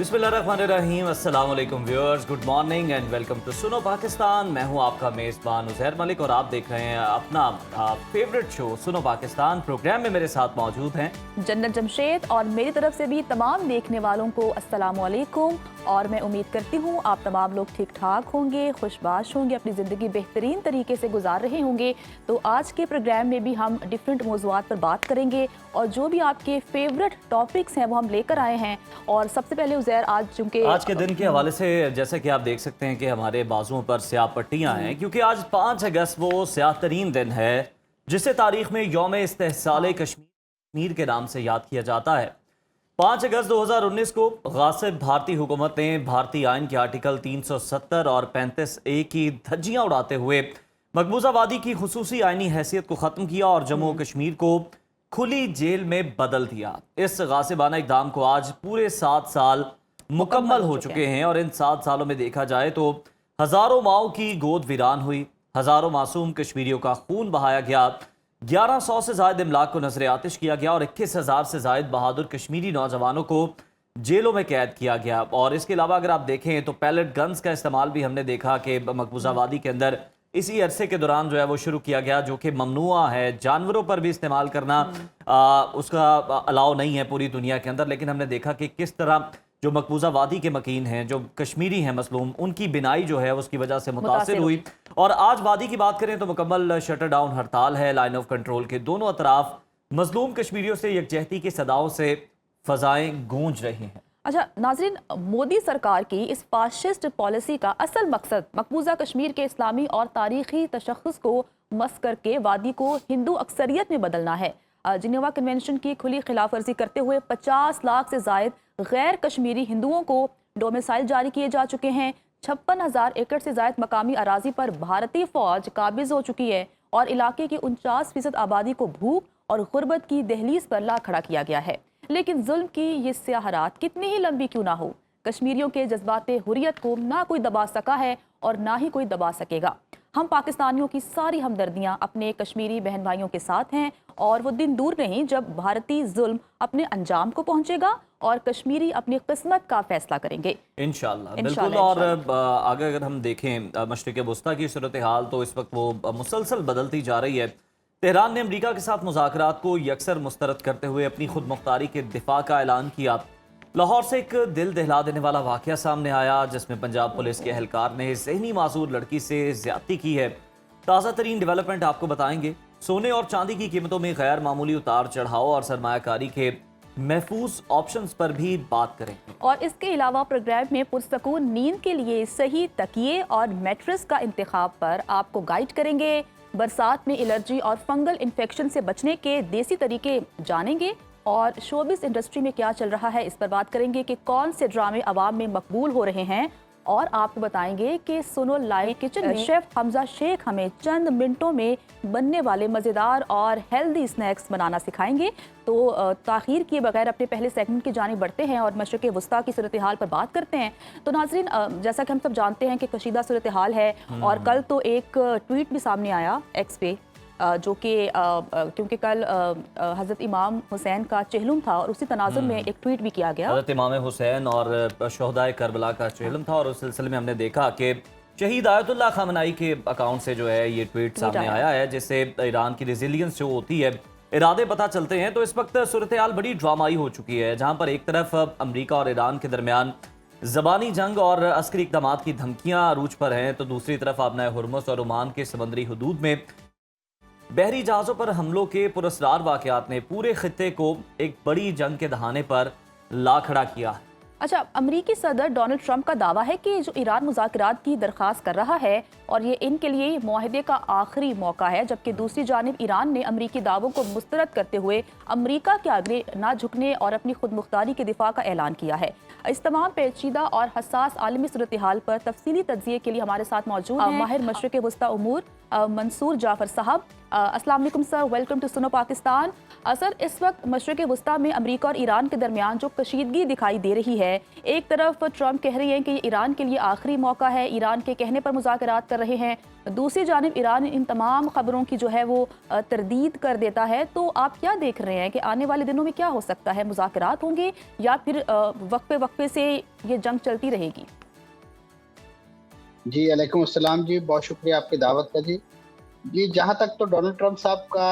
बिस्मिल्लाहिर्रहमानिर्रहीम, अस्सलाम वालेकुम viewers, good morning and welcome to Suno Pakistan. मैं हूं आपका मेज़बान उज़ैर मलिक और आप देख रहे हैं अपना फेवरेट शो सुनो पाकिस्तान। प्रोग्राम में मेरे साथ मौजूद हैं जन्नत जमशेद और मेरी तरफ से भी तमाम देखने वालों को अस्सलाम वालेकुम। और मैं उम्मीद करती हूँ आप तमाम लोग ठीक ठाक होंगे, खुशबाश होंगे, अपनी ज़िंदगी बेहतरीन तरीके से गुजार रहे होंगे। तो आज के प्रोग्राम में भी हम डिफरेंट मौज़ूआत पर बात करेंगे और जो भी आपके फेवरेट टॉपिक्स हैं वो हम लेकर आए हैं। और सबसे पहले उज़ैर, आज चूँकि आज के दिन के हवाले से जैसा कि आप देख सकते हैं कि हमारे बाजुओं पर स्याह पट्टियाँ हैं, क्योंकि आज 5 अगस्त वो स्याह तरीन दिन है जिसे तारीख में यौम इस्तेहसाल कश्मीर के नाम से याद किया जाता है। 5 अगस्त 2019 को गासिब भारतीय हुकूमत ने भारतीय आइन के आर्टिकल 370 और 35A की धज्जियां उड़ाते हुए मकबूजा वादी की खुसूसी आइनी हैसियत को ख़त्म किया और जम्मू और कश्मीर को खुली जेल में बदल दिया। इस गासिबाना इक़दाम को आज पूरे 7 साल मुकम्मल हो चुके हैं और इन 7 सालों में देखा जाए तो हज़ारों माओं की गोद वीरान हुई, हज़ारों मासूम कश्मीरियों का खून बहाया गया, 1100 से ज़ायद इमलाक को नजर आतिश किया गया और 21,000 से ज़ायद बहादुर कश्मीरी नौजवानों को जेलों में कैद किया गया। और इसके अलावा अगर आप देखें तो पैलेट गन्स का इस्तेमाल भी हमने देखा कि मकबूजा वादी के अंदर इसी अरसे के दौरान जो है वो शुरू किया गया, जो कि ममनुआ है। जानवरों पर भी इस्तेमाल करना उसका अलाउ नहीं है पूरी दुनिया के अंदर, लेकिन हमने देखा कि किस तरह जो मकबूजा वादी के मकीन हैं, जो कश्मीरी हैं मसलूम, उनकी बिनाई जो है उसकी वजह से मुतासिर हुई। और आज वादी की बात करें तो मुकम्मल शटर डाउन हड़ताल है। लाइन ऑफ कंट्रोल के दोनों अतराफ मजलूम कश्मीरियों से यकजहती की सदाओं से फजाएं गूंज रही हैं। अच्छा नाजरीन, मोदी सरकार की इस फाशिस्ट पॉलिसी का असल मकसद मकबूजा कश्मीर के इस्लामी और तारीखी तशख़्ख़ुस को मस करके वादी को हिंदू अक्सरियत में बदलना है। जिनेवा कन्वेंशन की खुली खिलाफ वर्जी करते हुए 50 लाख से जायद गैर कश्मीरी हिंदुओं को डोमिसाइल जारी किए जा चुके हैं। 56,000 एकड़ से जायद मकामी अराजी पर भारतीय फौज काबिज हो चुकी है और इलाके की 49% आबादी को भूख और गुर्बत की दहलीज पर ला खड़ा किया गया है। लेकिन जुल्म की ये स्याहरात कितनी ही लंबी क्यों ना हो, कश्मीरियों के जज्बाते हुर्रियत को ना कोई दबा सका है और ना ही कोई दबा सकेगा। हम पाकिस्तानियों की सारी हमदर्दियां अपने कश्मीरी बहन भाइयों के साथ हैं और वो दिन दूर नहीं जब भारतीय जुल्म अपने अंजाम को पहुंचेगा और कश्मीरी अपनी किस्मत का फैसला करेंगे इंशाल्लाह। बिल्कुल। और आगे अगर हम देखें मशरिक़ वस्ता की सूरत हाल, तो इस वक्त वो मुसलसल बदलती जा रही है। तेहरान ने अमरीका के साथ मुज़ाकरात को यकसर मुस्तरद करते हुए अपनी खुद मुख्तारी के दिफा का ऐलान किया। लाहौर से एक दिल दहला देने वाला वाक़या सामने आया जिसमें पंजाब पुलिस के एहलकार ने ज़हनी मासूर लड़की से ज़्यादती की है। ताज़ा तरीन डेवलपमेंट आपको बताएंगे। सोने और चांदी की कीमतों में गैर मामूली उतार चढ़ाव और सरमायाकारी के महफूज ऑप्शंस पर भी बात करेंगे। और इसके अलावा प्रोग्राम में पुरसकून नींद के लिए सही तकिए और मैट्रेस का इंतखाब पर आपको गाइड करेंगे। बरसात में एलर्जी और फंगल इन्फेक्शन से बचने के देसी तरीके जानेंगे और शोबिस इंडस्ट्री में क्या चल रहा है इस पर बात करेंगे कि कौन से ड्रामे अवाम में मकबूल हो रहे हैं। और आपको बताएंगे कि सुनो लाइव किचन में शेफ हमजा शेख हमें चंद मिनटों में बनने वाले मज़ेदार और हेल्दी स्नैक्स बनाना सिखाएंगे। तो ताख़ीर किए बगैर अपने पहले सेगमेंट की जानिब बढ़ते हैं और मशरिक़ वस्ता की सूरत हाल पर बात करते हैं। तो नाज़रीन, जैसा कि हम सब जानते हैं कि कशीदा सूरत हाल है और कल तो एक ट्वीट भी सामने आया एक्स पे, जो कि क्योंकि कल हज़रत इमाम हुसैन का चहलुम था और उसी तनाज़ुर में एक ट्वीट भी किया गया। हज़रत इमाम हुसैन और शोहदाए करबला का चहलुम था और उस सिलसिले में हमने देखा कि शहीद आयतुल्लाह ख़ामनेई के अकाउंट से जो है ये ट्वीट सामने आया है, जिससे ईरान की रेजिलियंस जो होती है, इरादे पता चलते हैं। तो इस वक्त सूरत हाल बड़ी ड्रामाई हो चुकी है, जहाँ पर एक तरफ अमरीका और ईरान के दरमियान ज़बानी जंग और अस्करी इक़दाम की धमकियाँ अरूज पर हैं, तो दूसरी तरफ आबनाए हुर्मुज़ और ओमान के समंदरी हदूद में बहरी जहाज़ों पर हमलों के पुरस्कार वाक़यात ने पूरे खित्ते को एक बड़ी जंग के दहाने पर ला खड़ा किया है। अच्छा, अमरीकी सदर डोनाल्ड ट्रंप का दावा है कि जो ईरान मुज़ाकरात की दरख्वास्त कर रहा है और ये इनके लिए मुआहदे का आखिरी मौका है, जबकि दूसरी जानिब ईरान ने अमरीकी दावों को मुस्तरद करते हुए अमरीका के आगे ना झुकने और अपनी खुद मुख्तारी के दिफा का ऐलान किया है। इस तमाम पेचीदा और हसास आलमी सूरत हाल पर तफसीली तज्जिए के लिए हमारे साथ मौजूद हैं माहिर मशरिक़ वस्ता उमूर मंसूर जाफर साहब। अस्सलाम वालेकुम sir, welcome to Suno Pakistan. Sir, इस वक्त मशरिक़ वस्ता में अमेरिका और ईरान के दरमियान जो कशीदगी दिखाई दे रही है, एक तरफ ट्रंप कह रही हैं कि ईरान के लिए आखिरी मौका है, ईरान के कहने पर मुज़ाकरात कर रहे हैं, दूसरी जानिब ईरान इन तमाम खबरों की जो है वो तरदीद कर देता है। तो आप क्या देख रहे हैं कि आने वाले दिनों में क्या हो सकता है? मुज़ाकरात होंगे या फिर वक्फे वक्फे से ये जंग चलती रहेगी? जी अलैकुम अस्सलाम जी, बहुत शुक्रिया आपकी दावत का जी। जहाँ तक तो डोनाल्ड ट्रंप साहब का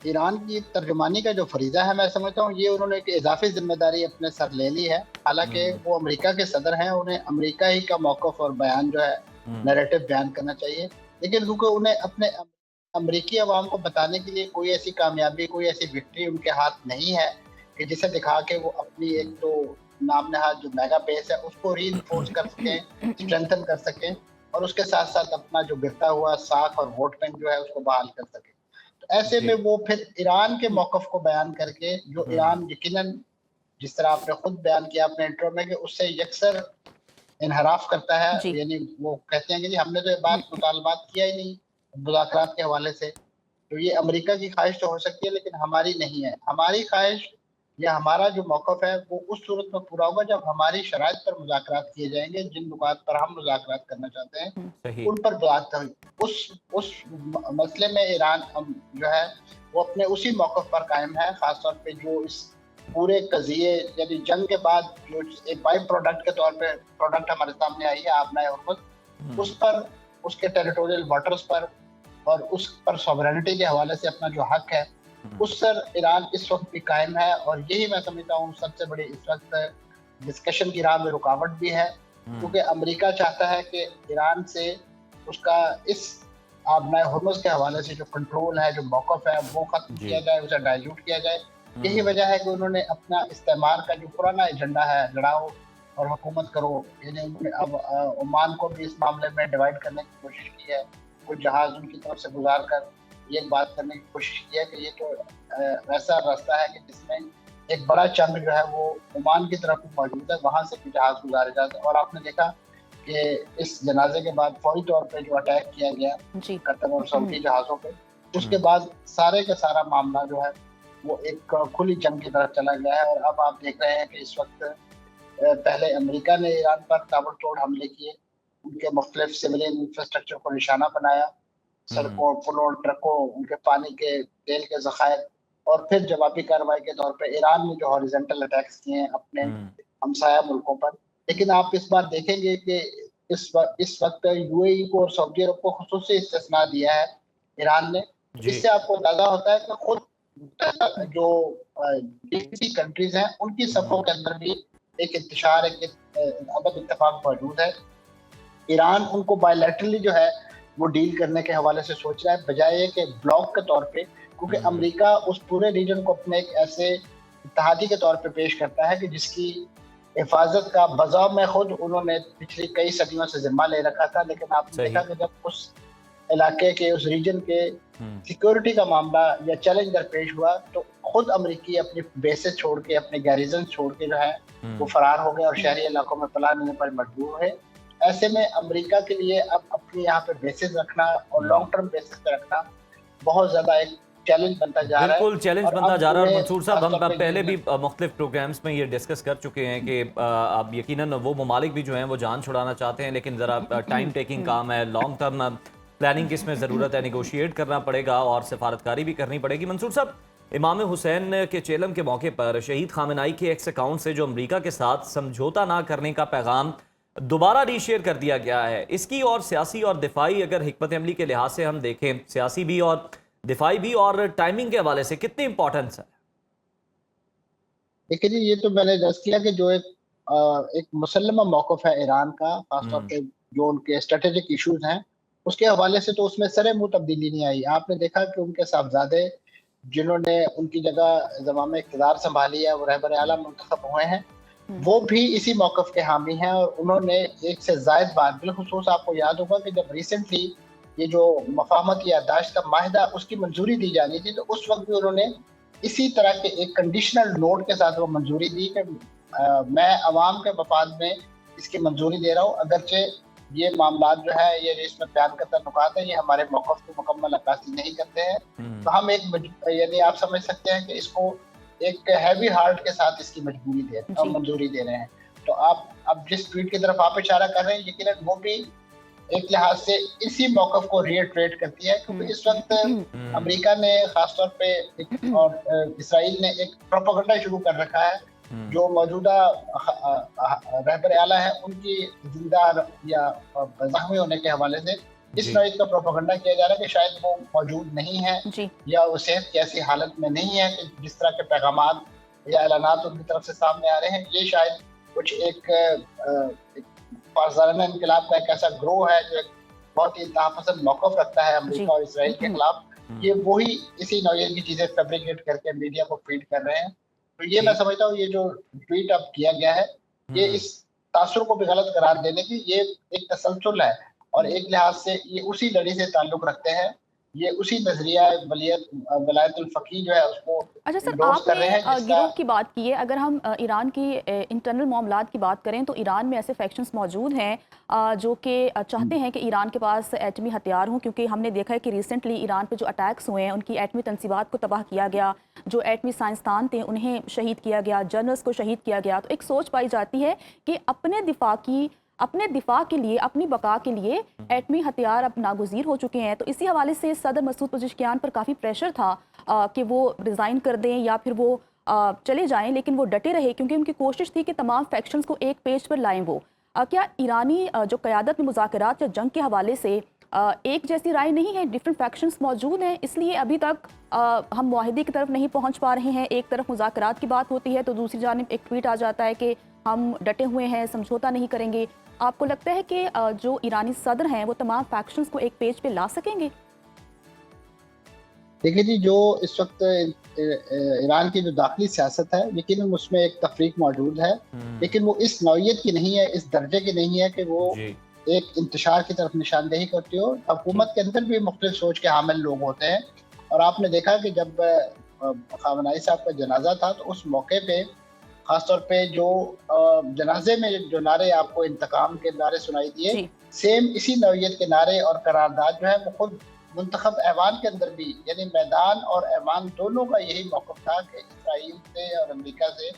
ईरान की तर्जुमानी का जो फरीज़ा है, मैं समझता हूँ ये उन्होंने एक इजाफी जिम्मेदारी अपने सर ले ली है। हालांकि वो अमेरिका के सदर हैं, उन्हें अमेरिका ही का मौक़िफ़ और बयान जो है नैरेटिव बयान करना चाहिए, लेकिन क्योंकि उन्हें अपने अमेरिकी अवाम को बताने के लिए कोई ऐसी कामयाबी, कोई ऐसी विक्ट्री उनके हाथ नहीं है कि जिसे दिखा के वो अपनी एक तो नाम नहाद जो मेगा बेस है उसको रीइंफोर्स कर सकें, स्ट्रेंथन कर सकें और उसके साथ साथ अपना जो गिरता हुआ साख और वोट बैंक जो है उसको बहाल कर सकें। तो ऐसे में वो फिर ईरान के मौक़िफ़ को बयान करके, जो ईरान यकीनन जिस तरह आपने खुद बयान किया अपने इंट्रो में कि उससे यकसर इनहराफ करता है, जी। यानी वो कहते हैं कि जी हमने तो ये बात मुतालबात किया ही नहीं मुज़ाकरात के हवाले से। तो ये अमेरिका की ख्वाहिश तो हो सकती है लेकिन हमारी नहीं है। हमारी ख्वाहिश या हमारा जो मौक़िफ़ है वो उस सूरत में पूरा होगा जब हमारी शराइत पर मुज़ाकरात किए जाएंगे, जिन नुकात पर हम मुज़ाकरात करना चाहते हैं सही। उन पर बात होगी। उस मसले में ईरान जो है वो अपने उसी मौक़िफ़ पर कायम है, ख़ासतौर पे जो इस पूरे कज़िये यानी जंग के बाद जो एक बाई प्रोडक्ट के तौर पे प्रोडक्ट हमारे सामने आई है आबनाए हुर्मुज़, उस पर, उसके टेरिटोरियल वाटर्स पर और उस पर सॉवरेनिटी के हवाले से अपना जो हक है उस पर ईरान इस वक्त भी कायम है। और यही मैं समझता हूँ सबसे बड़ी इस वक्त डिस्कशन की राह में रुकावट भी है, क्योंकि अमेरिका चाहता है कि ईरान से उसका इस आबनाए हुर्मुज़ के हवाले से जो कंट्रोल है, जो मौक़िफ़ है वो ख़त्म किया जाए, उसे डाइल्यूट किया जाए। यही वजह है कि उन्होंने अपना इस्तेमार का जो पुराना एजेंडा है, लड़ाओ और हुकूमत करो, यानी उन्होंने अब ओमान को भी इस मामले में डिवाइड करने की कोशिश की है। कुछ जहाज़ उनकी तरफ से गुजार कर ये बात करने की कोशिश की है कि ये तो वैसा रास्ता है कि जिसमें एक बड़ा चंद जो है वो ओमान की तरफ मौजूद है, वहाँ से भी जहाज़ गुजारे जाते हैं। और आपने देखा कि इस जनाजे के बाद फौरी तौर पे जो अटैक किया गया कतर और सऊदी जहाज़ों पे, उसके बाद सारे का सारा मामला जो है वो एक खुली जंग की तरफ चला गया है। और अब आप देख रहे हैं कि इस वक्त पहले अमेरिका ने ईरान पर ताबड़तोड़ हमले किए, उनके मुख्तलिफ सिविलियन इंफ्रास्ट्रक्चर को निशाना बनाया, सड़कों, पुलों, ट्रकों, उनके पानी के, तेल के ज़खायर, और फिर जवाबी कार्रवाई के तौर पे ईरान ने जो हॉरिजॉन्टल अटैक्स किए हैं अपने हमसाया मुल्कों पर। लेकिन आप इस बार देखेंगे कि इस वक्त यूएई को और सऊदी अरब को खुसूसी इस्तिस्ना दिया है ईरान ने। इससे आपको अंदाजा होता है कि खुद जो जीसीसी कंट्रीज हैं उनकी सफ़ों के अंदर भी एक इंतशार, एक अदब इत्तेफाक मौजूद है। ईरान उनको बायलैटरली जो है वो डील करने के हवाले से सोच रहा है, बजाय कि ब्लॉक के तौर पे, क्योंकि अमेरिका उस पूरे रीजन को अपने एक ऐसे इत्तेहादी के तौर पे पेश करता है कि जिसकी हिफाजत का बज़ाव में खुद उन्होंने पिछली कई सदियों से जिम्मा ले रखा था। लेकिन आपने देखा कि जब उस इलाके के, उस रीजन के सिक्योरिटी का मामला या चैलेंज दरपेश हुआ तो खुद अमेरिकी अपनी बेसेस छोड़ के, अपने गैरिजन छोड़ के जो है वो फरार हो गए और शहरी इलाकों में पलायन होने पर मजबूर हुए। ऐसे में अमेरिका के लिए अब अपने यहाँ पे बेसिस रखना और लॉन्ग टर्म बेसिस पे रखना बहुत ज्यादा एक चैलेंज बनता जा रहा है। बिल्कुल चैलेंज बनता जा रहा है। और मंसूर साहब, हम पहले भी मुख्तलिफ प्रोग्राम्स में ये डिस्कस कर चुके हैं कि अब यकीनन वो ममालिक भी जो हैं वो जान छुड़ाना चाहते हैं, लेकिन ज़रा टाइम टेकिंग काम है, लॉन्ग टर्म प्लानिंग की इसमें ज़रूरत है, निगोशिएट करना पड़ेगा और सफारतकारी भी करनी पड़ेगी। मंसूर साहब, इमाम हुसैन के चेलम के मौके पर शहीद खामेनाई के एक्स अकाउंट से जो अमेरिका के साथ समझौता ना करने का पैगाम दोबारा रीशेयर कर दिया गया है, इसकी और सियासी और दिफाई अगर हिकमत अमली के लिहाज से हम देखें, सियासी भी और दिफाई भी और टाइमिंग के हवाले से कितनी इंपॉर्टेंस है? देखिए जी, ये तो मैंने दर्ज किया कि जो एक मुसल्लमा मौक़िफ़ है ईरान का, खासतौर पे जो उनके स्ट्रेटेजिक इशूज हैं उसके हवाले से, तो उसमें सरे मुंह तब्दीली नहीं आई। आपने देखा कि उनके साहबजादे जिन्होंने उनकी जगह ज़माम इक़्तिदार संभाली है, वो रहबर आला मुंतखब हुए हैं, वो भी इसी मौक़िफ़ के हामी हैं। और उन्होंने एक से ज़ायद बार, बिलख़ुसूस आपको याद होगा कि जब रिसेंटली ये जो मफ़ाहमत याददाश्त का माहिदा उसकी मंजूरी दी जानी थी, तो उस वक्त भी उन्होंने इसी तरह के एक कंडीशनल नोट के साथ वो मंजूरी दी कि मैं अवाम के मफाद में इसकी मंजूरी दे रहा हूँ, अगरचे ये मामला जो है ये इसमें बयान करता नुकात है, ये हमारे मौक़िफ़ को मुकम्मल अक्कासी नहीं करते हैं। तो हम यानी आप समझ सकते हैं कि इसको एक हैवी हार्ट के साथ इसकी मजबूरी दे और मंजूरी दे रहे हैं। तो आप अब जिस ट्वीट की तरफ आप इशारा कर रहे हैं, यकीनन वो भी एक लिहाज से इसी मौक़िफ़ को रिइटरेट करती है, क्योंकि इस वक्त अमेरिका ने खासतौर पे और इसराइल ने एक प्रोपेगेंडा शुरू कर रखा है जो मौजूदा रहबर आला है उनकी जिंदा या जख्मी होने के हवाले से इस नौईयत का प्रोपेगेंडा किया जा रहा है कि शायद वो मौजूद नहीं है या वो सेहत की ऐसी हालत में नहीं है कि जिस तरह के पैगामात या ऐलानात उनकी तरफ से सामने आ रहे हैं। ये शायद कुछ एक पारसाराना इनकलाब का एक ऐसा ग्रोह है जो एक बहुत ही इंतहापसंद मौक़िफ़ रखता है अमेरिका और इसराइल के खिलाफ। ये वही इसी नौईयत की चीज़ें फैब्रिकेट करके मीडिया को फीड कर रहे हैं। तो ये मैं समझता हूँ ये जो ट्वीट अब किया गया है ये इस तासुर को भी गलत करार देने की ये एक तसलसल है और एक लिहाज से ये उसी लड़ी से ताल्लुक़ रखते हैं। ये उसी नजरिया वलायतुल फ़क़ीह जो है उसको अच्छा सर, एंडोर्स कर रहे हैं। आपने गिरोह की बात की है, अगर हम ईरान की इंटरनल मामलात की बात करें तो ईरान में ऐसे फैक्शंस मौजूद हैं जो कि चाहते हैं कि ईरान के पास एटमी हथियार हों, क्योंकि हमने देखा है कि रिसेंटली ईरान पे जो अटैक्स हुए हैं उनकी एटमी तनसीबात को तबाह किया गया, जो एटमी साइंसदान थे उन्हें शहीद किया गया, जर्नल्स को शहीद किया गया। तो एक सोच पाई जाती है कि अपने दिफा के लिए, अपनी बका के लिए एटमी हथियार अब नागुज़ीर हो चुके हैं। तो इसी हवाले से सदर मसूद पज़ेश्कियान पर काफ़ी प्रेशर था कि वो रिज़ाइन कर दें या फिर वो चले जाएं, लेकिन वो डटे रहे क्योंकि उनकी कोशिश थी कि तमाम फैक्शंस को एक पेज पर लाएं। वो क्या ईरानी जो क़यादत में मुज़ाकरात या जंग के हवाले से एक जैसी राय नहीं है, डिफरेंट फैक्शंस मौजूद हैं, इसलिए अभी तक हम मुआहिदे की तरफ नहीं पहुँच पा रहे हैं? एक तरफ मुज़ाकरात की बात होती है तो दूसरी जानिब एक ट्वीट आ जाता है कि हम डटे हुए हैं, समझौता नहीं करेंगे। आपको लगता है कि जो ईरानी सदर हैं वो तमाम फैक्शंस को एक पेज पे ला सकेंगे? देखिए जी, जो इस वक्त ईरान की जो दाखिली सियासत है यकीनन उसमें एक तफरीक मौजूद है, लेकिन वो इस नौइयत की नहीं है, इस दर्जे की नहीं है कि वो एक इंतशार की तरफ निशानदेही करती हो। हुकूमत के अंदर भी मुख्तलिफ सोच के हामिल लोग होते हैं और आपने देखा कि जब ख़ामनेई साहब का जनाजा था तो उस मौके पे खासतौर पे जो जनाजे में जो नारे आपको इंतकाम के नारे सुनाई दिए, सेम इसी नौइयत के नारे और करारदाद जो है वो खुद मुंतखब ऐवान के अंदर भी, यानी मैदान और ऐवान दोनों का यही मौक़िफ़ था कि इसराइल से और अमेरिका से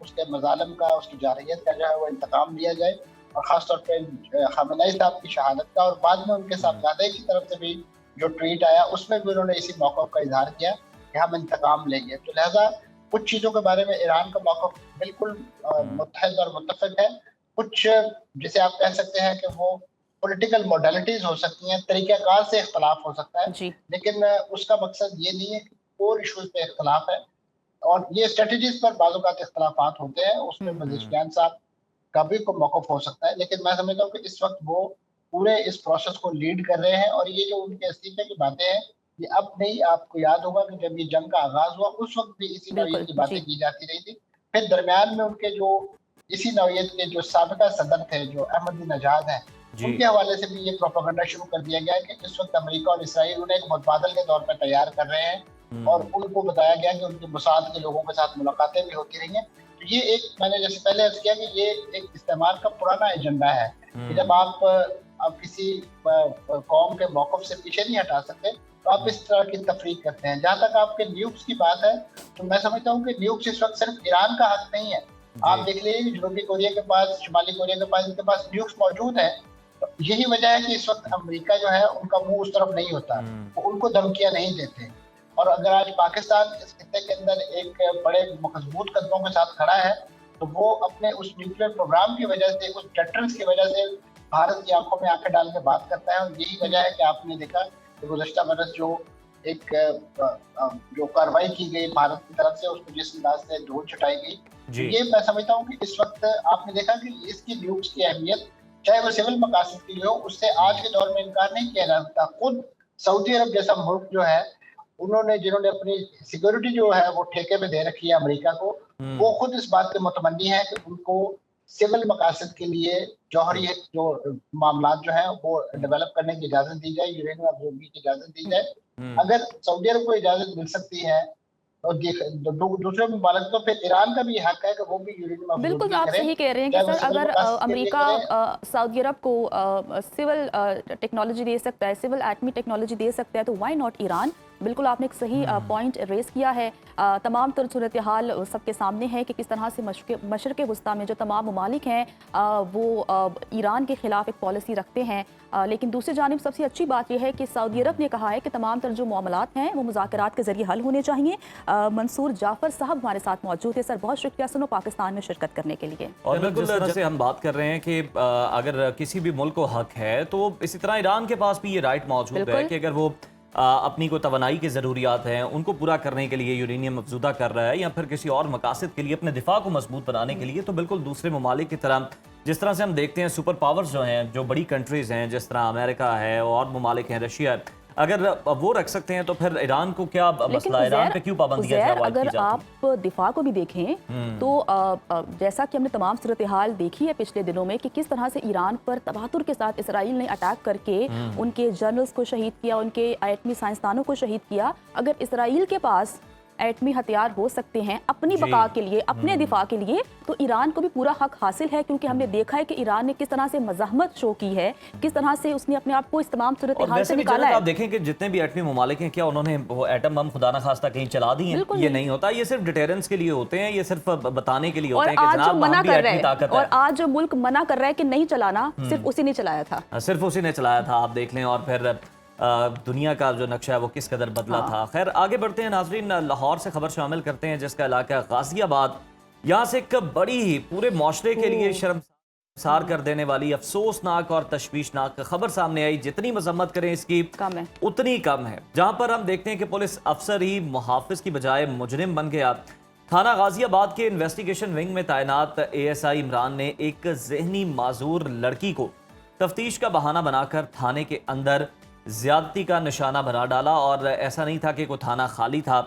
उसके मज़ालिम का, उसकी जारहियत का जो है वो इंतकाम लिया जाए और ख़ासतौर पे ख़ामनेई साहब की शहादत का और बाद में उनके साहबजादे की तरफ से भी जो ट्वीट आया उसमें भी उन्होंने इसी मौक़िफ़ का इज़हार किया कि हम इंतकाम लेंगे। तो लिहाजा कुछ चीज़ों के बारे में ईरान का मौक़िफ़ बिल्कुल मुत्तहद और मुत्तफ़िक़ है। कुछ जिसे आप कह सकते हैं कि वो पॉलिटिकल मॉडलिटीज़ हो सकती हैं, तरीक़ाकार से इख्तलाफ हो सकता है, लेकिन उसका मकसद ये नहीं है कि कोर इशूज़ पे इख्तलाफ है और ये स्ट्रैटेजीज़ पर बाज़ औक़ात इख्तलाफात होते हैं, उसमें पज़ेश्कियान साहब का भी कोई मौक़िफ़ हो सकता है। लेकिन मैं समझता हूँ कि इस वक्त वो पूरे इस प्रोसेस को लीड कर रहे हैं और ये जो उनके इस्तीफ़े की बातें हैं, ये अब नहीं, आपको याद होगा कि जब ये जंग का आगाज़ हुआ उस वक्त भी इसी नौइयत की बातें की जाती रही थी। फिर दरमियान में उनके जो इसी नौइयत के जो साबिक़ा सदर थे, जो अहमदीनजाद हैं, उनके हवाले से भी ये प्रोपेगेंडा शुरू कर दिया गया है कि इस वक्त अमेरिका और इसराइल उन्हें एक मुतबादल के तौर पर तैयार कर रहे हैं और उनको बताया गया कि उनके मुसाद के लोगों के साथ मुलाकातें भी होती रही हैं। तो ये एक, मैंने जैसे पहले अर्ज़ किया कि ये एक इस्तेमाल का पुराना एजेंडा है कि जब आप किसी कौम के मौक़िफ़ से पीछे नहीं हटा सकते तो आप इस तरह की तफरीक करते हैं। जहाँ तक आपके न्यूक्स की बात है तो मैं समझता हूँ कि न्यूक्स इस वक्त सिर्फ ईरान का हक नहीं है। आप देख लीजिए कि जनूबी कोरिया के पास, शुमाली कोरिया के पास, इनके पास न्यूक्स मौजूद है। तो यही वजह है कि इस वक्त अमेरिका जो है उनका मुंह उस तरफ नहीं होता, वो उनको धमकियां नहीं देते। और अगर आज पाकिस्तान इस खित्ते के अंदर एक बड़े मजबूत कदमों के साथ खड़ा है तो वो अपने उस न्यूक्लियर प्रोग्राम की वजह से, उस डेटरेंस की वजह से भारत की आंखों में आंखें डाल के बात करता है। और यही वजह है कि आपने देखा कि गुज़श्ता बरस जो कार्रवाई की गई भारत की तरफ से, उसको जिस अंदाज से धूल छुटाई गई, ये मैं समझता हूँ कि इस वक्त आपने देखा कि इसकी न्यूक्स की अहमियत चाहे वो सिविल मकासद के लिए हो, उससे आज के दौर में इनकार नहीं किया जा सकता। खुद सऊदी अरब जैसा मुल्क जो है, जिन्होंने अपनी सिक्योरिटी जो है वो ठेके पे दे रखी है अमेरिका को, वो खुद इस बात के मुतमन्नी है कि उनको सिविल मकासद के लिए जौहरी जो मामलात जो है वो डेवलप करने की इजाज़त दी जाए, यूरेनियम अब्जॉर्बिंग की इजाज़त दी जाए। अगर सऊदी अरब को इजाज़त मिल सकती है और दूसरे मुमालिक तो फिर ईरान का भी हक है कि वो भी यूरेनियम अफजूदगी बिल्कुल आप करे, सही कह रहे हैं कि चाहे वो सर सिविल अगर वकासत के लिए अमेरिका करे। सऊदी अरब को सिविल टेक्नोलॉजी दे सकता है, सिविल एटमी टेक्नोलॉजी दे सकता है, तो व्हाई नॉट ईरान। बिल्कुल आपने एक सही पॉइंट रेस किया है। तमाम तर सूरत हाल सबके सामने है कि किस तरह से मशरक़ वस्ता में जो तमाम ममालिक हैं वो ईरान के ख़िलाफ़ एक पॉलिसी रखते हैं। लेकिन दूसरी जानिब सबसे अच्छी बात यह है कि सऊदी अरब ने कहा है कि तमाम तर जो मामलात हैं वो मुज़ाकरात के ज़रिए हल होने चाहिए। मंसूर जाफ़र साहब हमारे साथ मौजूद है। सर बहुत शुक्रिया सुनो पाकिस्तान में शिरकत करने के लिए। और बिल्कुल जिस तरह से हम बात कर रहे हैं कि अगर किसी भी मुल्क को हक है तो इसी तरह ईरान के पास भी ये राइट मौजूद है कि अगर वो अपनी को तवानाई की ज़रूरियात हैं उनको पूरा करने के लिए यूरेनियम अफजूदा कर रहा है या फिर किसी और मकासद के लिए अपने दिफा को मजबूत बनाने के लिए, तो बिल्कुल दूसरे ममालिक की तरह जिस तरह से हम देखते हैं सुपर पावर्स जो हैं, जो बड़ी कंट्रीज़ हैं, जिस तरह अमेरिका है और ममालिक हैं, रशिया है, अगर वो रख सकते हैं तो फिर ईरान को क्या मसला है? ईरान पे क्यों पाबंदियां अगर आप दिफा को भी देखें तो जैसा कि हमने तमाम सूरत हाल देखी है पिछले दिनों में कि किस तरह से ईरान पर तबातुर के साथ इसराइल ने अटैक करके उनके जनरल्स को शहीद किया, उनके एटमी साइंसदानों को शहीद किया। अगर इसराइल के पास एटमी हथियार हो सकते हैं अपनी बका के लिए, अपने दिफा के लिए, तो ईरान को भी पूरा हक हासिल है। क्योंकि हमने देखा है कि ईरान ने किस तरह से मज़ाहमत शो की है, किस तरह से उसने अपने आप को इस तमाम सूरत हाल से निकाला है। आप देखें कि जितने भी एटमी ममालिक हैं, क्या उन्होंने वो एटम बम खुदा ना खास्ता कहीं चला दी हैं? ये नहीं होता। ये सिर्फ डिटेरेंस के लिए होते हैं, ये सिर्फ बताने के लिए होते हैं कि जनाब हम भी एटमी ताकत है। और आज जो मुल्क मना कर रहा है कि नहीं चलाना, सिर्फ उसी ने चलाया था, सिर्फ उसी ने चलाया था। आप देख लें और फिर दुनिया का जो नक्शा है वो किस कदर बदला था। खैर आगे बढ़ते हैं नाजरीन, लाहौर से खबर शामिल करते हैं जिसका इलाका गाजियाबाद। यहाँ से एक बड़ी ही पूरे माशरे के लिए शर्मसार कर देने वाली, अफसोसनाक और तशवीशनाक खबर सामने आई। जितनी मजम्मत करें इसकी कम है, उतनी कम है। जहाँ पर हम देखते हैं कि पुलिस अफसर ही मुहाफिज की बजाय मुजरिम बन गया। थाना गाजियाबाद के इन्वेस्टिगेशन विंग में तैनात ASI इमरान ने एक जहनी माजूर लड़की को तफ्तीश का बहाना बनाकर थाने के अंदर ज्यादती का निशाना बना डाला। और ऐसा नहीं था कि कोई थाना खाली था,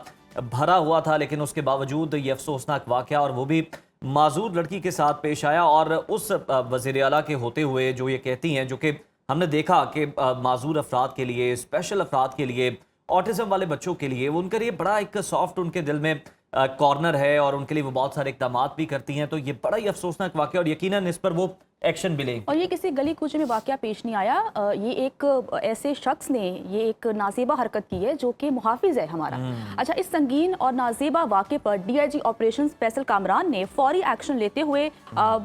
भरा हुआ था, लेकिन उसके बावजूद ये अफसोसनाक वाकया और वो भी माजूर लड़की के साथ पेश आया। और उस वज़ीर आला के होते हुए जो ये कहती हैं, जो कि हमने देखा कि माजूर अफराद के लिए, स्पेशल अफराद के लिए, ऑटिज़म वाले बच्चों के लिए उनके लिए बड़ा एक सॉफ्ट उनके दिल में कॉर्नर है और उनके लिए वो बहुत सारे इक़दाम भी करती हैं। तो ये बड़ा ही अफसोसनाक वाकया और यकीनन इस पर वो एक्शन भी लेंगे। और ये किसी गली कूचे में वाकया पेश नहीं आया। ये एक ऐसे शख्स ने ये एक नाजेबा हरकत की है जो कि मुहाफिज है हमारा। अच्छा, इस संगीन और नाजेबा वाक़े पर DIG ऑपरेशन फैसल कामरान ने फौरी एक्शन लेते हुए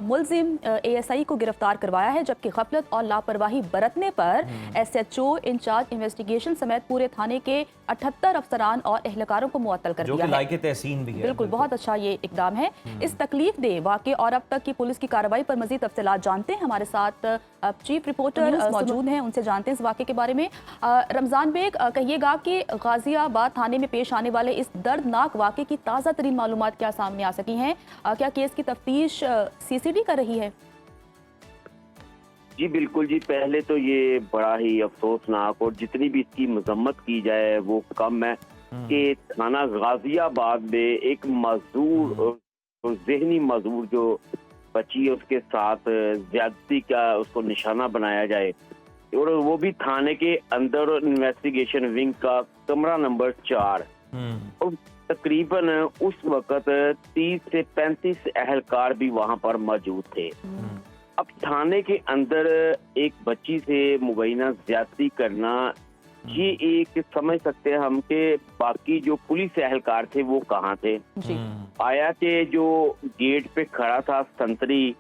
मुलजिम ASI को गिरफ्तार करवाया है, जबकि गफलत और लापरवाही बरतने पर SHO इंचार्ज इन्वेस्टिगेशन समेत पूरे थाने के 78 अफसरान और एहलकारों को मुअत्तल कर दिया है। लायके तहसीन भी है। बिल्कुल बहुत अच्छा ये इकदाम है। इस तकलीफ दे वाक़े और अब तक की पुलिस की कार्रवाई पर मजीद तफसीलात जानते हैं। हमारे साथ चीफ रिपोर्टर मौजूद हैं, उनसे जानते हैं इस वाक़े के बारे में। रमज़ान बेग, कहिएगा कि गाजियाबाद थाने में पेश आने वाले इस दर्दनाक वाक़े की ताज़ा तरीन मालूमात क्या सामने आ सकी हैं? क्या केस की तफ्तीश CCD कर रही है? जी बिल्कुल जी, पहले तो ये बड़ा ही अफसोसनाक और जितनी भी इसकी मजम्मत की जाए वो कम है कि थाना गाजियाबाद में एक मजदूर, जहनी मजदूर जो बची है उसके साथ ज्यादती का उसको निशाना बनाया जाए, और वो भी थाने के अंदर इन्वेस्टिगेशन विंग का कमरा नंबर 4। और तकरीबन उस वक्त 30 से 35 एहलकार भी वहां पर मौजूद थे। अब थाने के अंदर एक बच्ची से मुबैना ज्यादती करना, ये एक समझ सकते हैं हम कि बाकी जो पुलिस एहलकार थे वो कहाँ थे। आया कि जो गेट पे खड़ा था संतरी,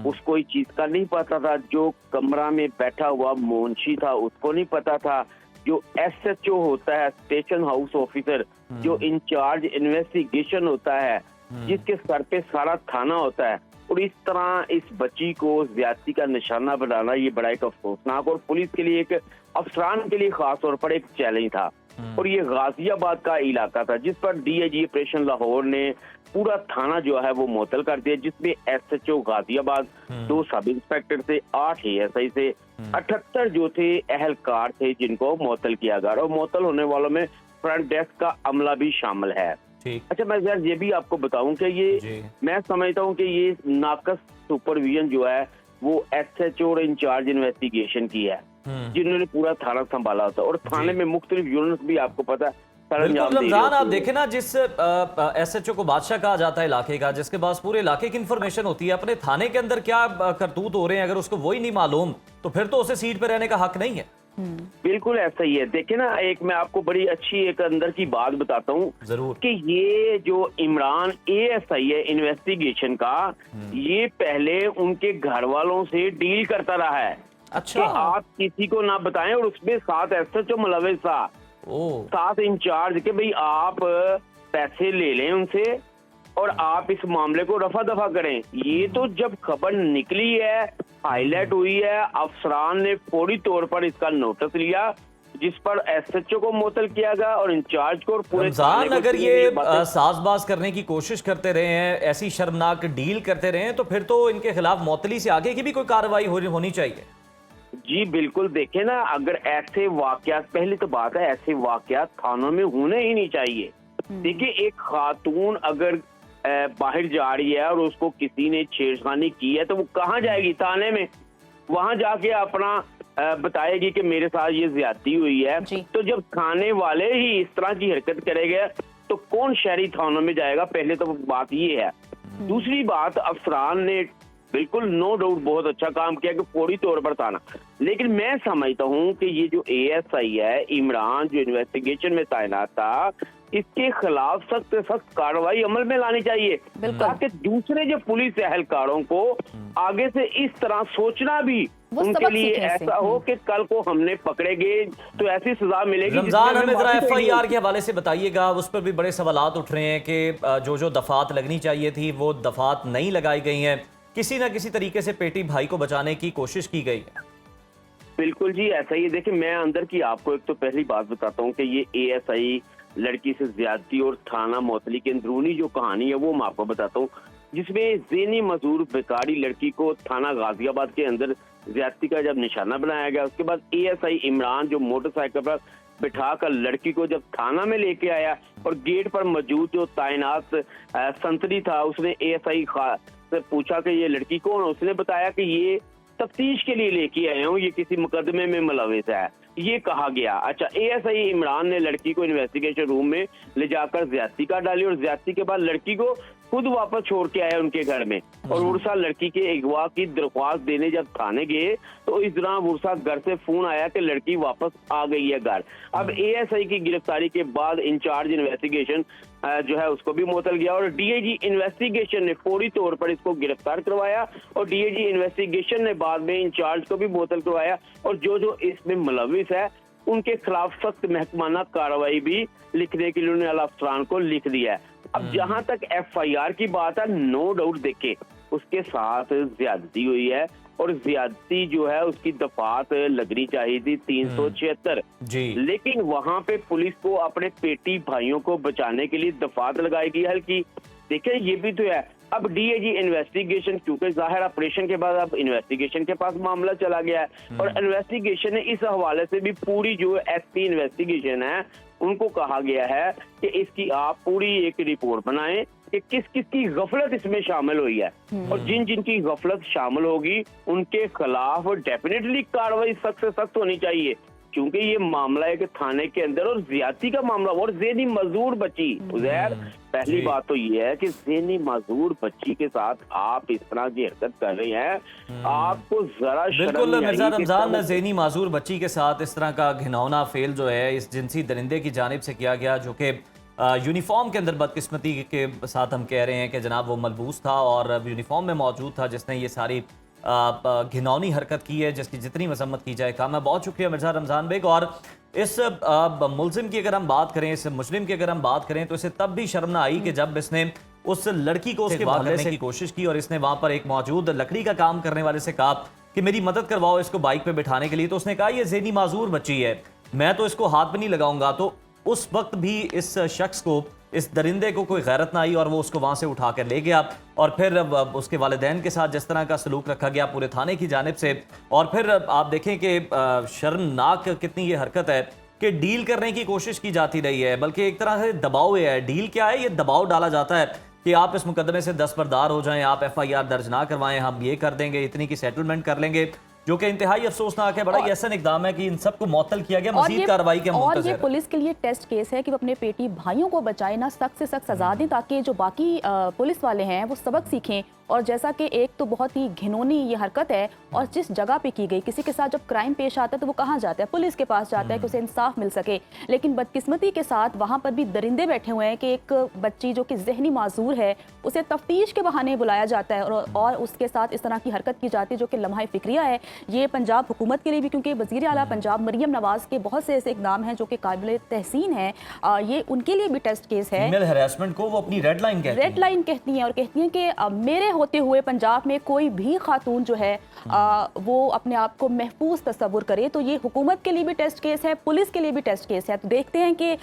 उसको इस चीज का नहीं पता था। जो कमरा में बैठा हुआ मुंशी था उसको नहीं पता था। जो SHO होता है, स्टेशन हाउस ऑफिसर, जो इंचार्ज इन्वेस्टिगेशन होता है, जिसके सर पे सारा थाना होता है, और इस तरह इस बच्ची को ज्यादती का निशाना बनाना ये बड़ा एक अफसोसनाक और पुलिस के लिए, एक अफसरान के लिए खास तौर पर एक चैलेंज था। और ये गाजियाबाद का इलाका था जिस पर DIG ऑपरेशन लाहौर ने पूरा थाना जो है वो मुअत्तल कर दिया, जिसमें SHO गाजियाबाद, 2 सब इंस्पेक्टर से, 8 ASI से, 78 जो थे एहलकार थे जिनको मुअत्तल किया गया। और मुअत्तल होने वालों में फ्रंट डेस्क का अमला भी शामिल है। अच्छा, मैं यार ये भी आपको बताऊं कि ये मैं समझता हूं कि ये नाकस सुपरविजन जो है वो SHO और इंचार्ज इन्वेस्टिगेशन की है, जिन्होंने पूरा थाना संभाला होता है। और थाने में मुख्तलिफ यूनिट्स भी आपको पता है बिल्कुल अंजाम दे रहे रमजान, आप होते हैं। देखें ना, जिस एसएचओ को बादशाह कहा जाता है इलाके का, जिसके पास पूरे इलाके की इंफॉर्मेशन होती है, अपने थाने के अंदर क्या करतूत हो रहे हैं, अगर उसको वही नहीं मालूम तो फिर तो उसे सीट पे रहने का हक नहीं है। बिल्कुल ऐसा ही है। देखिए ना, एक मैं आपको बड़ी अच्छी एक अंदर की बात बताता हूँ जरूर। कि ये जो इमरान एएसआई है इन्वेस्टिगेशन का, ये पहले उनके घर वालों से डील करता रहा है कि अच्छा। आप किसी को ना बताएं, और उसमें 7 एसएचओ मुलविस था, ओ 7 इंचार्ज के भाई आप पैसे ले लें उनसे और आप इस मामले को रफा दफा करें। ये तो जब खबर निकली है, हाईलाइट हुई है, अफसरान ने फौरी तौर पर इसका नोटिस लिया, जिस पर एसएचओ को मुअत्तल किया गया और इंचार्ज को और पूरे रमजान, थाने को अगर इसलिए ये बातें- साजबाज करने की कोशिश करते रहे हैं, ऐसी शर्मनाक डील करते रहे हैं, तो फिर तो इनके खिलाफ मुअत्तली से आगे की भी कोई कार्रवाई होनी चाहिए। जी बिल्कुल। देखे ना, अगर ऐसे वाकयात, पहली तो बात है ऐसे वाकयात थानों में होने ही नहीं चाहिए। देखिए, एक खातून अगर बाहर जा रही है और उसको किसी ने छेड़खानी की है तो वो कहाँ जाएगी? थाने में। वहां जाके अपना बताएगी कि मेरे साथ ये ज्यादती हुई है। जी। तो जब थाने वाले ही इस तरह की हरकत करेंगे तो कौन शहरी थानों में जाएगा? पहले तो बात ये है। दूसरी बात, अफसरान ने बिल्कुल नो डाउट बहुत अच्छा काम किया कि फौरी तौर पर थाना, लेकिन मैं समझता हूँ कि ये जो एएसआई है इमरान, जो इन्वेस्टिगेशन में तैनात था, इसके खिलाफ सख्त से सख्त कार्रवाई अमल में लानी चाहिए, ताकि दूसरे जो पुलिस एहलकारों को आगे से इस तरह सोचना भी वो उनके सबक लिए सीखें इससे। ऐसा हो कि कल को हमने पकड़े गए तो ऐसी सजा मिलेगी। रमजान, जिसमें हमें जरा माफी चाहिए। एफआईआर के हवाले से बताइएगा। उस पर भी बड़े सवालात उठ रहे हैं कि जो दफात लगनी चाहिए थी वो दफात नहीं लगाई गई हैं, किसी न किसी तरीके से पेटी भाई को बचाने की कोशिश की गई है। बिल्कुल जी, ऐसा ही है। देखिए, मैं अंदर की आपको एक तो पहली बात बताता हूँ कि ये एएसआई लड़की से ज्यादती और थाना मुअत्तली की अंदरूनी जो कहानी है वो मैं आपको बताता हूँ, जिसमें ज़ेनी मजदूर बेकारी लड़की को थाना गाजियाबाद के अंदर ज्यादती का जब निशाना बनाया गया, उसके बाद एएसआई इमरान जो मोटरसाइकिल पर बिठाकर लड़की को जब थाना में लेके आया और गेट पर मौजूद जो तैनात संतरी था, उसने एएसआई से पूछा कि ये लड़की कौन है। उसने बताया कि ये तफ्तीश के लिए लेके आए हूँ, ये किसी मुकदमे में मुलविस है, ये कहा गया। अच्छा, एएसआई इमरान ने लड़की को इन्वेस्टिगेशन रूम में ले जाकर ज्यादती कर डाली और ज्यादती के बाद लड़की को खुद वापस छोड़ के आया उनके घर में। और वुरसा लड़की के अगवा की दरख्वास्त देने जब थाने गए तो इस दौरान वुरसा घर से फोन आया कि लड़की वापस आ गई है घर। अब एएसआई की गिरफ्तारी के बाद इंचार्ज इन्वेस्टिगेशन जो है उसको भी मुअत्तल गया और डीआईजी इन्वेस्टिगेशन ने फौरी तौर पर इसको गिरफ्तार करवाया और डीआईजी इन्वेस्टिगेशन ने बाद में इंचार्ज को भी मुअत्तल करवाया और जो जो इसमें मुलविस है उनके खिलाफ सख्त महकमाना कार्रवाई भी लिखने के लिए उन्होंने अफसरान को लिख दिया है। अब जहां तक एफआईआर की बात है, नो डाउट देखे उसके साथ ज्यादती हुई है और ज्यादती जो है उसकी दफात लगनी चाहिए थी 376 जी। लेकिन वहां पे पुलिस को अपने पेटी भाइयों को बचाने के लिए दफात लगाई गई हल्की। देखिए, ये भी तो है। अब डीआईजी इन्वेस्टिगेशन, क्योंकि जाहिर ऑपरेशन के बाद अब इन्वेस्टिगेशन के पास मामला चला गया है और इन्वेस्टिगेशन ने इस हवाले से भी पूरी जो एसपी इन्वेस्टिगेशन है उनको कहा गया है कि इसकी आप पूरी एक रिपोर्ट बनाएं कि किस किस की गफलत इसमें शामिल हुई है और जिन जिन की गफलत शामिल होगी उनके खिलाफ डेफिनेटली कार्रवाई सख्त से सख्त होनी चाहिए, क्योंकि ये मामला है कि थाने के अंदर और ज्यादती का मामला और ज़ेनी मजदूर बच्ची। उज़ैर, पहली बात तो ये है कि ज़ेनी मजदूर बच्ची के साथ आप इस तरह की हरकत कर रहे हैं, आपको जरा शर्म बिल्कुल नहीं आई मिर्जा कि रमजान, सब- ज़ेनी माजूर बच्ची के साथ इस तरह का घिनौना फेल जो है इस जिनसी दरिंदे की जानिब से किया गया, जो कि यूनिफॉर्म के अंदर बदकिस्मती के साथ हम कह रहे हैं कि जनाब वो मलबूस था और यूनिफॉर्म में मौजूद था, जिसने ये सारी घिनौनी हरकत की है, जिसकी जितनी मजम्मत की जाए काम है। बहुत शुक्रिया मिर्जा रमजान बेग। और इस मुलजिम की अगर हम बात करें, इस मुजरिम की अगर हम बात करें, तो इसे तब भी शर्म ना आई कि जब इसने उस लड़की को उसके वाले करने की कोशिश की और इसने वहां पर एक मौजूद लकड़ी का काम करने वाले से कहा कि मेरी मदद करवाओ इसको बाइक पे बिठाने के लिए। तो उसने कहा ये ज़ेनी माजूर बच्ची है, मैं तो इसको हाथ पे नहीं लगाऊंगा। तो उस वक्त भी इस शख्स को, इस दरिंदे को कोई गैरत ना आई और वो उसको वहाँ से उठा कर ले गया और फिर उसके वालिदैन के साथ जिस तरह का सलूक रखा गया पूरे थाने की जानिब से। और फिर आप देखें कि शर्मनाक कितनी ये हरकत है कि डील करने की कोशिश की जाती रही है, बल्कि एक तरह से दबाव है। डील क्या है? ये दबाव डाला जाता है कि आप इस मुकदमे से दस्तबरदार हो जाएं, आप एफआईआर दर्ज ना करवाएं, हम ये कर देंगे, इतनी की सेटलमेंट कर लेंगे। जो कि इंतहाई अफसोसनाक है। बड़ा ही ऐसा इकदाम है कि इन सबको मुअत्तल किया गया, और मजीद ये कार्रवाई के और ये मुंतज़िर हैं। पुलिस के लिए टेस्ट केस है कि वो अपने पेटी भाइयों को बचाए, ना सख्त से सख्त सजा दें ताकि जो बाकी पुलिस वाले हैं वो सबक सीखें। और जैसा कि एक तो बहुत ही घिनौनी ये हरकत है, और जिस जगह पे की गई, किसी के साथ जब क्राइम पेश आता है तो वो कहाँ जाता है, पुलिस के पास जाता है कि उसे इंसाफ मिल सके। लेकिन बदकिस्मती के साथ वहाँ पर भी दरिंदे बैठे हुए हैं कि एक बच्ची जो कि जहनी माजूर है उसे तफ्तीश के बहाने बुलाया जाता है और उसके साथ इस तरह की हरकत की जाती है जो कि लम्हा फिक्रिया है। ये पंजाब हुकूमत के लिए भी, क्योंकि वज़ीर आला पंजाब मरियम नवाज के बहुत से ऐसे इकदाम हैं जो कि काबिल तहसीन हैं, ये उनके लिए भी टेस्ट केस है। फीमेल हैरेसमेंट को वो अपनी रेड लाइन कहती हैं। रेड लाइन कहती हैं और कहती हैं कि मेरे होते हुए पंजाब में कोई भी खातून जो है वो अपने आप को महफूज तस्वुर करे। तो ये हुकूमत के लिए भी टेस्ट केस है, पुलिस के लिए भी टेस्ट केस है। तो देखते हैं कि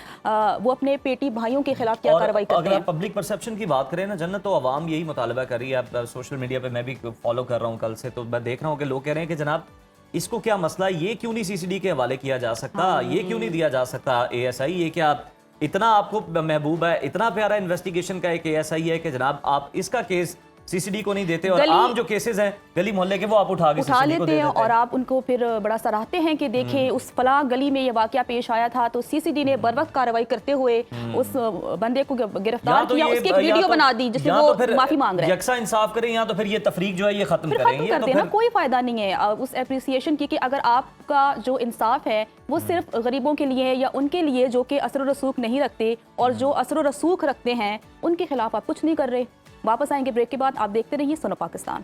वो अपने पेटी भाइयों के खिलाफ क्या कार्रवाई करते अगर हैं। आप पब्लिक परसेप्शन की बात करें ना जन्नत, तो आवाम यही मुतालबा कर रही है। आप सोशल मीडिया पे मैं भी फॉलो कर रहा हूँ कल से, तो मैं देख रहा हूँ कि लोग कह रहे हैं कि जनाब इसको क्या मसला है, ये क्यों नहीं सीसीडी के हवाले किया जा सकता, ये क्यों नहीं दिया जा सकता ASI, ये क्या इतना आपको महबूब है, इतना प्यारा इन्वेस्टिगेशन का एक ASI है कि जनाब आप इसका केस सीसीडी को नहीं देते, और आम जो केसेस हैं गली मोहल्ले के वो आप उठा लेते हैं और आप उनको फिर बड़ा सराहते हैं कि देखें उस फलां गली में ये वाकया पेश आया था तो सीसीडी ने बर वक्त कार्रवाई करते हुए उस बंदे को गिरफ्तार किया, उसकी एक वीडियो बना दी जिसमें वो माफी मांग रहे हैं। यकसा इंसाफ करें, या तो फिर ये तफरीक जो है ये खत्म करें, कर देना, कोई फायदा नहीं है उस एप्रिसिएशन की कि अगर आपका जो इंसाफ है वो सिर्फ गरीबों के लिए है या उनके लिए जो कि असर रसूख नहीं रखते, और जो असर रसूख रखते हैं उनके खिलाफ आप कुछ नहीं कर रहे। वापस आएंगे ब्रेक के बाद, आप देखते रहिए सुनो पाकिस्तान।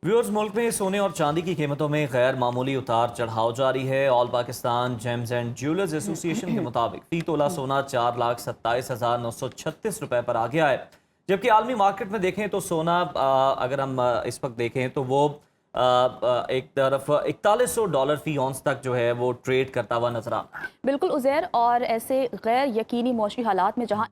व्यूअर्स, मुल्क में सोने और चांदी की कीमतों में गैर मामूली उतार चढ़ाव जारी है। All Pakistan James and jewellers association के मुताबिक फी तोला सोना 4,27,936 रुपए पर आ गया है, जबकि आलमी मार्केट में देखें तो सोना अगर हम इस वक्त देखें तो वो एक तरफ $4100 फी औंस तक जो है वो ट्रेड करता हुआ नजर आ रहा है। बिल्कुल उज़ैर, और ऐसे गैर यकीनी मौसमी हालात में जहाँ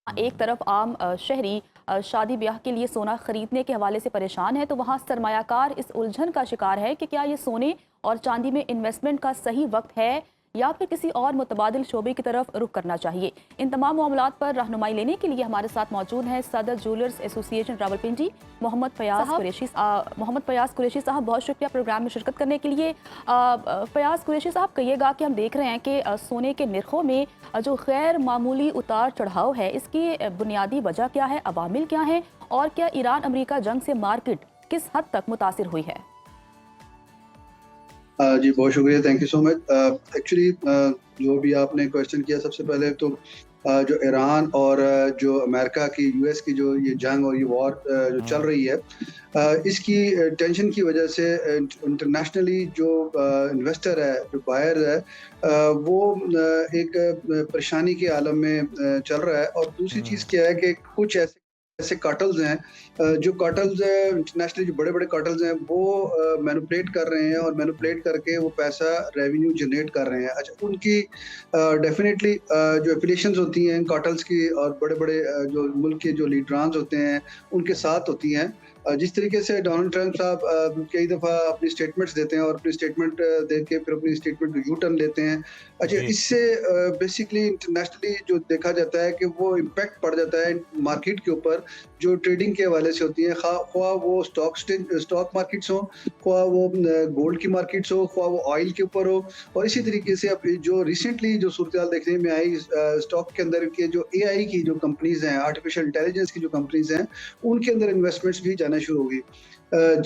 एक तरफ आम शहरी शादी ब्याह के लिए सोना खरीदने के हवाले से परेशान है, तो वहाँ सरमायाकार इस उलझन का शिकार है कि क्या ये सोने और चांदी में इन्वेस्टमेंट का सही वक्त है या फिर किसी और मुतबादिल शोबे की तरफ रुख करना चाहिए। इन तमाम मामलात पर रहनुमाई लेने के लिए हमारे साथ मौजूद हैं सदर ज्वेलर्स एसोसिएशन रावलपिंडी मोहम्मद फयाज कुरैशी साहब। बहुत शुक्रिया प्रोग्राम में शिरकत करने के लिए। फयाज कुरैशी साहब, कहिएगा कि हम देख रहे हैं कि सोने के निर्खों में जो गैर मामूली उतार चढ़ाव है, इसकी बुनियादी वजह क्या है, अवामिल क्या है, और क्या ईरान अमेरिका जंग से मार्केट किस हद तक मुतासिर हुई है? जी बहुत शुक्रिया, thank you so much. Actually जो भी आपने क्वेश्चन किया, सबसे पहले तो जो ईरान और जो अमेरिका की US की जो ये जंग और ये वॉर जो चल रही है, इसकी टेंशन की वजह से इंटरनेशनली जो इन्वेस्टर है, जो बायर है, वो एक परेशानी के आलम में चल रहा है। और दूसरी चीज़ क्या है कि कुछ ऐसे कार्टल्स हैं, जो कार्टल्स इंटरनेशनली जो बड़े बड़े कार्टल्स हैं वो मैनिपुलेट कर रहे हैं और मैनिपुलेट करके वो पैसा रेवेन्यू जनरेट कर रहे हैं। अच्छा, उनकी डेफिनेटली जो एफिलिएशंस होती हैं कार्टल्स की और बड़े बड़े जो मुल्क के जो लीडरांस होते हैं उनके साथ होती हैं। जिस तरीके से डोनाल्ड ट्रंप साहब कई दफ़ा अपनी स्टेटमेंट्स देते हैं और अपनी स्टेटमेंट दे के फिर अपनी स्टेटमेंट को यू टर्न लेते हैं। अच्छा, इससे बेसिकली इंटरनेशनली जो देखा जाता है कि वो इम्पैक्ट पड़ जाता है मार्केट के ऊपर जो ट्रेडिंग के हवाले से होती हैं, ख्वाह वो स्टॉक मार्केट्स हो, ख्वाह वो गोल्ड की मार्केट्स हो, ख्वाह वो ऑयल के ऊपर हो। और इसी तरीके से अब जो रिसेंटली जो सूरत देखने में आई स्टॉक के अंदर के जो AI की जो कंपनीज हैं, आर्टिफिशियल इंटेलिजेंस की जो कंपनीज हैं, उनके अंदर इन्वेस्टमेंट्स भी जाना शुरू हो गई।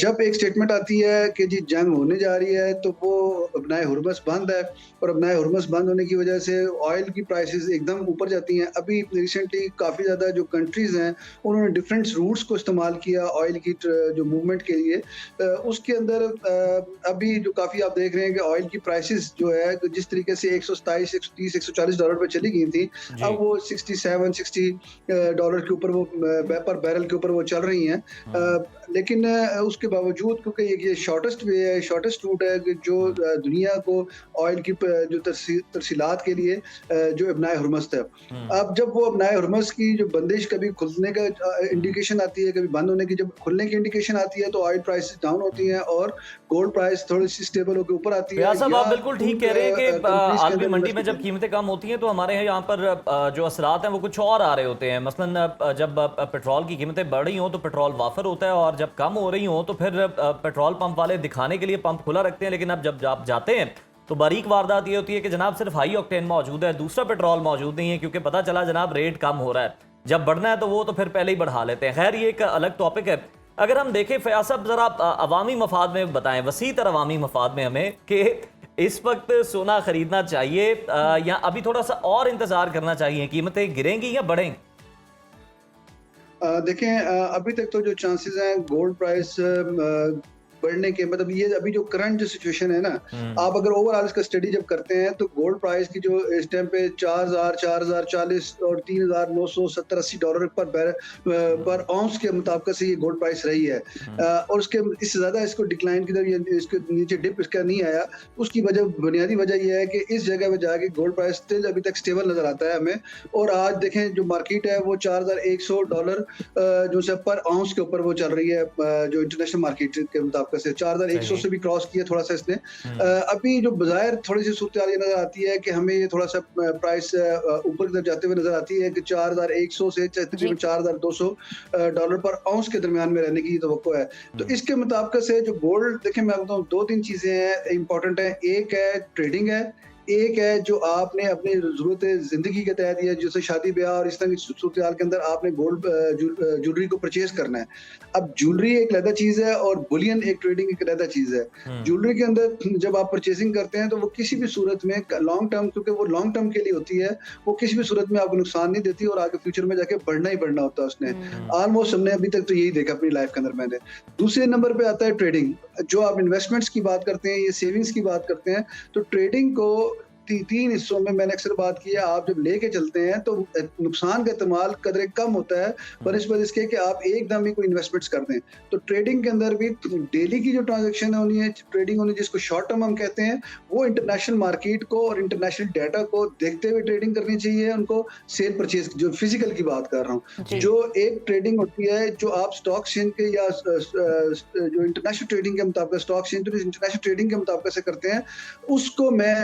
जब एक स्टेटमेंट आती है कि जी जंग होने जा रही है तो वो अपनाए हुर्मस बंद है, और अपनाए हुर्मस बंद होने की वजह से ऑयल की प्राइसेस एकदम ऊपर जाती हैं। अभी रिसेंटली काफ़ी ज़्यादा जो कंट्रीज़ हैं उन्होंने डिफरेंट रूट्स को इस्तेमाल किया ऑयल की जो मूवमेंट के लिए। उसके अंदर अभी जो काफ़ी आप देख रहे हैं कि ऑयल की प्राइसेस जो है जिस तरीके से $127, $130, $140 पर चली गई थी, अब वो $67-60 के ऊपर वो पर बैरल के ऊपर वो चल रही हैं। लेकिन उसके बावजूद क्योंकि ये शॉर्टेस्ट वे है, शॉर्टेस्ट रूट है कि जो दुनिया को ऑयल की जो तरसीलात के लिए जो अपनाए हुर्मस है। अब जब वो अपनाए हुर्मस की जो बंदिश कभी खुलने का इंडिकेशन आती है, कभी बंद होने की जब खुलने की इंडिकेशन आती है, तो ऑयल प्राइसेस डाउन होती हैं और गोल्ड प्राइस थोड़ी सी स्टेबल होकर ऊपर आती है। साहब, आप बिल्कुल ठीक कह रहे हैं कि आलमी मंडी में जब कीमतें कम होती हैं तो हमारे यहाँ पर जो असरात हैं वो कुछ और आ रहे होते हैं। मसलन जब पेट्रोल की कीमतें बढ़ रही हों तो पेट्रोल वाफर होता है है और जब कम हो रही हो तो फिर पेट्रोल पंप वाले दिखाने के लिए पंप खुला रखते हैं, लेकिन अब जब आप जाते हैं तो बारीक वारदात ये होती है कि जनाब सिर्फ हाई ऑक्टेन मौजूद है, दूसरा पेट्रोल मौजूद नहीं है, क्योंकि पता चला जनाब रेट कम हो रहा है। जब बढ़ना है तो वो तो फिर पहले ही बढ़ा लेते हैं। खैर, ये एक अलग टॉपिक है। अगर हम देखें फयाज साहब, जरा अवामी मफाद में बताएं, वसी तर अवामी मफाद में हमें, कि इस वक्त सोना खरीदना चाहिए या अभी थोड़ा सा और इंतजार करना चाहिए, कीमतें गिरेंगी या बढ़ेंगी? देखें, अभी तक तो जो चांसेस हैं गोल्ड प्राइस बढ़ने के, मतलब ये अभी जो करंट जो सिचुएशन है ना, आप अगर ओवरऑल इसका स्टडी जब करते हैं तो गोल्ड प्राइस की जो इस टाइम पे 4040 और 3970-80 डॉलर पर औंस के मुताबिक से ये गोल्ड प्राइस रही है। और उसके इससे ज्यादा इसको डिक्लाइन की तरफ, इसके नीचे डिप इसका नहीं आया। उसकी वजह, बुनियादी वजह यह है कि इस जगह पे जाके गोल्ड प्राइस स्टिल अभी तक स्टेबल नजर आता है हमें। और आज देखें जो मार्केट है वो $4100 जो से पर औंस के ऊपर वो चल रही है, जो इंटरनेशनल मार्केट के मुताबिक से 4100 से भी क्रॉस किया थोड़ा सा इसने। अभी जो बाजार थोड़ी सी सूरत नजर आती है कि हमें ये थोड़ा सा प्राइस ऊपर की तरफ जाते हुए नजर आती है कि 4100 से तकरीबन $4200 पर औंस के दरमियान में रहने की तवक्को है। तो इसके मुताबिक से जो गोल्ड, देखें मैं बताऊं, 2-3 चीजें हैं इंपॉर्टेंट है। एक है ट्रेडिंग है, एक है जो आपने अपनी जरूरत जिंदगी के तहत या जैसे शादी ब्याह और इस तरह की सूरत के अंदर आपने गोल्ड ज्वेलरी को परचेज करना है। अब ज्वेलरी एक अलग चीज है और बुलियन एक ट्रेडिंग एक अलग चीज है। ज्वेलरी के अंदर जब आप परचेसिंग करते हैं तो वो किसी भी सूरत में लॉन्ग टर्म, क्योंकि वो लॉन्ग टर्म के लिए होती है, वो किसी भी सूरत में आपको नुकसान नहीं देती और आगे फ्यूचर में जाके बढ़ना ही बढ़ना होता है उसने। ऑलमोस्ट हमने अभी तक तो यही देखा अपनी लाइफ के अंदर। मैंने दूसरे नंबर पे आता है ट्रेडिंग। जो आप इन्वेस्टमेंट्स की बात करते हैं, ये सेविंग्स की बात करते हैं, तो ट्रेडिंग को 3 हिस्सों में मैंने अक्सर बात की है। आप जब लेके चलते हैं तो नुकसान का इस्तेमाल कदरे कम होता है बनिस्बत इसके कि आप एकदम ही कोई इन्वेस्टमेंट्स कर दें। तो ट्रेडिंग के अंदर भी डेली की जो ट्रांजैक्शन होनी है, ट्रेडिंग होनी, जिसको शॉर्ट टर्म हम कहते हैं, वो इंटरनेशनल मार्केट को और इंटरनेशनल डाटा को देखते हुए ट्रेडिंग करनी चाहिए उनको। सेल परचेज जो फिजिकल की बात कर रहा हूँ, जो एक ट्रेडिंग होती है जो आप स्टॉक एक्सचेंज के या जो इंटरनेशनल ट्रेडिंग के मुताबिक, स्टॉक एक्सचेंज तो इंटरनेशनल ट्रेडिंग के मुताबिक से करते हैं, उसको मैं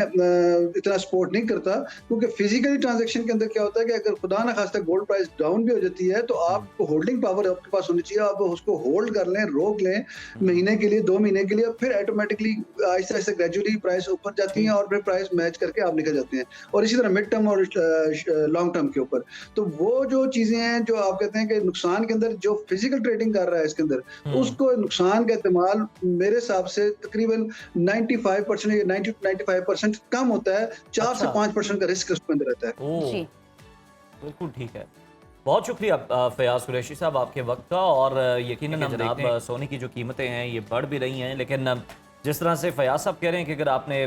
इतना सपोर्ट नहीं करता। क्योंकि फिजिकली ट्रांजैक्शन के अंदर क्या होता है कि अगर खुदा ना खास्ता गोल्ड प्राइस डाउन भी हो जाती है तो आपको होल्डिंग पावर आपके पास होनी चाहिए। आप उसको होल्ड कर लें, रोक लें महीने के लिए, 2 महीने के लिए, फिर automatically Aahista Aahista gradually price ऊपर जाती है और फिर प्राइस मैच करके आप निकल जाते हैं। और इसी तरह मिड टर्म और लॉन्ग टर्म के ऊपर, तो वो जो चीजें हैं जो आप कहते हैं कि नुकसान के अंदर जो फिजिकल ट्रेडिंग कर रहा है इसके अंदर, उसको नुकसान का इस्तेमाल मेरे हिसाब से तकरीबन 95% या 90-95% कम होता है। 4 से 5% का रिस्क उसके अंदर रहता है। जी, बिल्कुल ठीक है। बहुत शुक्रिया फयाज कुरैशी साहब आपके वक्त का। और यकीनन हम देखते हैं सोने की जो कीमतें हैं ये बढ़ भी रही हैं, लेकिन जिस तरह से फयाज साहब कह रहे हैं कि अगर आपने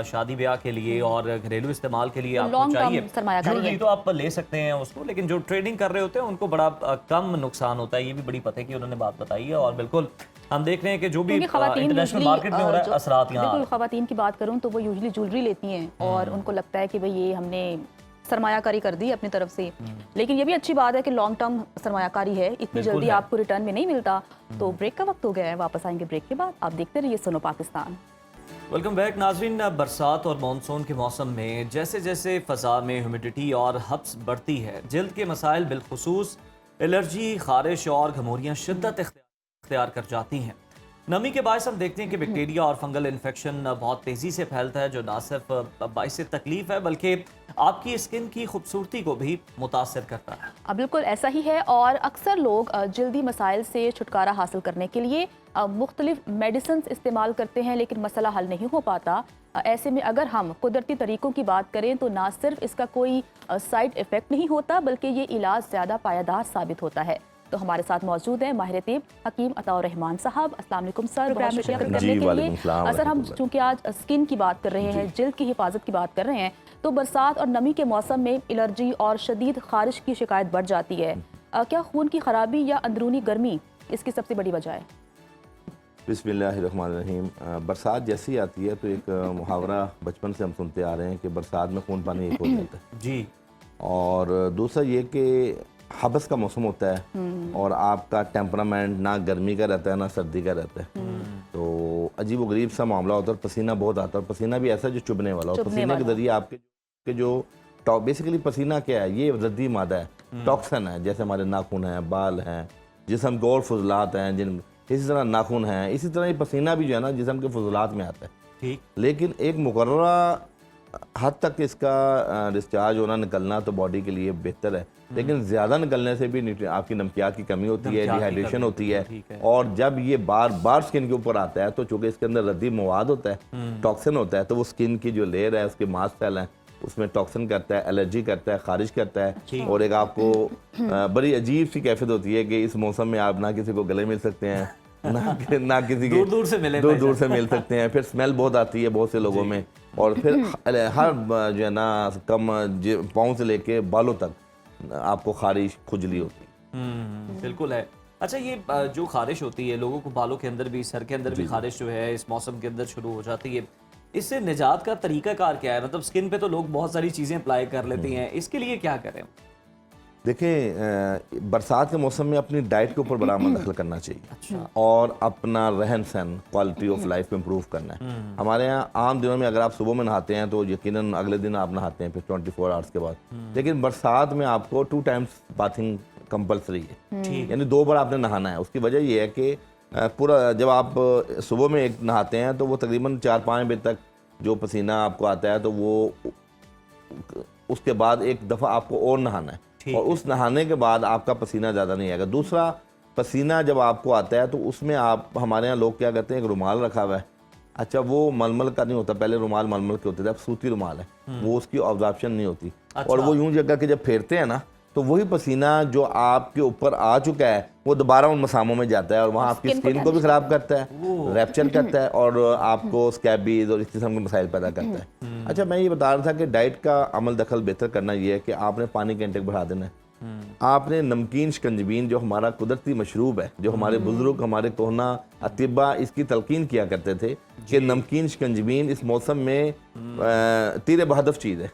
शादी ब्याह के लिए और घरेलू इस्तेमाल के लिए आपको चाहिए ज्वेलरी तो आप ले सकते हैं उसको, लेकिन जो ट्रेडिंग कर रहे होते हैं उनको बड़ा कम नुकसान होता है। ये भी बड़ी पते की उन्होंने बात बताई है। और बिल्कुल हम देख रहे हैं कि जो भी इंटरनेशनल मार्केट में हो रहा है असरात यहाँ। बिल्कुल, खवातीन की बात करूँ तो वो यूजुअली ज्वेलरी लेती हैं और उनको लगता है कि भाई ये हमने सरमायाकारी कर दी अपनी तरफ से। लेकिन ये भी अच्छी बात है कि लॉन्ग टर्म सरमायाकारी है, इतनी जल्दी आपको रिटर्न में नहीं मिलता। तो ब्रेक का वक्त हो गया है, वापस आएंगे ब्रेक के बाद। आप देखते रहिए सुनो पाकिस्तान। वेलकम बैक नाजरीन। बरसात और मानसून के मौसम में जैसे जैसे फ़ज़ा में ह्यूमिडिटी और हब्स बढ़ती है, जल्द के मसाइल बिलखुसूस एलर्जी, खारिश और घमौरियाँ शिद्दत इख्तियार कर जाती हैं। नमी के बायस हम देखते हैं कि बैक्टीरिया और फंगल इन्फेक्शन बहुत तेज़ी से फैलता है, जो ना सिर्फ बाइस तकलीफ है बल्कि आपकी स्किन की खूबसूरती को भी मुतासर करता है। बिल्कुल ऐसा ही है। और अक्सर लोग जल्दी मसाइल से छुटकारा हासिल करने के लिए मुख्तलिफ मेडिसिन इस्तेमाल करते हैं, लेकिन मसला हल नहीं हो पाता। ऐसे में अगर हम कुदरती तरीक़ों की बात करें तो ना सिर्फ इसका कोई साइड इफ़ेक्ट नहीं होता बल्कि ये इलाज ज़्यादा पायादार साबित होता है। तो हमारे साथ मौजूद हैं माहिर तिब हकीम अताउर रहमान साहब। अस्सलाम वालेकुम सर, प्रोग्राम में शिरकत करने के लिए। सर, हम चूँकि आज स्किन की बात कर रहे हैं, जल्द की हिफाजत की बात कर रहे हैं, तो बरसात और नमी के मौसम में एलर्जी और शदीद खारिश की शिकायत बढ़ जाती है। क्या खून की खराबी या अंदरूनी गर्मी इसकी सबसे बड़ी वजह है? बिस्मिल्लाहिर्रहमानिर्रहीम। बरसात जैसी आती है तो एक मुहावरा बचपन से हम सुनते आ रहे हैं कि बरसात में खून पानी एक हो जाता है जी। और दूसरा ये कि हबस का मौसम होता है और आपका टेम्परामेंट ना गर्मी का रहता है ना सर्दी का रहता है, तो अजीब व गरीब सा मामला होता है। पसीना बहुत आता है, पसीना भी ऐसा जो चुभने वाला, और पसीने के जरिए आपके जो बेसिकली पसीना क्या है, ये रद्दी मादा है, टॉक्सिन है। जैसे हमारे नाखून हैं, बाल हैं, जिस्म के और फजलात हैं जिन, इसी तरह नाखून हैं, इसी तरह ये पसीना भी जो है ना जिस्म के फजलात में आता है। ठीक। लेकिन एक मुकर्ररा हद तक इसका डिस्चार्ज होना, निकलना तो बॉडी के लिए बेहतर है, लेकिन ज़्यादा निकलने से भी आपकी नमकियात की कमी होती है, डिहाइड्रेशन होती है। और जब ये बार बार स्किन के ऊपर आता है तो चूँकि इसके अंदर रद्दी मवाद होता है, टॉक्सिन होता है, तो वो स्किन की जो लेयर है, उसके मांस सेल हैं, उसमें टॉक्सिन करता है, एलर्जी करता है, खारिज करता है। और एक आपको बड़ी अजीब सी कैफियत होती है कि इस मौसम में आप ना किसी को गले मिल सकते हैं, ना किसी के दूर से मिले, दूर से मिल सकते हैं। फिर स्मेल बहुत आती है बहुत से लोगों में, और फिर हर जो है ना कम पाँव से लेके बालों तक आपको खारिश खुजली होती है। बिल्कुल है। अच्छा, ये जो खारिश होती है लोगों को बालों के अंदर भी, सर के अंदर भी खारिश जो है इस मौसम के अंदर शुरू हो जाती है, इससे निजात का तरीकाकार क्या है? मतलब स्किन पे तो लोग बहुत सारी चीज़ें अप्लाई कर लेती हैं, इसके लिए क्या करें? देखिए, बरसात के मौसम में अपनी डाइट के ऊपर बड़ा अमल दखल करना चाहिए और अपना रहन सहन, क्वालिटी ऑफ लाइफ में इम्प्रूव करना है। हमारे यहाँ आम दिनों में अगर आप सुबह में नहाते हैं तो यकीनन अगले दिन आप नहाते हैं फिर 24 आवर्स के बाद, लेकिन बरसात में आपको 2 टाइम्स बाथिंग कंपलसरी है, यानी 2 बार आपने नहाना है। उसकी वजह यह है कि पूरा जब आप सुबह में एक नहाते हैं तो वो तकरीबन 4-5 बजे तक जो पसीना आपको आता है, तो वो उसके बाद एक दफ़ा आपको और नहाना है, और उस नहाने के बाद आपका पसीना ज़्यादा नहीं आएगा। दूसरा, पसीना जब आपको आता है तो उसमें आप, हमारे यहाँ लोग क्या करते हैं, एक रुमाल रखा हुआ है। अच्छा, वो मलमल का नहीं होता, पहले रुमाल मलमल के होते थे, अब सूती रुमाल है, वो उसकी ऑब्जॉर्प्शन नहीं होती। अच्छा। और वो यूं जगह के जब फेरते हैं ना, तो वही पसीना जो आपके ऊपर आ चुका है वो दोबारा उन मसामों में जाता है, और वहाँ आपकी स्किन को भी ख़राब करता है, रैप्चर करता है, और आपको स्कैबीज और इस किस्म के मसाइल पैदा करता है। अच्छा, मैं ये बता रहा था कि डाइट का अमल दखल बेहतर करना ये है कि आपने पानी का इंटेक बढ़ा देना है। आपने नमकीन शिकंजबीन जो हमारा कुदरती मशरूब है, जो हमारे बुजुर्ग, हमारे कोहना अतिबा इसकी तलकीन किया करते थे कि नमकीन शिकंजबीन इस मौसम में तीर बहदफ चीज़ है।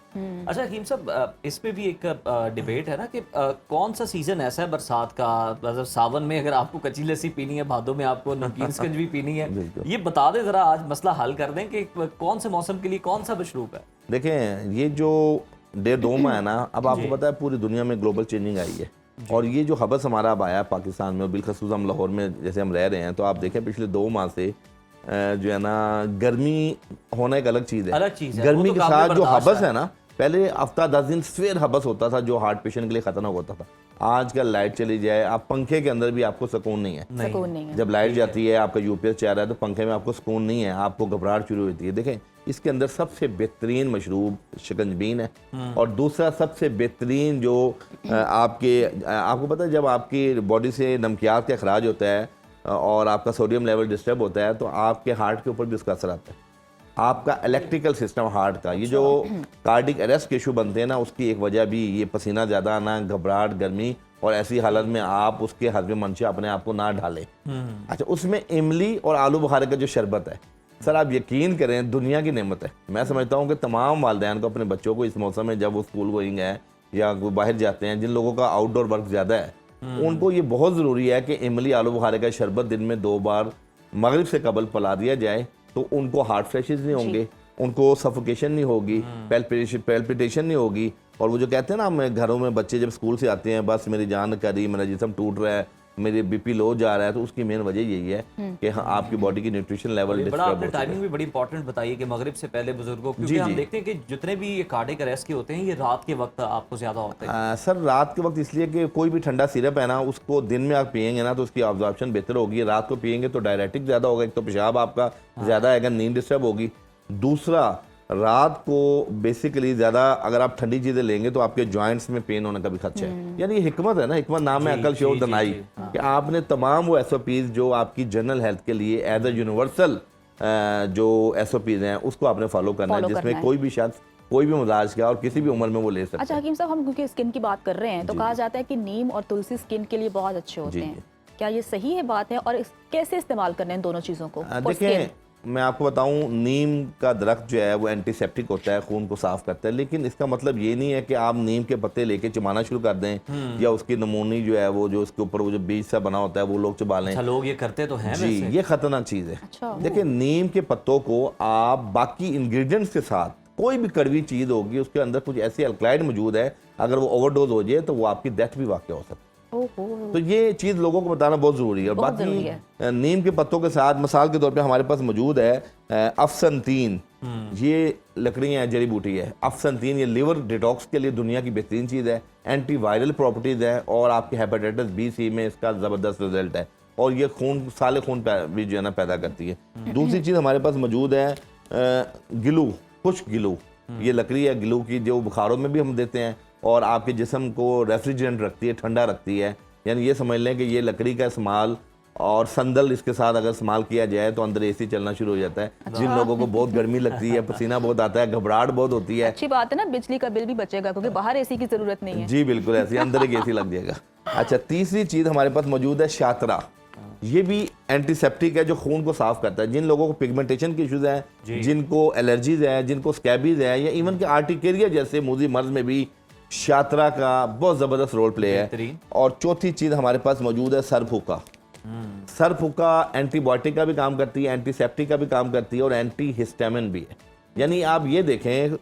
अच्छा हकीम साहब, इस पे भी एक डिबेट है ना कि कौन सा सीज़न ऐसा है बरसात का, मतलब सावन में अगर आपको कच्ची लस्सी पीनी है, भादों में आपको नमकीन शिकंजबी पीनी है, ये बता दें ज़रा, आज मसला हल कर दें कि कौन से मौसम के लिए कौन सा मशरूब है। देखें, ये जो 1.5-2 माह है ना, अब आपको पता है पूरी दुनिया में ग्लोबल चेंजिंग आई है, और ये जो हबस हमारा अब आया पाकिस्तान में, बिलखसूस हम लाहौर में जैसे हम रह रहे हैं, तो आप देखें पिछले 2 माह से जो है ना गर्मी होना एक अलग चीज़ है। गर्मी के साथ जो हबस है ना, पहले हफ्ता 10 दिन सवेर हबस होता था जो हार्ट पेशेंट के लिए खतरनाक होता था। आजकल लाइट चली जाए, आप पंखे के अंदर भी आपको सुकून नहीं है। जब लाइट जाती है, आपका यूपीएस चल रहा है, तो पंखे में आपको सुकून नहीं है, आपको घबराहट शुरू होती है। देखें, इसके अंदर सबसे बेहतरीन मशरूब शिकंजबीन है, और दूसरा सबसे बेहतरीन जो आपको पता है, जब आपकी बॉडी से नमकियात का अखराज होता है और आपका सोडियम लेवल डिस्टर्ब होता है, तो आपके हार्ट के ऊपर भी उसका असर आता है। आपका इलेक्ट्रिकल सिस्टम हार्ट का, ये जो कार्डिक अरेस्ट के इशू बनते हैं ना, उसकी एक वजह भी ये पसीना ज़्यादा आना, घबराहट, गर्मी, और ऐसी हालत में आप उसके हस्बे मंशा अपने आप को ना डालें। अच्छा, उसमें इमली और आलू बुखारे का जो शरबत है, सर आप यकीन करें दुनिया की नेमत है। मैं समझता हूँ कि तमाम वालिदैन को अपने बच्चों को इस मौसम में, जब वो स्कूल गोइंग है या वो बाहर जाते हैं, जिन लोगों का आउटडोर वर्क ज़्यादा है, उनको ये बहुत ज़रूरी है कि इमली आलू बुखारे का शरबत दिन में 2 बार मगरिब से कबल पिला दिया जाए, तो उनको हार्ट फ्लैशेस नहीं होंगे, उनको सफोकेशन नहीं होगी, पैल्पिटेशन नहीं होगी। और वो जो कहते हैं ना, हम घरों में बच्चे जब स्कूल से आते हैं, बस मेरी जान करी, मेरा जिस्म टूट रहा है, मेरी बीपी लो जा रहा है, तो उसकी मेन वजह यही है कि आपकी बॉडी की न्यूट्रिशन लेवल डिस्टर्ब होता है। टाइमिंग भी बड़ी इंपॉर्टेंट बताइए कि मगरिब से पहले बुजुर्गों, क्योंकि हम देखते हैं कि जितने भी ये कार्डिक अरेस्ट के होते हैं, ये रात के वक्त आपको ज़्यादा होते हैं। सर रात के वक्त इसलिए कि कोई भी ठंडा सिरप है ना, उसको दिन में आप पियेंगे ना तो उसकी ऑब्जॉर्प्शन बेहतर होगी, रात को पियेंगे तो डायरेटिक ज़्यादा होगा, एक तो पेशाब आपका ज़्यादा आएगा, नींद डिस्टर्ब होगी। दूसरा, रात को बेसिकली ज़्यादा अगर आप ठंडी चीज़ें लेंगे तो आपके जॉइंट्स में पेन होने का भी खदशा है। यानी ये हिकमत है ना, हिकमत नाम है अकल शोर दनाई, कि आपने तमाम वो SOPs जो आपकी जनरल हेल्थ के लिए एज ए यूनिवर्सल जो SOPs हैं उसको आपने फॉलो करना है, जिसमें कोई भी शख्स कोई भी मजाज का और किसी भी उम्र में वो ले सकता है। अच्छा हकीम साहब, हम क्योंकि स्किन की बात कर रहे हैं, तो कहा जाता है कि नीम और तुलसी स्किन के लिए बहुत अच्छे होते हैं, क्या ये सही है बात है, और कैसे इस्तेमाल करना है इन दोनों चीज़ों को? देखिए, मैं आपको बताऊं, नीम का दरख्त जो है वो एंटीसेप्टिक होता है, खून को साफ करता है, लेकिन इसका मतलब ये नहीं है कि आप नीम के पत्ते लेके चबाना शुरू कर दें, या उसकी नमूनी जो है वो जो उसके ऊपर वो जो बीज सा बना होता है वो लोग चबा लें। अच्छा, लोग ये करते तो हैं जी, ये खतरनाक चीज़ है। अच्छा। देखिए, नीम के पत्तों को आप बाकी इंग्रेडिएंट्स के साथ, कोई भी कड़वी चीज़ होगी उसके अंदर कुछ ऐसी अल्कलाइड मौजूद है, अगर वो ओवरडोज हो जाए तो वो आपकी डेथ भी वाक़ हो सकती है। ओहो। तो ये चीज़ लोगों को बताना बहुत ज़रूरी है। और बहुत ज़रूरी बाकी नीम के पत्तों के साथ मिसाल के तौर पे हमारे पास मौजूद है अफसनतीन। ये लकड़ियाँ हैं, जड़ी बूटी है। अफसनतीन ये लिवर डिटॉक्स के लिए दुनिया की बेहतरीन चीज़ है, एंटी वायरल प्रॉपर्टीज़ है और आपके हेपेटाइटिस बी सी में इसका ज़बरदस्त रिजल्ट है और ये खून साले खून भी जो है ना पैदा करती है। दूसरी चीज़ हमारे पास मौजूद है गिलू, खुश्क गिलू। ये लकड़ी है गिलू की, जो बुखारों में भी हम देते हैं और आपके जिस्म को रेफ्रिजरेंट रखती है, ठंडा रखती है। यानी ये समझ लें कि ये लकड़ी का इस्तेमाल और संदल इसके साथ अगर इस्तेमाल किया जाए तो अंदर एसी चलना शुरू हो जाता है। जिन लोगों को बहुत गर्मी लगती है, पसीना बहुत आता है, घबराहट बहुत होती है, अच्छी बात है ना, बिजली का बिल भी बचेगा क्योंकि बाहर एसी की जरूरत नहीं है। जी बिल्कुल ऐसी अंदर एक एसी लग जाएगा। अच्छा, तीसरी चीज़ हमारे पास मौजूद है शातरा। ये भी एंटीसेप्टिक है जो खून को साफ करता है। जिन लोगों को पिगमेंटेशन के इश्यूज हैं, जिनको एलर्जीज हैं, जिनको स्कैबीज हैं या इवन के आर्टिकेरिया जैसे मूजी मर्ज में भी शातरा का बहुत ज़बरदस्त रोल प्ले है। और चौथी चीज़ हमारे पास मौजूद है सरफूका। सरफूका एंटीबायोटिक का भी काम करती है, एंटीसेप्टिक का भी काम करती है और एंटी हिस्टामिन भी है। यानी आप ये देखें,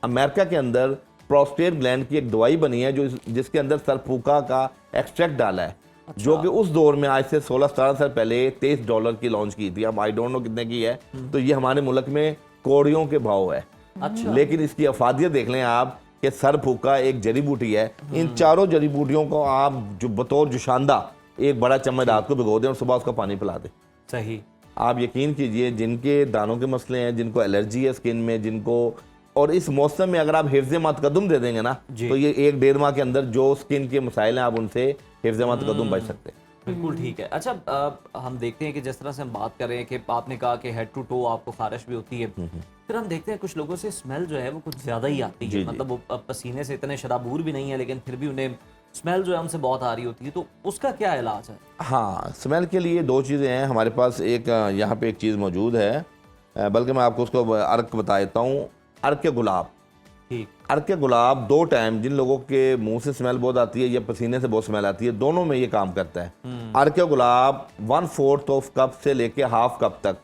अमेरिका के अंदर प्रोस्टेट ग्लैंड की एक दवाई बनी है जो जिसके अंदर सरफूका का एक्सट्रैक्ट डाला है। अच्छा। जो कि उस दौर में आज से 16-17 साल पहले $23 की लॉन्च की थी। अब आई डोंट नो कितने की है, तो ये हमारे मुल्क में कौड़ियों के भाव है। अच्छा। लेकिन इसकी अफादियत देख लें आप कि सरफूका एक जड़ी बूटी है। इन चारों जड़ी बूटियों को आप जो बतौर जुशांदा एक बड़ा चम्मच रात को भिगो दें और सुबह उसका पानी पिला दें। सही। आप यकीन कीजिए, जिनके दानों के मसले हैं, जिनको एलर्जी है स्किन में, जिनको, और इस मौसम में अगर आप हिफ्ज़ मतकदुम दे देंगे ना, तो ये 1-1.5 माह के अंदर जो स्किन के मसाइल हैं आप उनसे हिफ्ज़ मतकदुम बच सकते हैं। बिल्कुल ठीक है। अच्छा, हम देखते हैं कि जिस तरह से हम बात कर रहे हैं कि आपने कहा कि हेड टू टो आपको खारिश भी होती है, फिर हम देखते हैं कुछ लोगों से स्मेल जो है वो कुछ ज़्यादा ही आती है। मतलब वो पसीने से इतने शराबूर भी नहीं है लेकिन फिर भी उन्हें स्मेल जो है उनसे बहुत आ रही होती है, तो उसका क्या इलाज है? हाँ, स्मेल के लिए 2 चीज़ें हैं हमारे पास। एक यहाँ पे एक चीज़ मौजूद है, बल्कि मैं आपको उसको अर्क बता देता हूँ। अर्क गुलाब। ठीक। अर्क गुलाब 2 टाइम, जिन लोगों के मुंह से स्मेल बहुत आती है या पसीने से बहुत स्मेल आती है, दोनों में ये काम करता है। अर्क गुलाब 1/4 कप से लेके ½ कप तक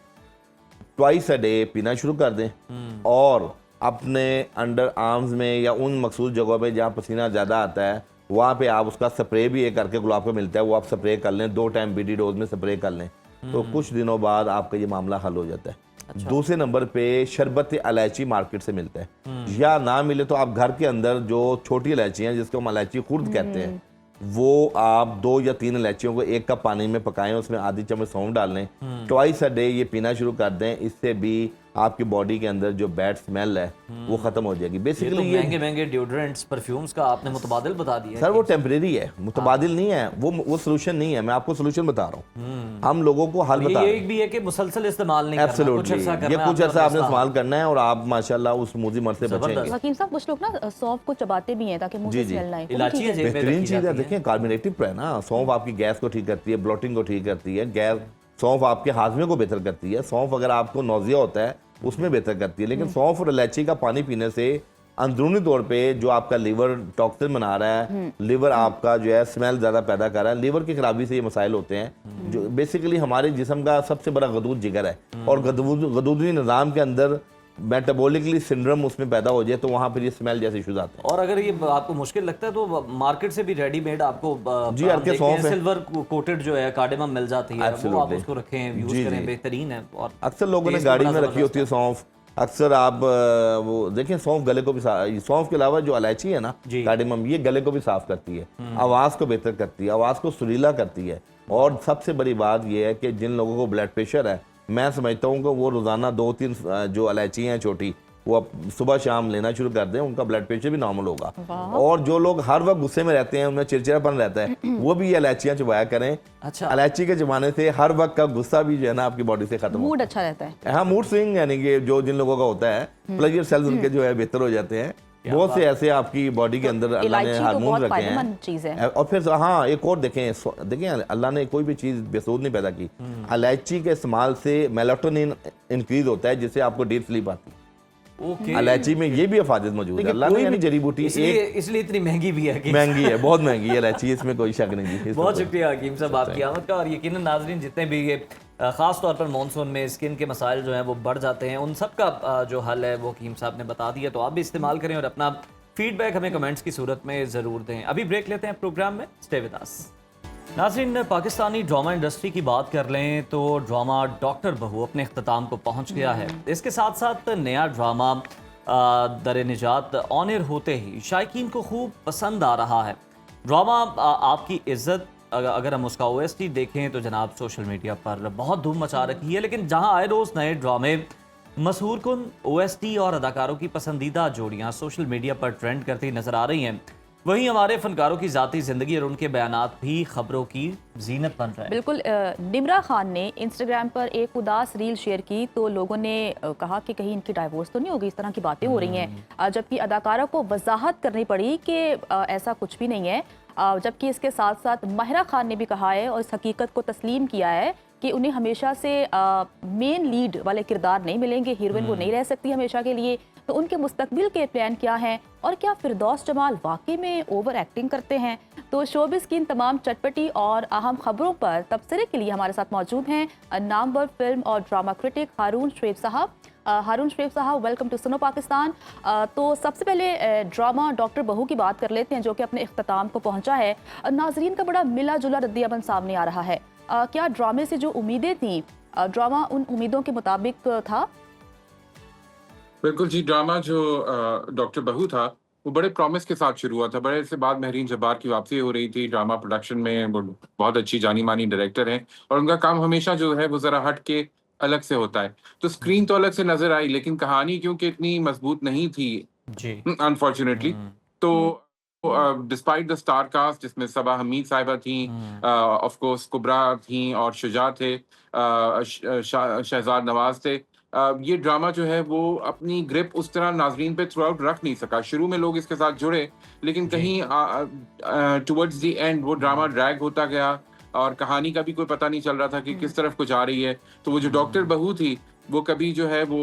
ट्वाइस अ डे पीना शुरू कर दें और अपने अंडर आर्म्स में या उन मखसूस जगहों पे जहाँ पसीना ज़्यादा आता है वहाँ पे आप उसका स्प्रे भी एक अर्क गुलाब का मिलता है, वो आप स्प्रे कर लें। 2 टाइम BD डोज में स्प्रे कर लें तो कुछ दिनों बाद आपका ये मामला हल हो जाता है। अच्छा। दूसरे नंबर पे शरबत इलायची मार्केट से मिलता है, या ना मिले तो आप घर के अंदर जो छोटी इलायची हैं जिसको हम इलायची खुर्द कहते हैं, वो आप 2 या 3 इलायचियों को 1 कप पानी में पकाएं, उसमें आधी चम्मच सौंफ डाल लें, ट्वाइस अ डे ये पीना शुरू कर दें। इससे भी आपकी बॉडी के अंदर जो बैड स्मेल है वो खत्म हो जाएगी। बेसिकली ये महंगे डिओड्रेंट्स, परफ्यूम्स का आपने मुतबादिल बता दिया सर, वो टेम्परेरी है, मुतबादिल नहीं है, वो सोल्यूशन नहीं है। मैं आपको सोल्यूशन बता रहा हूँ, हम लोगों को हल बता रहे हैं। ये भी है कि मुसलसल इस्तेमाल नहीं करना, एब्सोल्युटली ये कुछ अर्सा आपने इस्तेमाल करना है और आप माशाल्लाह उस मूजी मर से बचेंगे। हकीम साहब, कुछ लोग ना सौंफ को चबाते भी हैं ताकि मुंह से स्मेल ना आए। इलायची बेहतरीन चीज़ है। देखिए कार्बोनेटिव है ना, सौंफ आपकी गैस को ठीक करती है, ब्लोटिंग को ठीक करती है। गैस सौंफ आपके हाजमे को बेहतर करती है। सौंफ अगर आपको नौजिया होता है उसमें बेहतर करती है। लेकिन सौंफ और इलायची का पानी पीने से अंदरूनी तौर पे जो आपका लीवर टॉक्सिन बना रहा है, लीवर आपका जो है स्मेल ज़्यादा पैदा कर रहा है, लीवर की खराबी से ये मसाइल होते हैं। जो बेसिकली हमारे जिस्म का सबसे बड़ा गदूद जिगर है और गदूदी निज़ाम के अंदर मेटाबॉलिकली सिंड्रोम उसमें पैदा हो जाए तो वहाँ पर ये स्मेल जैसे इशूज आते हैं। और अगर ये आपको मुश्किल लगता है तो मार्केट से भी रेडीमेड आपको जी अर्के सौंफ सिल्वर कोटेड जो है कार्डेमम मिल जाती है, वो आप उसको रखें, यूज करें, बेहतरीन है। और अक्सर लोगों ने गाड़ी में रखी होती है सौंफ। अक्सर आप वो देखें, सौंफ गले को भी सौंफ के अलावा जो इलायची है ना कार्डेमम, ये गले को भी साफ करती है, आवाज़ को बेहतर करती है, आवाज़ को सुरीला करती है। और सबसे बड़ी बात यह है कि जिन लोगों को ब्लड प्रेशर है, मैं समझता हूँ कि वो रोज़ाना 2-3 जो इलायची हैं छोटी, वो आप सुबह शाम लेना शुरू कर दें, उनका ब्लड प्रेशर भी नॉर्मल होगा। और जो लोग हर वक्त गुस्से में रहते हैं, उनमें चिड़चिड़ापन रहता है, वो भी ये इलायचियाँ चबाया करें। अच्छा। इलायची के जमाने से हर वक्त का गुस्सा भी जो है ना आपकी बॉडी से खत्म, मूड अच्छा रहता है। हाँ, मूड स्विंग यानी कि जो जिन लोगों का होता है, प्लेजर सेल्स उनके जो है बेहतर हो जाते हैं। बहुत से ऐसे आपकी बॉडी के अंदर अल्लाह ने हार्मोन रखे हैं। और फिर हाँ, एक और देखें अल्लाह ने कोई भी चीज़ बेसूद नहीं पैदा की। इलायची के इस्तेमाल से मेलाटोनिन इंक्रीज होता है, जिससे आपको डीप स्लीप आती है। इलायची में ये भी अफादियत मौजूद है। अल्लाह ने यानी जड़ी बूटी इसलिए इतनी महंगी भी है, महंगी है, बहुत महंगी है इलायची, इसमें कोई शक नहीं। बहुत शुक्रिया हकीम साहब आपकी आमद का। और यकीनन नाजरीन, जितने भी ये ख़ास तौर पर मानसून में स्किन के मसाइल जो हैं वो बढ़ जाते हैं, उन सब का जो हल है वो हकीम साहब ने बता दिया। तो आप भी इस्तेमाल करें और अपना फीडबैक हमें कमेंट्स की सूरत में ज़रूर दें। अभी ब्रेक लेते हैं प्रोग्राम में, स्टे विद अस। नाज़रीन, पाकिस्तानी ड्रामा इंडस्ट्री की बात कर लें तो ड्रामा डॉक्टर बहू अपने अख्ताम को पहुंच गया है। इसके साथ साथ नया ड्रामा दर निजात ऑन एयर होते ही शायकीन को खूब पसंद आ रहा है। ड्रामा आपकी इज़्ज़त, अगर हम उसका OST देखें तो जनाब सोशल मीडिया पर बहुत धूम मचा रखी है। लेकिन जहां आए रोज़ नए ड्रामे, मशहूर कुन OST और अदाकारों की पसंदीदा जोड़ियां सोशल मीडिया पर ट्रेंड करती नजर आ रही हैं, वहीं हमारे फनकारों की ज़ाती ज़िंदगी और उनके बयानात भी खबरों की जीनत बन रहे हैं। बिल्कुल। निम्रा खान ने इंस्टाग्राम पर एक उदास रील शेयर की तो लोगों ने कहा कि कहीं इनकी डाइवोर्स तो नहीं होगी, इस तरह की बातें हो रही हैं। जबकि अदाकारा को वजाहत करनी पड़ी कि ऐसा कुछ भी नहीं है। जबकि इसके साथ साथ माहिरा खान ने भी कहा है और इस हकीकत को तस्लीम किया है कि उन्हें हमेशा से मेन लीड वाले किरदार नहीं मिलेंगे, हीरोइन वो नहीं रह सकती हमेशा के लिए। तो उनके मुस्तकबिल के प्लान क्या हैं और क्या फिरदौस जमाल वाकई में ओवर एक्टिंग करते हैं? तो शोबिज़ की इन तमाम चटपटी और अहम खबरों पर तबसरे के लिए हमारे साथ मौजूद हैं नामवर फिल्म और ड्रामा क्रिटिक हारून शुएब साहब। हारून शुएब साहब, वेलकम टू सुनो पाकिस्तान। तो सबसे पहले ड्रामा डॉक्टर बहू की बात कर लेते हैं जो कि अपने इख्तिताम को पहुंचा है। नाजरीन का बड़ा मिला जुला रद्द-ए-अमल सामने आ रहा है। क्या ड्रामे से जो उम्मीदें थी, ड्रामा उन उम्मीदों के मुताबिक था? बिल्कुल जी, ड्रामा जो डॉक्टर बहू था वो बड़े प्रॉमिस के साथ शुरू हुआ था। बड़े से बाद महरीन जब्बार की वापसी हो रही थी ड्रामा प्रोडक्शन में। वो बहुत अच्छी जानी मानी डायरेक्टर हैं और उनका काम हमेशा जो है वो जरा हट के अलग से होता है। तो स्क्रीन तो अलग से नजर आई लेकिन कहानी क्योंकि इतनी मजबूत नहीं थी जी, अनफॉर्चुनेटली, तो डिस्पाइट द स्टार कास्ट जिसमें सबा हमीद साहिबा थी, ऑफ कोर्स कुबरा थी और शुजा थे, शहजाद नवाज थे। ये ड्रामा जो है वो अपनी ग्रिप उस तरह नाजरीन पे थ्रू आउट रख नहीं सका। शुरू में लोग इसके साथ जुड़े लेकिन कहीं टुवर्ड्स द एंड वो ड्रामा ड्रैग होता गया और कहानी का भी कोई पता नहीं चल रहा था कि किस तरफ को जा रही है। तो वो जो डॉक्टर बहू थी वो कभी जो है वो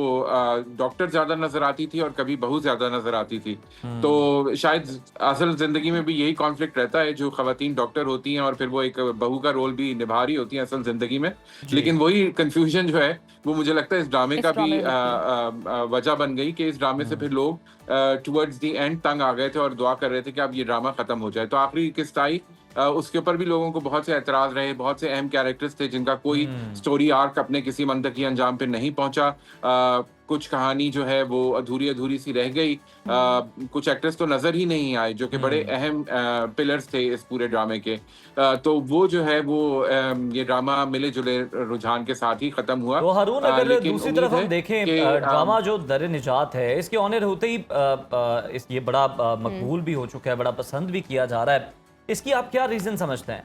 डॉक्टर ज्यादा नजर आती थी और कभी बहू ज्यादा नजर आती थी। तो शायद असल जिंदगी में भी यही कॉन्फ्लिक्ट रहता है, जो खवातीन डॉक्टर होती हैं और फिर वो एक बहू का रोल भी निभा रही होती हैं असल जिंदगी में। लेकिन वही कंफ्यूजन जो है वो मुझे लगता है इस ड्रामे का भी वजह बन गई कि इस ड्रामे से फिर लोग टुवर्ड्स द एंड तंग आ गए थे और दुआ कर रहे थे कि अब ये ड्रामा खत्म हो जाए। तो आखिरी किस्त आई, उसके ऊपर भी लोगों को बहुत से एतराज रहे। बहुत से अहम कैरेक्टर्स थे जिनका कोई स्टोरी आर्क अपने किसी मंतकी अंजाम पे नहीं पहुंचा। कुछ कहानी जो है वो अधूरी सी रह गई। कुछ एक्टर्स तो नजर ही नहीं आए जो कि बड़े अहम पिलर्स थे इस पूरे ड्रामे के। तो वो जो है वो ये ड्रामा मिले जुले रुझान के साथ ही खत्म हुआ। तो हारून, अगर दूसरी तरफ हम देखें ड्रामा जो दर निजात है, इसके ऑनर होते ही ये बड़ा मकबूल भी हो चुका है, बड़ा पसंद भी किया जा रहा है। इसकी आप क्या रीजन समझते हैं?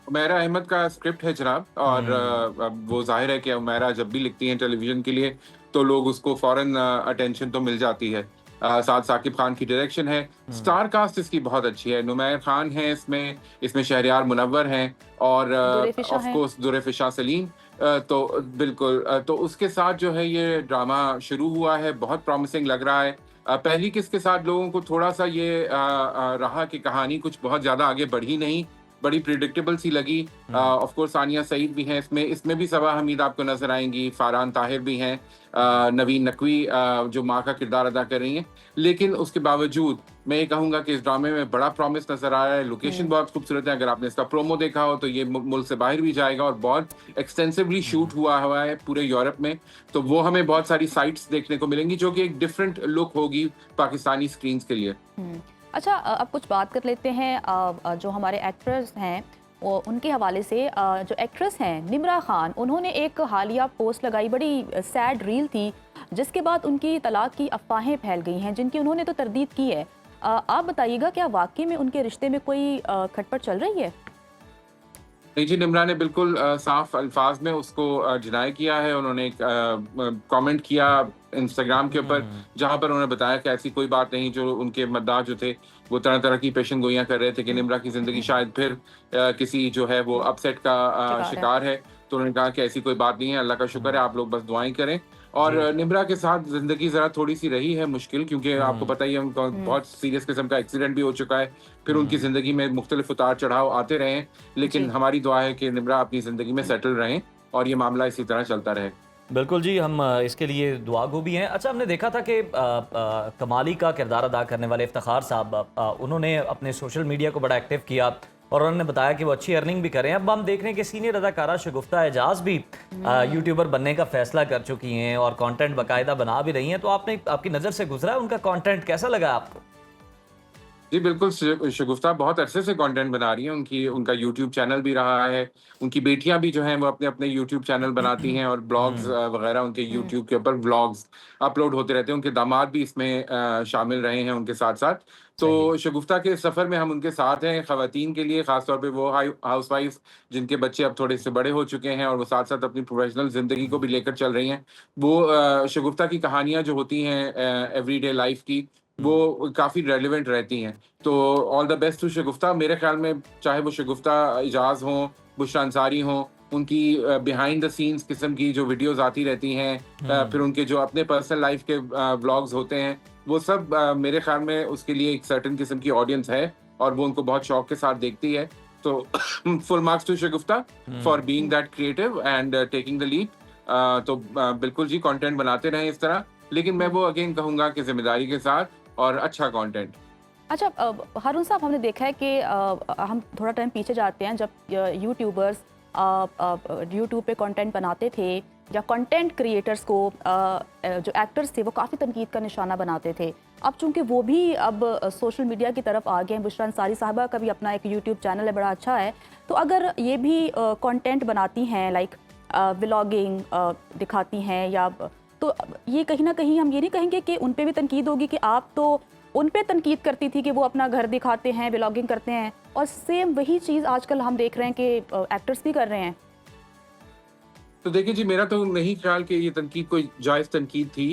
उमैरा अहमद का स्क्रिप्ट है जनाब, और वो जाहिर है कि उमैरा जब भी लिखती हैं टेलीविजन के लिए तो लोग उसको फौरन अटेंशन तो मिल जाती है। साथ साकिब खान की डायरेक्शन है। स्टार कास्ट इसकी बहुत अच्छी है। नुमैर खान है इसमें शहरयार मुनव्वर हैं और ऑफ कोर्स दुरेफिशा सलीम। तो बिल्कुल, तो उसके साथ जो है ये ड्रामा शुरू हुआ है, बहुत प्रॉमिसिंग लग रहा है। पहली किस्त के साथ लोगों को थोड़ा सा ये रहा कि कहानी कुछ बहुत ज्यादा आगे बढ़ी नहीं, बड़ी प्रिडिक्टेबल सी लगी। ऑफ कोर्स सानिया सईद भी हैं इसमें भी सबा हमीद आपको नजर आएंगी, फारहान ताहिर भी हैं, नवीन नकवी जो माँ का किरदार अदा कर रही हैं। लेकिन उसके बावजूद मैं ये कहूँगा कि इस ड्रामे में बड़ा प्रॉमिस नजर आ रहा है। लोकेशन बहुत खूबसूरत है। अगर आपने इसका प्रोमो देखा हो तो ये मुल्क से बाहर भी जाएगा और बहुत एक्सटेंसिवली शूट हुआ है पूरे यूरोप में। तो वो हमें बहुत सारी साइट्स देखने को मिलेंगी जो कि एक डिफरेंट लुक होगी पाकिस्तानी स्क्रीन के लिए। अच्छा, अब कुछ बात कर लेते हैं जो हमारे एक्टर्स हैं उनके हवाले से। जो एक्ट्रेस हैं निम्रा खान, उन्होंने एक हालिया पोस्ट लगाई, बड़ी सैड रील थी जिसके बाद उनकी तलाक की अफवाहें फैल गई हैं जिनकी उन्होंने तो तरदीद की है। आप बताइएगा, क्या वाकई में उनके रिश्ते में कोई खटपट चल रही है? नहीं जी, निम्रा ने बिल्कुल साफ अल्फाज में उसको डिनाई किया है। उन्होंने कमेंट किया इंस्टाग्राम के ऊपर जहां पर उन्होंने बताया कि ऐसी कोई बात नहीं। जो उनके मद्दाह जो थे वो तरह तरह की पेशन गोइयां कर रहे थे कि निम्रा की जिंदगी शायद फिर किसी जो है वो अपसेट का शिकार है। तो उन्होंने कहा कि ऐसी कोई बात नहीं है, अल्लाह का शुक्र है, आप लोग बस दुआएं करें। और निम्रा के साथ जिंदगी जरा थोड़ी सी रही है मुश्किल, क्योंकि आपको पता ही है उनका बहुत सीरियस किस्म का एक्सीडेंट भी हो चुका है। फिर उनकी जिंदगी में मुख्तलिफ उतार चढ़ाव आते रहे। लेकिन हमारी दुआ है कि निम्रा अपनी जिंदगी में सेटल रहें और ये मामला इसी तरह चलता रहे। बिल्कुल जी, हम इसके लिए दुआ गो भी हैं। अच्छा, हमने देखा था कि कमाली का किरदार अदा करने वाले इफ्तिखार साहब, उन्होंने अपने सोशल मीडिया को बड़ा एक्टिव किया और उन्होंने बताया कि वो अच्छी अर्निंग भी करें। अब हम देख रहे हैं कि सीनियर अदाकारा शगुफ्ता एजाज़ भी यूट्यूबर बनने का फैसला कर चुकी हैं और कंटेंट बाकायदा बना भी रही हैं। तो आपकी नज़र से गुजरा है उनका कंटेंट, कैसा लगा आपको? जी, बिल्कुल, शगुफ्ता बहुत अरसे से कंटेंट बना रही हैं, उनका यूट्यूब चैनल भी रहा है, उनकी बेटियाँ भी जो हैं वो अपने-अपने यूट्यूब चैनल बनाती हैं और ब्लॉग्स वगैरह उनके यूट्यूब के ऊपर व्लॉग्स अपलोड होते रहते हैं, उनके दामाद भी इसमें शामिल रहे हैं उनके साथ-साथ। तो सही। शगुफ्ता के सफ़र में हम उनके साथ हैं, ख़वातीन के लिए ख़ास तौर पे वो हाउसवाइफ़्स जिनके बच्चे अब थोड़े से बड़े हो चुके हैं और वो साथ-साथ अपनी प्रोफ़ेशनल ज़िंदगी को भी लेकर चल रही हैं। वो शगुफ्ता की कहानियाँ जो होती हैं एवरीडे लाइफ़ की, वो काफ़ी रेलेवेंट रहती हैं। तो ऑल द बेस्ट टू शगुफ्ता। मेरे ख्याल में चाहे वो शगुफ्ता एजाज़ हों, बुशरा अंसारी हों, उनकी बिहाइंड द सीन्स किस्म की जो वीडियोज़ आती रहती हैं, फिर उनके जो अपने पर्सनल लाइफ़ के व्लॉग्स होते हैं, वो सब मेरे ख्याल में उसके लिए एक सर्टेन किस्म की ऑडियंस है और वो उनको बहुत शौक के साथ देखती है। तो full marks to Shagufta for being that creative and taking the lead. तो बिल्कुल जी, कंटेंट बनाते रहें इस तरह, लेकिन मैं वो अगेन कहूँगा कि ज़िम्मेदारी के साथ और अच्छा कंटेंट। अच्छा, हारून साहब, हमने देखा है कि हम थोड़ा टाइम पीछे जाते हैं, जब यूट्यूबर्स यूट्यूब पे कंटेंट बनाते थे या कंटेंट क्रिएटर्स को जो एक्टर्स थे वो काफ़ी तनकीद का निशाना बनाते थे। अब चूंकि वो भी अब सोशल मीडिया की तरफ आ गए हैं, बुशरा अंसारी साहिबा का भी अपना एक यूट्यूब चैनल है, बड़ा अच्छा है। तो अगर ये भी कंटेंट बनाती हैं, लाइक व्लॉगिंग दिखाती हैं, या तो ये कहीं ना कहीं हम ये नहीं कहेंगे कि उन पे भी तनकीद होगी कि आप तो उन पे तनकीद करती थी कि वो अपना घर दिखाते हैं, व्लॉगिंग करते हैं, और सेम वही चीज़ आजकल हम देख रहे हैं कि एक्टर्स भी कर रहे हैं। तो देखिए जी, मेरा तो नहीं ख्याल कि ये तनकीद कोई जायज़ तनकीद थी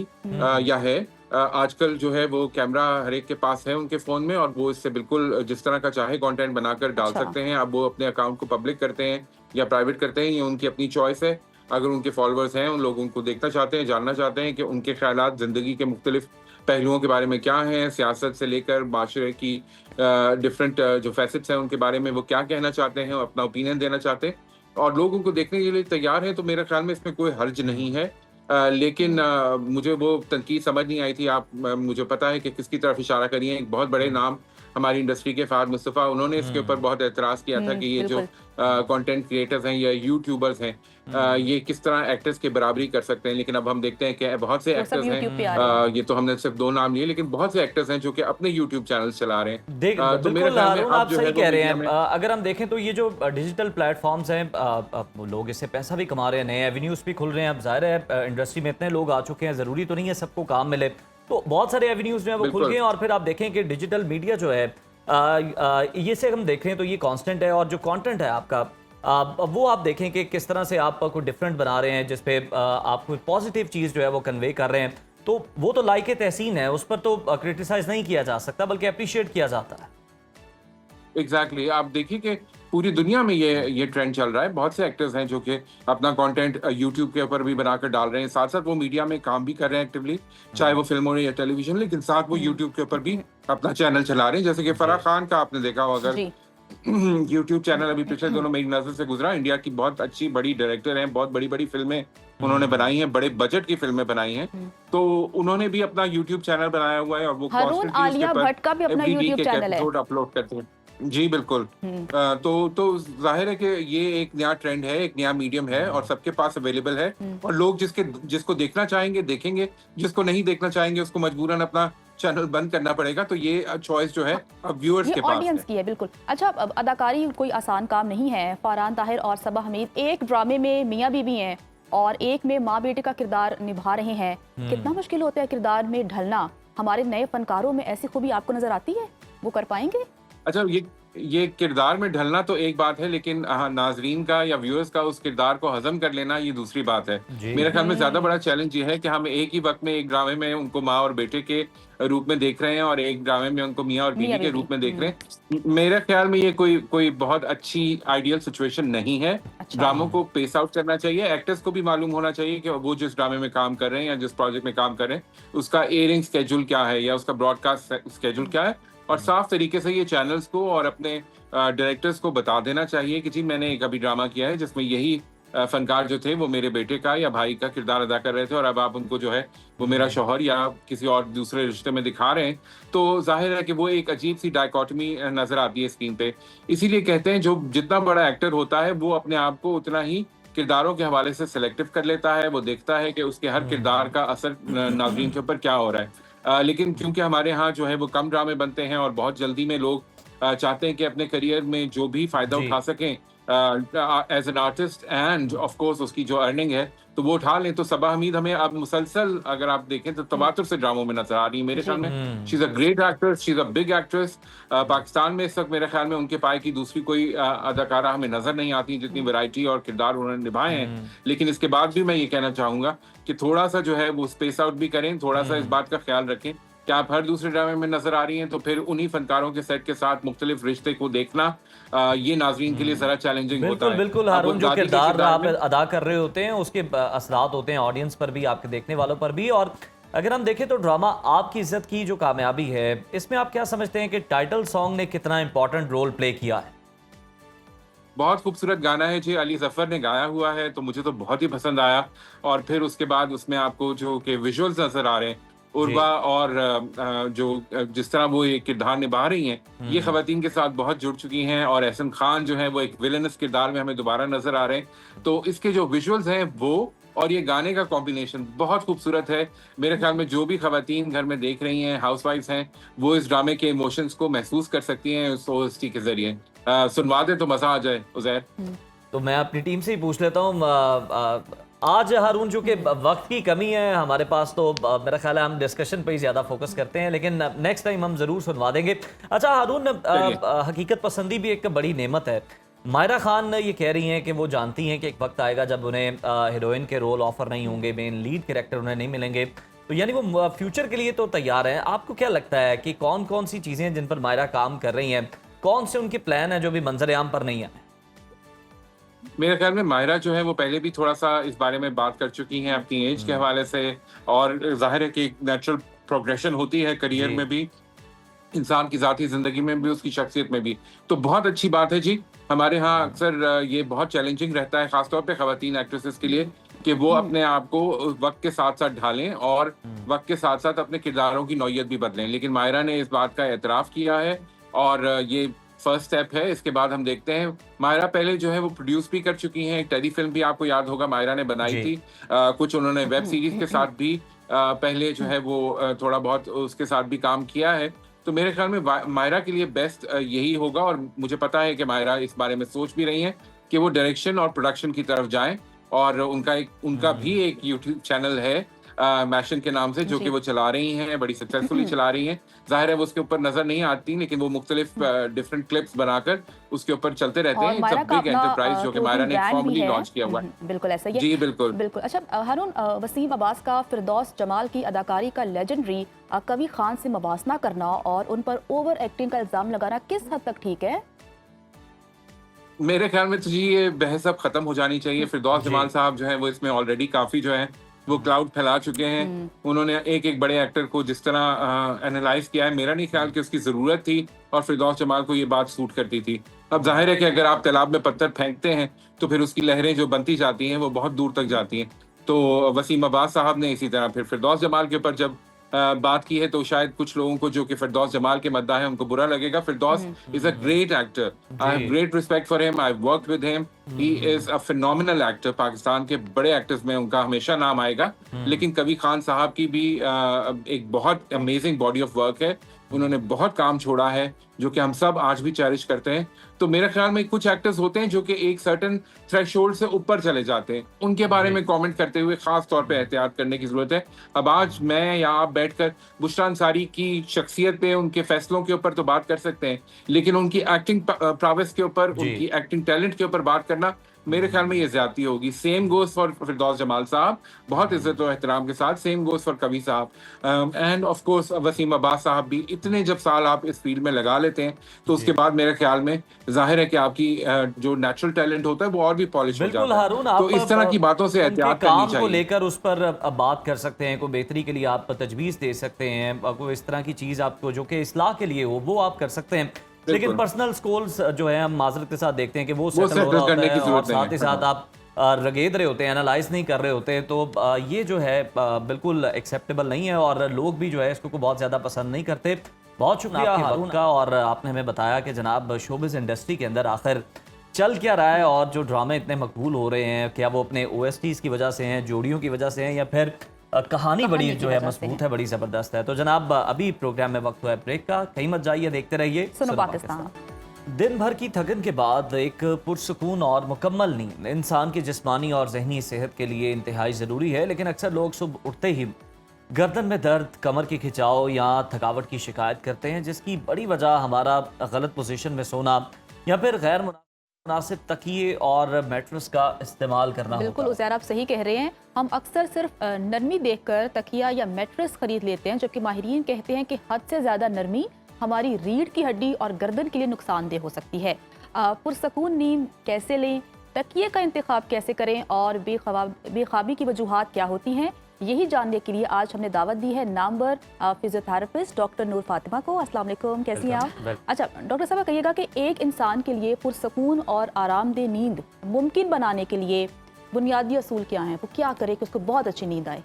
या है। आजकल जो है वो कैमरा हर एक के पास है उनके फ़ोन में और वो इससे बिल्कुल जिस तरह का चाहे कंटेंट बनाकर डाल अच्छा। सकते हैं। अब वो अपने अकाउंट को पब्लिक करते हैं या प्राइवेट करते हैं, ये उनकी अपनी चॉइस है। अगर उनके फॉलोअर्स हैं, उन लोग उनको देखना चाहते हैं, जानना चाहते हैं कि उनके ख़यालात ज़िंदगी के मुख्तलिफ़ पहलुओं के बारे में क्या हैं, सियासत से लेकर माशरे की डिफरेंट जो फ़ैसेट्स हैं उनके बारे में वो क्या कहना चाहते हैं, अपना ओपिनियन देना चाहते हैं और लोग उनको देखने के लिए तैयार हैं, तो मेरे ख्याल में इसमें कोई हर्ज नहीं है। लेकिन मुझे वो तनकीद समझ नहीं आई थी। मुझे पता है कि किसकी तरफ इशारा करी है। एक बहुत बड़े नाम हमारी इंडस्ट्री के फ़ाहद मुस्तफ़ा, उन्होंने इसके ऊपर बहुत एतराज़ किया था कि ये जो कंटेंट क्रिएटर्स हैं या यूट्यूबर्स हैं, ये किस तरह एक्टर्स की बराबरी कर सकते हैं। लेकिन अब हम देखते हैं कि बहुत से वो सब एक्टर्स यूट्यूब पे आ रहे हैं। हैं, ये तो हमने सिर्फ 2 नाम लिए, लेकिन बहुत से एक्टर्स हैं जो कि अपने यूट्यूब चैनल्स चला रहे हैं। तो मेरे बिल्कुल ख्याल में हारून, अब आप जो है सही वो कह रहे मीडिया हैं। में अगर हम देखें तो ये जो डिजिटल प्लेटफॉर्म्स हैं, लोग इससे पैसा भी कमा रहे हैं, नए एवेन्यूज़ भी खुल रहे हैं। अब ज़ाहिर है इंडस्ट्री में इतने लोग आ चुके हैं, ज़रूरी तो नहीं है सबको काम मिले, तो बहुत सारे एवेन्यूज़ जो हैं वो खुल बिल्कुल। गए हैं। और फिर आप देखें कि डिजिटल मीडिया जो है, ये से हम देखें तो ये कांस्टेंट है, और जो कंटेंट है आपका, वो आप देखें कि किस तरह से आप कोई डिफरेंट बना रहे हैं, जिस पे आप कोई पॉजिटिव चीज़ जो है वो कन्वे कर रहे हैं, तो वो तो लाइक तहसीन है, उस पर तो क्रिटिसाइज नहीं किया जा सकता बल्कि अप्रिशिएट किया जाता है। एग्जैक्टली आप देखिए कि पूरी दुनिया में ये ट्रेंड चल रहा है। बहुत से एक्टर्स हैं जो कि अपना कंटेंट यूट्यूब के ऊपर भी बनाकर डाल रहे हैं, साथ साथ वो मीडिया में काम भी कर रहे हैं एक्टिवली, चाहे वो फिल्म हो या टेलीविजन, लेकिन साथ वो यूट्यूब के ऊपर भी अपना चैनल चला रहे हैं। जैसे कि फराह खान का आपने देखा हो अगर, जी। यूट्यूब चैनल अभी पिछले दिनों मेरी नजर से गुजरा। इंडिया की बहुत अच्छी बड़ी डायरेक्टर हैं, बहुत बड़ी बड़ी फिल्में उन्होंने बनाई हैं, बड़े बजट की फिल्में बनाई हैं, तो उन्होंने भी अपना यूट्यूब चैनल बनाया हुआ है और वो हारून, constantly उसके आलिया ऊपर भट्ट का भी अपना every week यूट्यूब एक चैनल है। एपिसोड अपलोड करते हैं। जी बिल्कुल। तो जाहिर है कि ये एक नया ट्रेंड है, एक नया मीडियम है और सबके पास अवेलेबल है और लोग जिसको देखना चाहेंगे देखेंगे, जिसको नहीं देखना चाहेंगे उसको मजबूरन अपना चैनल बंद करना पड़ेगा। तो ये चॉइस जो है अब व्यूअर्स ये के पास ऑडियंस है। की है, बिल्कुल। अच्छा, अब अदाकारी कोई आसान काम नहीं है। फरहान ताहिर और सबा हमीद एक ड्रामे में मियाँ बीवी हैं और एक में माँ बेटे का किरदार निभा रहे हैं। कितना मुश्किल होता है किरदार में ढलना। हमारे नए फनकारों में ऐसी खूबी आपको नजर आती है, वो कर पाएंगे? अच्छा, ये किरदार में ढलना तो एक बात है, लेकिन नाजरीन का या व्यूअर्स का उस किरदार को हजम कर लेना ये दूसरी बात है। जी। मेरे ख्याल में ज्यादा बड़ा चैलेंज ये है कि हम एक ही वक्त में एक ड्रामे में उनको माँ और बेटे के रूप में देख रहे हैं और एक ड्रामे में उनको मियाँ और बीवी के रूप में देख रहे हैं। मेरे ख्याल में ये कोई बहुत अच्छी आइडियल सिचुएशन नहीं है। अच्छा। ड्रामों को पेस आउट करना चाहिए। एक्टर्स को भी मालूम होना चाहिए कि वो जिस ड्रामे में काम कर रहे हैं या जिस प्रोजेक्ट में काम कर रहे हैं उसका एयरिंग स्केड्यूल क्या है या उसका ब्रॉडकास्ट स्केड्यूल क्या है, और साफ तरीके से ये चैनल्स को और अपने डायरेक्टर्स को बता देना चाहिए कि जी मैंने एक अभी ड्रामा किया है जिसमें यही फनकार जो थे वो मेरे बेटे का या भाई का किरदार अदा कर रहे थे, और अब आप उनको जो है वो मेरा शौहर या किसी और दूसरे रिश्ते में दिखा रहे हैं, तो जाहिर है कि वो एक अजीब सी डायकॉटमी नजर आती है स्क्रीन पे। इसीलिए कहते हैं जो जितना बड़ा एक्टर होता है वो अपने आप को उतना ही किरदारों के हवाले से सिलेक्टिव कर लेता है, वो देखता है कि उसके हर किरदार का असर नाज़रीन के ऊपर क्या हो रहा है। लेकिन क्योंकि हमारे यहाँ जो है वो कम ड्रामे बनते हैं और बहुत जल्दी में लोग चाहते हैं कि अपने करियर में जो भी फायदा जी। उठा सकें as an artist and of course उसकी जो अर्निंग है तो वो उठा लें, तो सबा हमीद हमें अब मुसलसल अगर आप देखें तो तवातुर से ड्रामों में नजर आ रही है मेरे ख्याल में। She is a great actress, she is a big actress. Pakistan में इस वक्त मेरे ख्याल में उनके पाए की दूसरी कोई अदाकारा हमें नजर नहीं आती जितनी वैरायटी और किरदार उन्होंने निभाए हैं। लेकिन इसके बाद भी मैं ये कहना चाहूंगा कि थोड़ा सा जो है वो स्पेस आउट भी करें, थोड़ा सा इस बात का ख्याल रखें कि आप हर दूसरे ड्रामे में नजर आ रही हैं तो फिर उन्हीं फनकारों के सेट के साथ मुख्तलिफ रिश्ते को देखना ये नाजरीन के लिए जरा चैलेंजिंग होता बिल्कुल है। बिल्कुल अब हारून, जो दादी के किरदार आप में अदा कर रहे होते हैं उसके असरात होते हैं ऑडियंस पर भी, आपके देखने वालों पर भी। और अगर हम देखें तो ड्रामा आपकी इज्जत की जो कामयाबी है, इसमें आप क्या समझते हैं कि टाइटल सॉन्ग ने कितना इंपॉर्टेंट रोल प्ले किया है? बहुत खूबसूरत गाना है जी, अली जफर ने गाया हुआ है, तो मुझे तो बहुत ही पसंद आया। और फिर उसके बाद उसमें आपको जो कि विजुअल्स नजर आ रहे हैं, उर्वा और जो जिस तरह वो ये किरदार निभा रही हैं ये खवातीन के साथ बहुत जुड़ चुकी हैं, और एहसन खान जो है वो एक विलेनस किरदार में हमें दोबारा नजर आ रहे हैं। तो इसके जो विजुअल्स हैं वो और ये गाने का कॉम्बिनेशन बहुत खूबसूरत है। मेरे ख्याल में जो भी खवातीन घर में देख रही हैं, हाउसवाइफ्स हैं, वो इस ड्रामे के इमोशंस को महसूस कर सकती हैं उस OST के जरिए। सुनवा दे तो मजा आ जाए उजैर। तो मैं अपनी टीम से ही पूछ लेता हूँ, आज हारून चूंकि वक्त की कमी है हमारे पास, तो मेरा ख्याल है हम डिस्कशन पे ही ज़्यादा फोकस करते हैं, लेकिन नेक्स्ट टाइम हम ज़रूर सुनवा देंगे। अच्छा हारून, हकीकत पसंदी भी एक बड़ी नेमत है। मायरा खान ये कह रही हैं कि वो जानती हैं कि एक वक्त आएगा जब उन्हें हीरोइन के रोल ऑफर नहीं होंगे, मेन लीड कैरेक्टर उन्हें नहीं मिलेंगे, तो यानी वो फ्यूचर के लिए तो तैयार हैं। आपको क्या लगता है कि कौन कौन सी चीज़ें हैं जिन पर मायरा काम कर रही हैं, कौन से उनके प्लान हैं जो भी मंजर आम पर नहीं आए? मेरे ख्याल में मायरा जो है वो पहले भी थोड़ा सा इस बारे में बात कर चुकी हैं अपनी एज के हवाले से, और जाहिर है कि एक नेचुरल प्रोग्रेशन होती है करियर में भी, इंसान की ज़ाती ज़िंदगी में भी, उसकी शख्सियत में भी। तो बहुत अच्छी बात है जी। हमारे यहाँ अक्सर ये बहुत चैलेंजिंग रहता है ख़ासतौर पे ख़वातीन एक्ट्रेसेस के लिए कि वो अपने आप को वक्त के साथ साथ ढालें और वक्त के साथ साथ अपने किरदारों की नौयत भी बदलें। लेकिन मायरा ने इस बात का एतराफ़ किया है और ये फर्स्ट स्टेप है। इसके बाद हम देखते हैं। मायरा पहले जो है वो प्रोड्यूस भी कर चुकी हैं, एक टेली फिल्म भी आपको याद होगा मायरा ने बनाई थी। कुछ उन्होंने वेब सीरीज के साथ भी पहले जो है वो थोड़ा बहुत उसके साथ भी काम किया है। तो मेरे ख्याल में मायरा के लिए बेस्ट यही होगा, और मुझे पता है कि मायरा इस बारे में सोच भी रही हैं कि वो डायरेक्शन और प्रोडक्शन की तरफ जाएं, और उनका भी एक यूट्यूब चैनल है मैशन के नाम से, जो कि वो चला रही हैं, बड़ी सक्सेसफुली चला रही हैं। जाहिर है वो उसके ऊपर नजर नहीं आती, लेकिन वो मुख्तलिफ डिफरेंट क्लिप्स बनाकर उसके ऊपर चलते रहते हैं। इट्स अ बिग एंटरप्राइज जो कि मायरा ने फॉर्मली लॉन्च किया हुआ है। बिल्कुल ऐसा ही है। जी बिल्कुल बिल्कुल। अच्छा हारून, वसीम अब्बास का फिरदौस जमाल की अदाकारी का लेजेंडरी कवी खान से मवासना करना और उन पर ओवर एक्टिंग का इल्जाम लगाना किस हद तक ठीक है? मेरे ख्याल में तो जी ये बहस अब खत्म हो जानी चाहिए। फिरदौस जमाल साहब जो है वो इसमें ऑलरेडी काफी जो है वो क्लाउड फैला चुके हैं। उन्होंने एक एक बड़े एक्टर को जिस तरह एनालाइज किया है, मेरा नहीं ख्याल कि उसकी जरूरत थी, और फिरदौस जमाल को ये बात सूट करती थी। अब जाहिर है कि अगर आप तालाब में पत्थर फेंकते हैं तो फिर उसकी लहरें जो बनती जाती हैं वो बहुत दूर तक जाती हैं। तो वसीम अब्बास साहब ने इसी तरह फिर फिरदौस जमाल के ऊपर जब बात की है, तो शायद कुछ लोगों को जो कि फिरदौस जमाल के मद्दा है उनको बुरा लगेगा। Firdous is a great actor, I have great respect for him, I have worked with him, he is a phenomenal actor. Pakistan के बड़े एक्टर्स में उनका हमेशा नाम आएगा। लेकिन कभी खान साहब की भी एक बहुत अमेजिंग बॉडी ऑफ वर्क है, उन्होंने बहुत काम छोड़ा है जो कि हम सब आज भी चेरिश करते हैं। तो मेरे ख्याल में कुछ एक्टर्स होते हैं जो कि एक सर्टेन थ्रेशोल्ड से ऊपर चले जाते हैं, उनके बारे में कमेंट करते हुए खास तौर पे एहतियात करने की जरूरत है। अब आज मैं या आप बैठकर बुशरा अंसारी की शख्सियत पे, उनके फैसलों के ऊपर तो बात कर सकते हैं, लेकिन उनकी एक्टिंग प्रावेस के ऊपर, उनकी एक्टिंग टैलेंट के ऊपर बात करना मेरे ख्याल में ये ज्यादती होगी। सेम गोज फॉर फिरदौस जमाल साहब, बहुत इज्जत और एहतराम के साथ। सेम गोज फॉर कवि साहब and of course Wasim Abbas साहब भी। इतने जब साल आप इस फील्ड में लगा लेते हैं तो उसके बाद मेरे ख्याल में जाहिर है कि आपकी जो नेचुरल टैलेंट होता है वो और भी पॉलिश हो जाता है। हारून, तो इस तरह की बातों से एहतियात करनी चाहिए। को लेकर उस पर अब बात कर सकते हैं, कोई बेहतरी के लिए आप तजवीज़ दे सकते हैं, कोई इस तरह की चीज़ आपको जो कि इस्लाह के लिए हो वो आप कर सकते हैं। लेकिन पर्सनल स्कोल्स जो है हम माजरत के साथ देखते हैं कि वो सेटल हो रहा होता है, और साथ ही साथ आप रगेद रहे होते हैं, एनालाइज नहीं कर रहे होते, तो ये जो है बिल्कुल एक्सेप्टेबल नहीं है और लोग भी जो है इसको बहुत ज़्यादा पसंद नहीं करते। बहुत शुक्रिया हारून का, और आपने हमें बताया कि जनाब शोबिज़ इंडस्ट्री के अंदर आखिर चल क्या रहा है और जो ड्रामे इतने मकबूल हो रहे हैं, क्या वो अपने OSTs की वजह से हैं, जोड़ियों की वजह से हैं, या फिर कहानी बड़ी जो है मजबूत है, बड़ी ज़बरदस्त है। तो जनाब अभी प्रोग्राम में वक्त हुआ है ब्रेक का, कहीं मत जाइए, देखते रहिए सुनो पाकिस्तान। दिन भर की थकन के बाद एक पुरसुकून और मुकम्मल नींद इंसान की जिस्मानी और जहनी सेहत के लिए इंतहाई ज़रूरी है, लेकिन अक्सर लोग सुबह उठते ही गर्दन में दर्द, कमर की खिंचाव या थकावट की शिकायत करते हैं, जिसकी बड़ी वजह हमारा गलत पोजीशन में सोना या फिर गैर मुनासिब तकिए और मैट्रेस का इस्तेमाल करना बिल्कुल होता है। उज़ैर, आप सही कह रहे हैं। हम अक्सर सिर्फ नरमी देखकर तकिया या मैट्रेस खरीद लेते हैं, जबकि माहिरीन कहते हैं कि हद से ज़्यादा नरमी हमारी रीढ़ की हड्डी और गर्दन के लिए नुकसानदेह हो सकती है। पुरसकून नींद कैसे लें, तकिए का इंतखाब कैसे करें और बेख्वाबी की वजूहात क्या होती हैं, यही जानने के लिए आज हमने दावत दी है नामवर फिजियोथेरेपिस्ट डॉक्टर नूर फातिमा को। अस्सलाम वालेकुम, कैसी हैं आप? अच्छा डॉक्टर साहब, कहिएगा कि एक इंसान के लिए पुरसकून और आरामदेह नींद मुमकिन बनाने के लिए बुनियादी असूल क्या हैं, वो क्या करे कि उसको बहुत अच्छी नींद आए?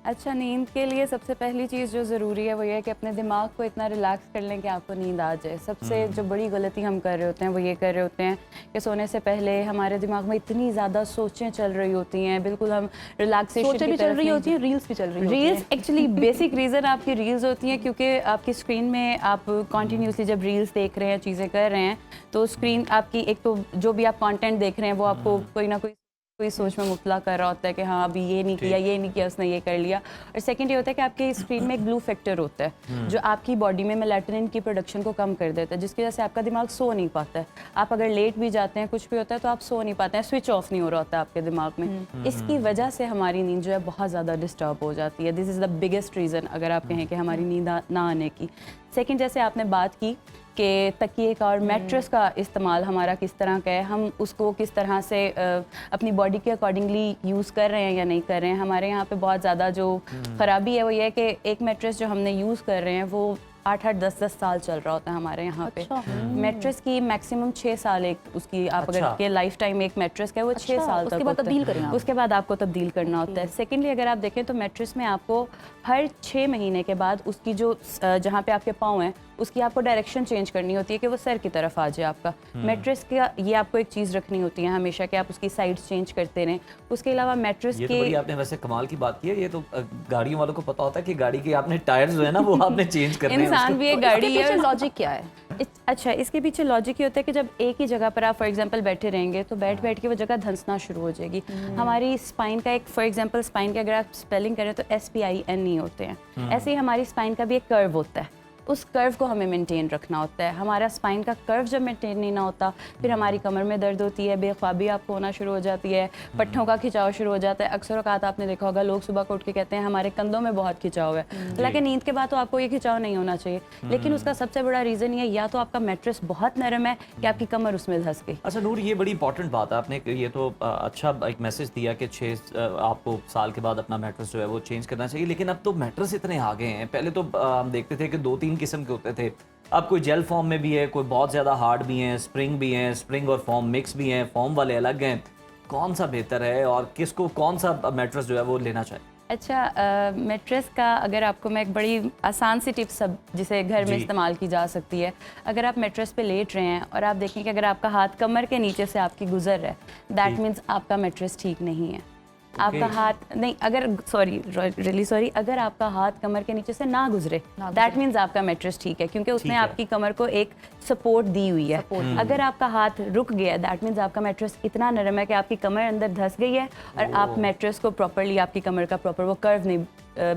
अच्छा, नींद के लिए सबसे पहली चीज़ जो ज़रूरी है वो ये है कि अपने दिमाग को इतना रिलैक्स कर लें कि आपको नींद आ जाए। सबसे जो बड़ी गलती हम कर रहे होते हैं वो ये कर रहे होते हैं कि सोने से पहले हमारे दिमाग में इतनी ज़्यादा सोचें चल रही होती हैं, बिल्कुल हम रिलैक्सेशन सोचें भी चल रही होती हैं, रील्स भी चल रही होती हैं। रील्स एक्चुअली बेसिक रीज़न आपकी रील्स होती हैं, क्योंकि आपकी स्क्रीन में आप कॉन्टीन्यूसली जब रील्स देख रहे हैं, चीज़ें कर रहे हैं, तो स्क्रीन आपकी एक तो जो भी आप कंटेंट देख रहे हैं वो आपको कोई ना कोई सोच में मुब्तला कर रहा होता है कि हाँ अभी ये नहीं किया उसने ये कर लिया। और सेकंड ये होता है कि आपके स्क्रीन में एक ब्लू फैक्टर होता है जो आपकी बॉडी में मेलाटोनिन की प्रोडक्शन को कम कर देता है, जिसकी वजह से आपका दिमाग सो नहीं पाता है। आप अगर लेट भी जाते हैं, कुछ भी होता है, तो आप सो नहीं पाते हैं, स्विच ऑफ नहीं हो रहा होता है आपके दिमाग में। इसकी वजह से हमारी नींद जो है बहुत ज़्यादा डिस्टर्ब हो जाती है। This is the biggest reason अगर आप कहें कि हमारी नींद ना आने की। सेकेंड, जैसे आपने बात की कि तकिए का और मैट्रेस का इस्तेमाल हमारा किस तरह का है, हम उसको किस तरह से अपनी बॉडी के अकॉर्डिंगली यूज़ कर रहे हैं या नहीं कर रहे हैं। हमारे यहाँ पे बहुत ज़्यादा जो ख़राबी है वो ये है कि एक मैट्रेस जो हमने यूज़ कर रहे हैं वो 8-8, 10-10 साल चल रहा होता है हमारे यहाँ पे। मैट्रेस की मैक्सिमम 6 साल एक उसकी आप अगर के लाइफ टाइम एक मैट्रेस का है वो 6 साल तक उसके बाद तब्दील करें आप। उसके बाद आपको तब्दील करना होता है। सेकेंडली अगर आप देखें तो मैट्रेस में आपको हर 6 महीने के बाद उसकी जो जहाँ पे आपके पाँव हैं उसकी आपको डायरेक्शन चेंज करनी होती है कि वो सर की तरफ आ जाए आपका। मैट्रेस का ये आपको एक चीज़ रखनी होती है हमेशा कि आप उसकी साइड्स चेंज करते रहें। उसके अलावा मैट्रेस ये के तो बड़ी आपने वैसे कमाल की बात की है। ये तो गाड़ियों वालों को पता होता है कि गाड़ी के आपने टायर्स जो है ना वो आपने चेंज करने हैं। इंसान भी एक गाड़ी है। लॉजिक क्या है? अच्छा, इसके पीछे लॉजिक ये होता है कि जब एक ही जगह पर आप फॉर एग्जांपल बैठे रहेंगे तो बैठ के वो जगह धंसना शुरू हो जाएगी। हमारी स्पाइन का एक फॉर एग्जांपल स्पाइन के अगर आप स्पेलिंग करें तो SPIN नहीं होते हैं। ऐसे ही हमारी स्पाइन का भी एक कर्व होता है, उस कर्व को हमें मेंटेन रखना होता है। हमारा स्पाइन का कर्व जब मेंटेन नहीं ना होता फिर हमारी कमर में दर्द होती है, बेख्वाबी आपको होना शुरू हो जाती है, पट्ठों का खिंचाव शुरू हो जाता है। अक्सर औक़ात आपने देखा होगा लोग सुबह को उठ के कहते हैं हमारे कंधों में बहुत खिंचाव है। हालांकि नींद के बाद तो आपको ये खिंचाव नहीं होना चाहिए, लेकिन उसका सबसे बड़ा रीज़न ये या तो आपका मैट्रेस बहुत नरम है कि आपकी कमर उसमें धंस गई। अच्छा नूर, ये बड़ी इंपॉर्टेंट बात है आपने ये तो अच्छा एक मैसेज दिया कि 6 आपको साल के बाद अपना मैट्रेस जो है वो चेंज करना चाहिए। लेकिन अब तो मैट्रेस इतने आ गए हैं, पहले तो हम देखते थे कि 2-3 किस्म के होते थे, अब कोई जेल फॉर्म में भी है, कोई बहुत ज़्यादा हार्ड भी हैं, स्प्रिंग भी हैं, स्प्रिंग और फॉर्म मिक्स भी हैं, फॉर्म वाले अलग हैं। कौन सा बेहतर है और किसको कौन सा मैट्रेस जो है वो लेना चाहिए? अच्छा, मैट्रेस का अगर आपको मैं एक बड़ी आसान सी टिप्स सब जिसे घर में इस्तेमाल की जा सकती है। अगर आप मैट्रेस पे लेट रहे हैं और आप देखें कि अगर आपका हाथ कमर के नीचे से आपकी गुजर रहा है, दैट मीन्स आपका मैट्रेस ठीक नहीं है। आपका हाथ नहीं, अगर रियली सॉरी, अगर आपका हाथ कमर के नीचे से ना गुजरे दैट मीन्स आपका मैट्रेस ठीक है, क्योंकि उसने आपकी कमर को एक सपोर्ट दी हुई है। अगर आपका हाथ रुक गया दैट मीन्स आपका मैट्रेस इतना नरम है कि आपकी कमर अंदर धंस गई है और आप मैट्रेस को प्रॉपरली आपकी कमर का प्रॉपर वो कर्व नहीं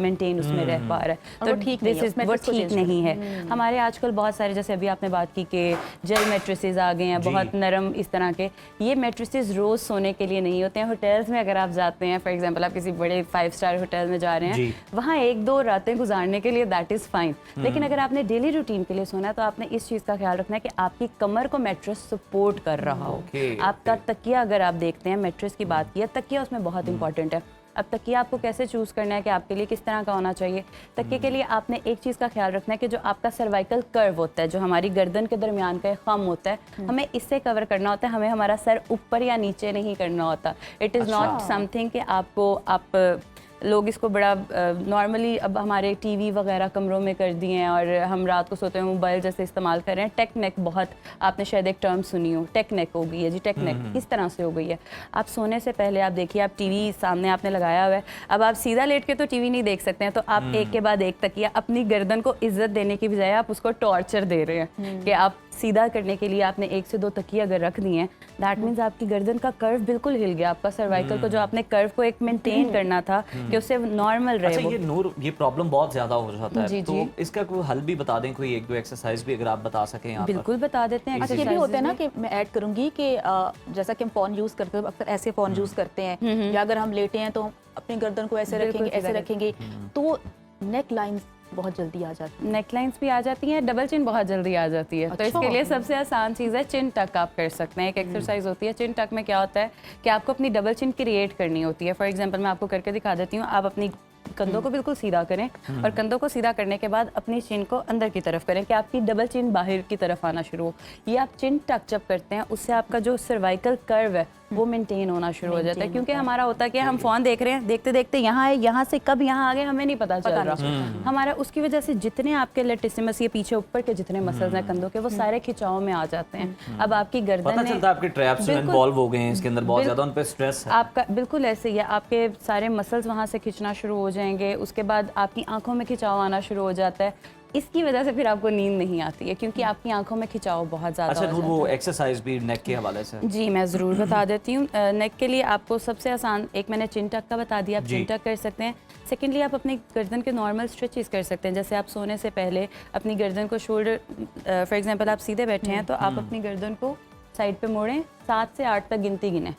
मेंटेन उसमें रह पा रहा है, तो ठीक वो ठीक नहीं है। हमारे आजकल बहुत सारे, जैसे अभी आपने बात की कि जेल मैट्रेसेस आ गए हैं बहुत नरम इस तरह के। ये मैट्रेसेस रोज़ सोने के लिए नहीं होते हैं। होटल्स में अगर आप जाते हैं, फॉर एग्जांपल आप किसी बड़े 5 स्टार होटल में जा रहे हैं, वहाँ 1-2 रातें गुजारने के लिए दैट इज़ फाइन, लेकिन अगर आपने डेली रूटीन के लिए सोना है तो आपने इस चीज़ का ख्याल रखना है कि आपकी कमर को मैट्रेस सपोर्ट कर रहा हो। आपका तकिया, अगर आप देखते हैं मैट्रेस की बात की है, तकिया उसमें बहुत इंपॉर्टेंट है। अब तकिया आपको कैसे चूज़ करना है कि आपके लिए किस तरह का होना चाहिए। तकिए के लिए आपने एक चीज़ का ख्याल रखना है कि जो आपका सर्वाइकल कर्व होता है, जो हमारी गर्दन के दरमियान का एक खम होता है, हमें इससे कवर करना होता है, हमें हमारा सर ऊपर या नीचे नहीं करना होता। इट इज़ नॉट समथिंग कि आप लोग इसको बड़ा नॉर्मली अब हमारे टीवी वगैरह कमरों में कर दिए हैं और हम रात को सोते हैं मोबाइल जैसे इस्तेमाल कर रहे हैं। टेक नेक, बहुत आपने शायद एक टर्म सुनी हो, टेक नेक हो गई है जी, टेक नेक किस तरह से हो गई है। आप सोने से पहले आप देखिए, आप टीवी सामने आपने लगाया हुआ है, अब आप सीधा लेट के तो टीवी नहीं देख सकते हैं, तो आप एक के बाद एक तकिया, अपनी गर्दन को इज्जत देने की बजाय आप उसको टॉर्चर दे रहे हैं कि आप सीधा करने के लिए आपने 1 से 2 तकिए अगर रख दिए हैं, दैट मीन्स आपकी गर्दन का कर्व बिल्कुल हिल गया, आपका सर्वाइकल को जो आपने कर्व को एक मेंटेन करना था कि उससे नॉर्मल रहे। अच्छा, वो ये नूर, ये प्रॉब्लम बहुत ज्यादा हो जाता है, जी, तो जी। इसका कोई हल भी बता दें, कोई 1-2 एक्सरसाइज भी अगर आप बता सकें यहाँ पर। बिल्कुल बता देते हैं। अच्छा, ये भी होता है ना कि मैं ऐड करूंगी कि जैसा कि हम फोन यूज करते हैं, अक्सर ऐसे फोन यूज करते हैं, या अगर हम लेटे हैं तो हम अपनी गर्दन को ऐसे बिल्कुल रखेंगे, ऐसे सीधा रखेंगे, तो नेक लाइंस बहुत जल्दी आ जाती है। नेक लाइंस भी आ जाती हैं, डबल चिन बहुत जल्दी आ जाती है। तो अच्छा। इसके लिए सबसे आसान चीज़ है चिन टक आप कर सकते हैं। एक एक्सरसाइज होती है चिन टक में, क्या होता है कि आपको अपनी डबल चिन क्रिएट करनी होती है। फॉर एग्जांपल मैं आपको करके दिखा देती हूँ। आप अपनी कंधों को बिल्कुल सीधा करें और कंधों को सीधा करने के बाद अपनी चिन को अंदर की तरफ करें कि आपकी डबल चिन बाहर की तरफ आना शुरू हो। ये आप चिन टक जब करते हैं उससे आपका जो सर्वाइकल कर्व है वो मेंटेन होना शुरू हो जाता है। क्योंकि हमारा होता है कि हम फोन देख रहे हैं, देखते देखते यहाँ है, यहाँ से कब यहाँ आ गए हमें नहीं पता चल रहा। हमारा उसकी वजह से जितने आपके लेटिसिमस, ये पीछे ऊपर के जितने मसल्स हैं कंधों के, वो सारे खिंचाव में आ जाते हैं। अब आपकी गर्दन पता में चलता है आपके ट्रैप्स जो बिल्कुल। इन्वॉल्व हो गए हैं इसके अंदर, बहुत ज्यादा उन पे स्ट्रेस है। आपका बिल्कुल ऐसे ही है, आपके सारे मसल्स वहाँ से खिंचना शुरू हो जाएंगे। उसके बाद आपकी आंखों में खिंचाव आना शुरू हो जाता है। इसकी वजह से फिर आपको नींद नहीं आती है क्योंकि आपकी आंखों में खिंचाव बहुत ज़्यादा अच्छा हो नूर, जाता वो है। एक्सरसाइज भी नेक के हवाले से। जी मैं ज़रूर बता देती हूँ। नेक के लिए आपको सबसे आसान, एक मैंने चिन टक का बता दिया, आप चिन टक कर सकते हैं। सेकेंडली आप अपनी गर्दन के नॉर्मल स्ट्रेचेस कर सकते हैं। जैसे आप सोने से पहले अपनी गर्दन को शोल्डर, फॉर एग्जांपल आप सीधे बैठे हैं तो आप अपनी गर्दन को साइड पे मोड़ें, 7 से 8 तक गिनती गिनें।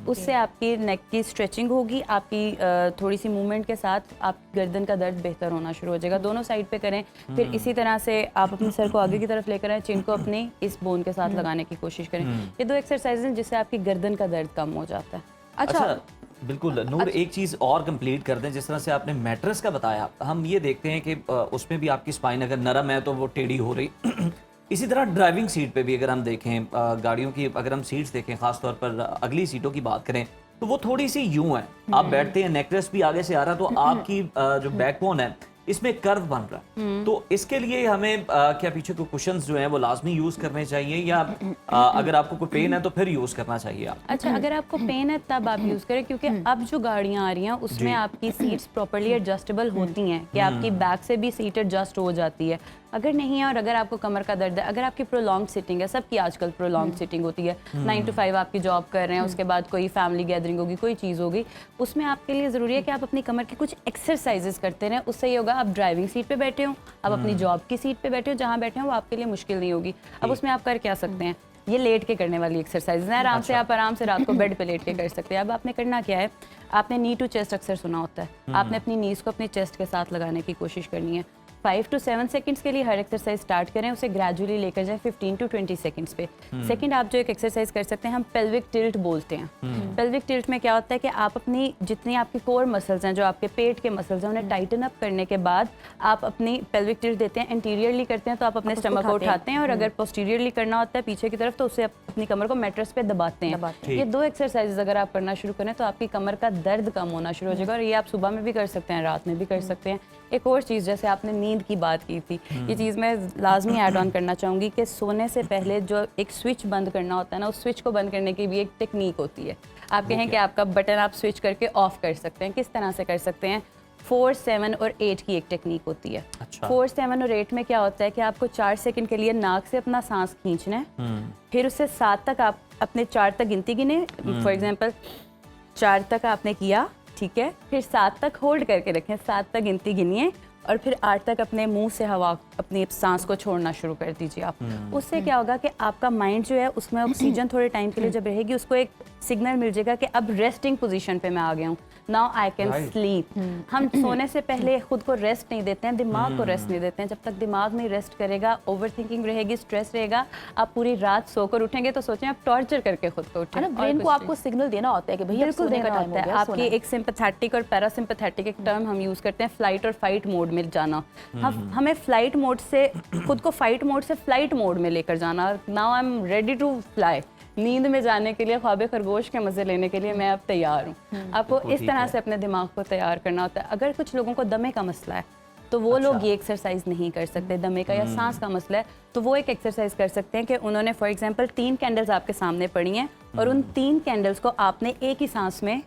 उससे आपकी नेक की स्ट्रेचिंग होगी, आपकी थोड़ी सी मूवमेंट के साथ आपकी गर्दन का दर्द बेहतर होना शुरू हो जाएगा। दोनों साइड पे करें। फिर इसी तरह से आप अपने सर को आगे की तरफ लेकर आए, चिन को अपने इस बोन के साथ लगाने की कोशिश करें। ये 2 एक्सरसाइज हैं जिससे आपकी गर्दन का दर्द कम हो जाता है। अच्छा बिल्कुल नूर, एक चीज़ और कंप्लीट कर दें। जिस तरह से आपने मैट्रेस का बताया, हम ये देखते हैं कि उसमें भी आपकी स्पाइन अगर नरम है तो वो टेढ़ी हो रही। इसी तरह ड्राइविंग सीट पे भी अगर हम देखें, गाड़ियों की अगर हम सीट्स देखें, खासतौर पर अगली सीटों की बात करें, तो वो थोड़ी सी यूं है, आप बैठते हैं, नेकलेस भी आगे से आ रहा है, तो आपकी जो बैकबोन है इसमें कर्व बन रहा है। तो इसके लिए हमें क्या पीछे को कुशन्स जो हैं वो लाजमी यूज करने चाहिए, या अगर आपको कोई पेन है तो फिर यूज करना चाहिए आप? अच्छा, अगर आपको पेन है तब आप यूज़ करें, क्योंकि अब जो गाड़ियाँ आ रही हैं उसमें आपकी सीट्स प्रॉपर्ली एडजस्टेबल होती हैं कि आपकी बैक से भी सीट एडजस्ट हो जाती है। अगर नहीं है और अगर आपको कमर का दर्द है, अगर आपकी प्रोलॉन्ग सिटिंग है, सबकी आजकल प्रोलॉन्ग सिटिंग होती है, 9 to 5 आपकी जॉब कर रहे हैं, उसके बाद कोई फैमिली गैदरिंग होगी, कोई चीज़ होगी, उसमें आपके लिए ज़रूरी है कि आप अपनी कमर की कुछ एक्सरसाइजेस करते रहें। उससे ये होगा, आप ड्राइविंग सीट पे बैठे हो, आप अपनी जॉब की सीट पे बैठे हो, जहाँ बैठे हो वो आपके लिए मुश्किल नहीं होगी। अब उसमें आप कर क्या सकते हैं, ये लेट के करने वाली एक्सरसाइज है। आराम से आप आराम से रात को बेड पे लेट के कर सकते हैं। अब आपने करना क्या है, आपने नी टू चेस्ट अक्सर सुना होता है, आपने अपनी नीज को अपने चेस्ट के साथ लगाने की कोशिश करनी है। 5 to 7 सेकंड्स के लिए हर एक्सरसाइज स्टार्ट करें, उसे ग्रेजुअली लेकर जाएं 15 to 20 सेकंड्स पे। सेकंड, आप जो एक एक्सरसाइज कर सकते हैं, हम पेल्विक टिल्ट बोलते हैं। पेल्विक टिल्ट में क्या होता है कि आप अपनी जितनी आपकी कोर मसल्स हैं, जो आपके पेट के मसल्स हैं, उन्हें टाइटन अप करने के बाद आप अपनी पेल्विक टिल्ट देते हैं। एंटीरियरली करते हैं तो आप अपने स्टमक को उठाते हैं, और अगर पोस्टीरियरली करना होता है पीछे की तरफ, तो उसे अपनी कमर को मैट्रेस पे दबाते हैं। ये 2 एक्सरसाइजेज अगर आप करना शुरू करें तो आपकी कमर का दर्द कम होना शुरू हो जाएगा। और ये आप सुबह में भी कर सकते हैं, रात में भी कर सकते हैं। एक और चीज़, जैसे आपने नींद की बात की थी, ये चीज़ मैं लाजमी ऐड ऑन करना चाहूँगी कि सोने से पहले जो एक स्विच बंद करना होता है ना, उस स्विच को बंद करने की भी एक टेक्निक होती है। आप कहें कि आपका बटन आप स्विच करके ऑफ कर सकते हैं। किस तरह से कर सकते हैं, 4, 7 और 8 की एक टेक्निक होती है। 4, 7 और 8 में क्या होता है कि आपको 4 सेकंड के लिए नाक से अपना सांस खींचना है, फिर उससे 7 तक आप अपने 4 तक गिनती गिने। फॉर एग्जांपल 4 तक आपने किया, ठीक है, फिर 7 तक होल्ड करके रखें, 7 तक गिनती गिनिए, और फिर 8 तक अपने मुंह से हवा, अपनी सांस को छोड़ना शुरू कर दीजिए आप। उससे क्या होगा कि आपका माइंड जो है उसमें ऑक्सीजन थोड़े टाइम के लिए जब रहेगी, उसको एक सिग्नल मिल जाएगा कि अब रेस्टिंग पोजीशन पे मैं आ गया हूँ, नाउ आई कैन स्लीप। हम सोने से पहले खुद को रेस्ट नहीं देते हैं, दिमाग को रेस्ट नहीं देते हैं। जब तक दिमाग नहीं रेस्ट करेगा, ओवर थिंकिंग रहेगी, स्ट्रेस रहेगा, आप पूरी रात सोकर उठेंगे तो सोचें आप टॉर्चर करके खुद को उठें। ब्रेन को आपको सिग्नल देना होता है कि भैया बिल्कुल सोने का देना टाइम होता हो है। गया, आपकी एक सिंपैथेटिक और पैरासिम्पैथेटिक एक टर्म हम यूज़ करते हैं, फ्लाइट और फाइट मोड में जाना। हमें फ्लाइट मोड से खुद को फाइट मोड से फ्लाइट मोड में लेकर जाना। Now I am ready to fly, नींद में जाने के लिए, ख्वाब खरगोश के मज़े लेने के लिए मैं अब तैयार हूँ। आपको इस तरह से अपने दिमाग को तैयार करना होता है। अगर कुछ लोगों को दमे का मसला है तो वो लोग ये एक्सरसाइज नहीं कर सकते, दमे का या सांस का मसला है तो वो एक एक्सरसाइज कर सकते हैं कि उन्होंने फॉर एग्जांपल 3 कैंडल्स आपके सामने पड़ी हैं और उन 3 कैंडल्स को आपने एक ही सांस में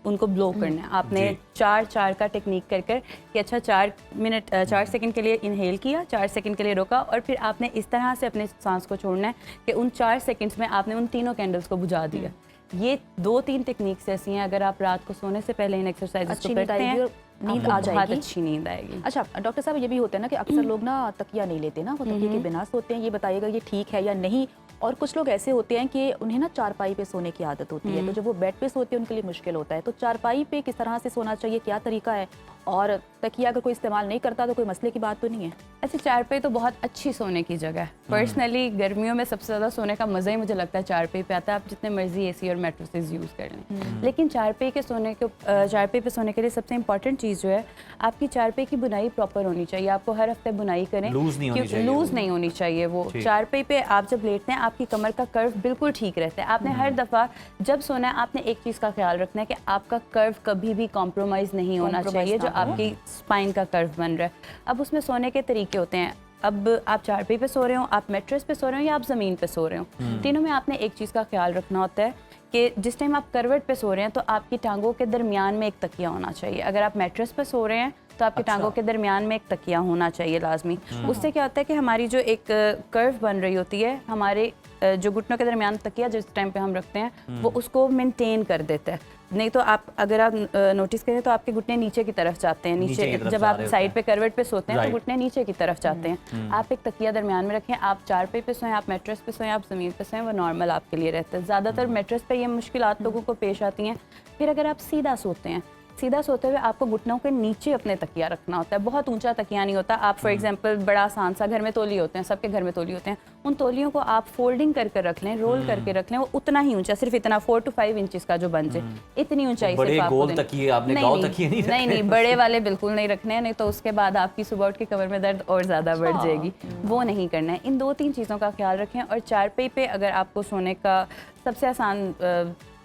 उनको ब्लो करना है। आपने 4-4 का टेक्निक कर कि अच्छा 4 सेकंड के लिए इनहेल किया, 4 सेकंड के लिए रोका और फिर आपने इस तरह से अपने सांस को छोड़ना है कि उन 4 सेकंड्स में आपने उन तीनों कैंडल्स को बुझा दिया। ये 2-3 टेक्निक्स ऐसी हैं, अगर आप रात को सोने से पहले इन एक्सरसाइज को करते हैं नींद आ जाएगी, बहुत अच्छी नींद आएगी। अच्छा डॉक्टर साहब, ये भी होता है ना कि अक्सर लोग ना तकिया नहीं लेते ना, वो तकिए के बिना सोते हैं। ये बताइएगा ये ठीक है या नहीं? और कुछ लोग ऐसे होते हैं कि उन्हें ना चारपाई पे सोने की आदत होती है, तो जब वो बेड पे सोते हैं उनके लिए मुश्किल होता है। तो चारपाई पे किस तरह से सोना चाहिए, क्या तरीका है? और तकिया अगर कोई इस्तेमाल नहीं करता तो कोई मसले की बात तो नहीं है? अच्छा, चारपाई तो बहुत अच्छी सोने की जगह है। पर्सनली गर्मियों में सबसे ज़्यादा सोने का मज़ा ही मुझे लगता है चारपाई पे आता है। आप जितने मर्जी एसी और मैट्रेसेस यूज़ कर लें, लेकिन चारपाई पे सोने के लिए सबसे इंपॉर्टेंट चीज़ जो है, आपकी चारपाई की बुनाई प्रॉपर होनी चाहिए। आपको हर हफ्ते बुनाई करें, लूज नहीं होनी चाहिए, लूज नहीं होनी चाहिए वो। चारपाई पे आप जब लेटते हैं आपकी कमर का कर्व बिल्कुल ठीक रहता है। आपने हर दफ़ा जब सोना है आपने एक चीज़ का ख्याल रखना है कि आपका कर्व कभी भी कॉम्प्रोमाइज़ नहीं होना चाहिए, जो आपकी स्पाइन का कर्व बन रहा है। अब उसमें सोने के तरीके होते हैं। अब आप चारपाई पे सो रहे हो, आप मैट्रेस पे सो रहे हो या आप ज़मीन पे सो रहे हो, तीनों में आपने एक चीज़ का ख्याल रखना होता है कि जिस टाइम आप करवट पे सो रहे हैं तो आपकी टांगों के दरमियान में एक तकिया होना चाहिए। अगर आप मैट्रेस पे सो रहे हैं तो आपकी टांगों के दरमियान में एक तकिया होना चाहिए लाजमी। उससे क्या होता है कि हमारी जो एक कर्व बन रही होती है, हमारे जो घुटनों के दरमियान तकिया जिस टाइम पे हम रखते हैं वो उसको मेंटेन कर देता है। नहीं तो अगर आप नोटिस करें तो आपके घुटने नीचे की तरफ जाते हैं, नीचे जब आप साइड पे करवट पे सोते हैं तो घुटने नीचे की तरफ जाते हैं। आप एक तकिया दरमियान में रखें, आप चारपाई पे सोएं, आप मैट्रेस पे सोएं, आप ज़मीन पे सोएं, वो नॉर्मल आपके लिए रहता है। ज़्यादातर मैट्रेस पे ये मुश्किलात लोगों को पेश आती हैं। फिर अगर आप सीधा सोते हैं, सीधा सोते हुए आपको घुटनों के नीचे अपने तकिया रखना होता है। बहुत ऊंचा तकिया नहीं होता। आप फॉर एग्जांपल बड़ा आसान सा, घर में तौलिए होते हैं, सबके घर में तौलिए होते हैं, उन तौलियों को आप फोल्डिंग करके रख लें, रोल करके रख लें। वो उतना ही ऊंचा, सिर्फ इतना 4 to 5 इंचेस का जो बन जाए, इतनी ऊंचाई बड़े सिर्फ आपको गोल देनी। तकिए आपने गाँव तकिए नहीं रखे। नहीं, बड़े वाले बिल्कुल नहीं रखने हैं, नहीं तो उसके बाद आपकी सुबह उठ के कमर में दर्द और ज़्यादा बढ़ जाएगी। वो नहीं करना है। इन 2-3 चीज़ों का ख्याल रखें। और चारपाई पे अगर आपको सोने का सबसे आसान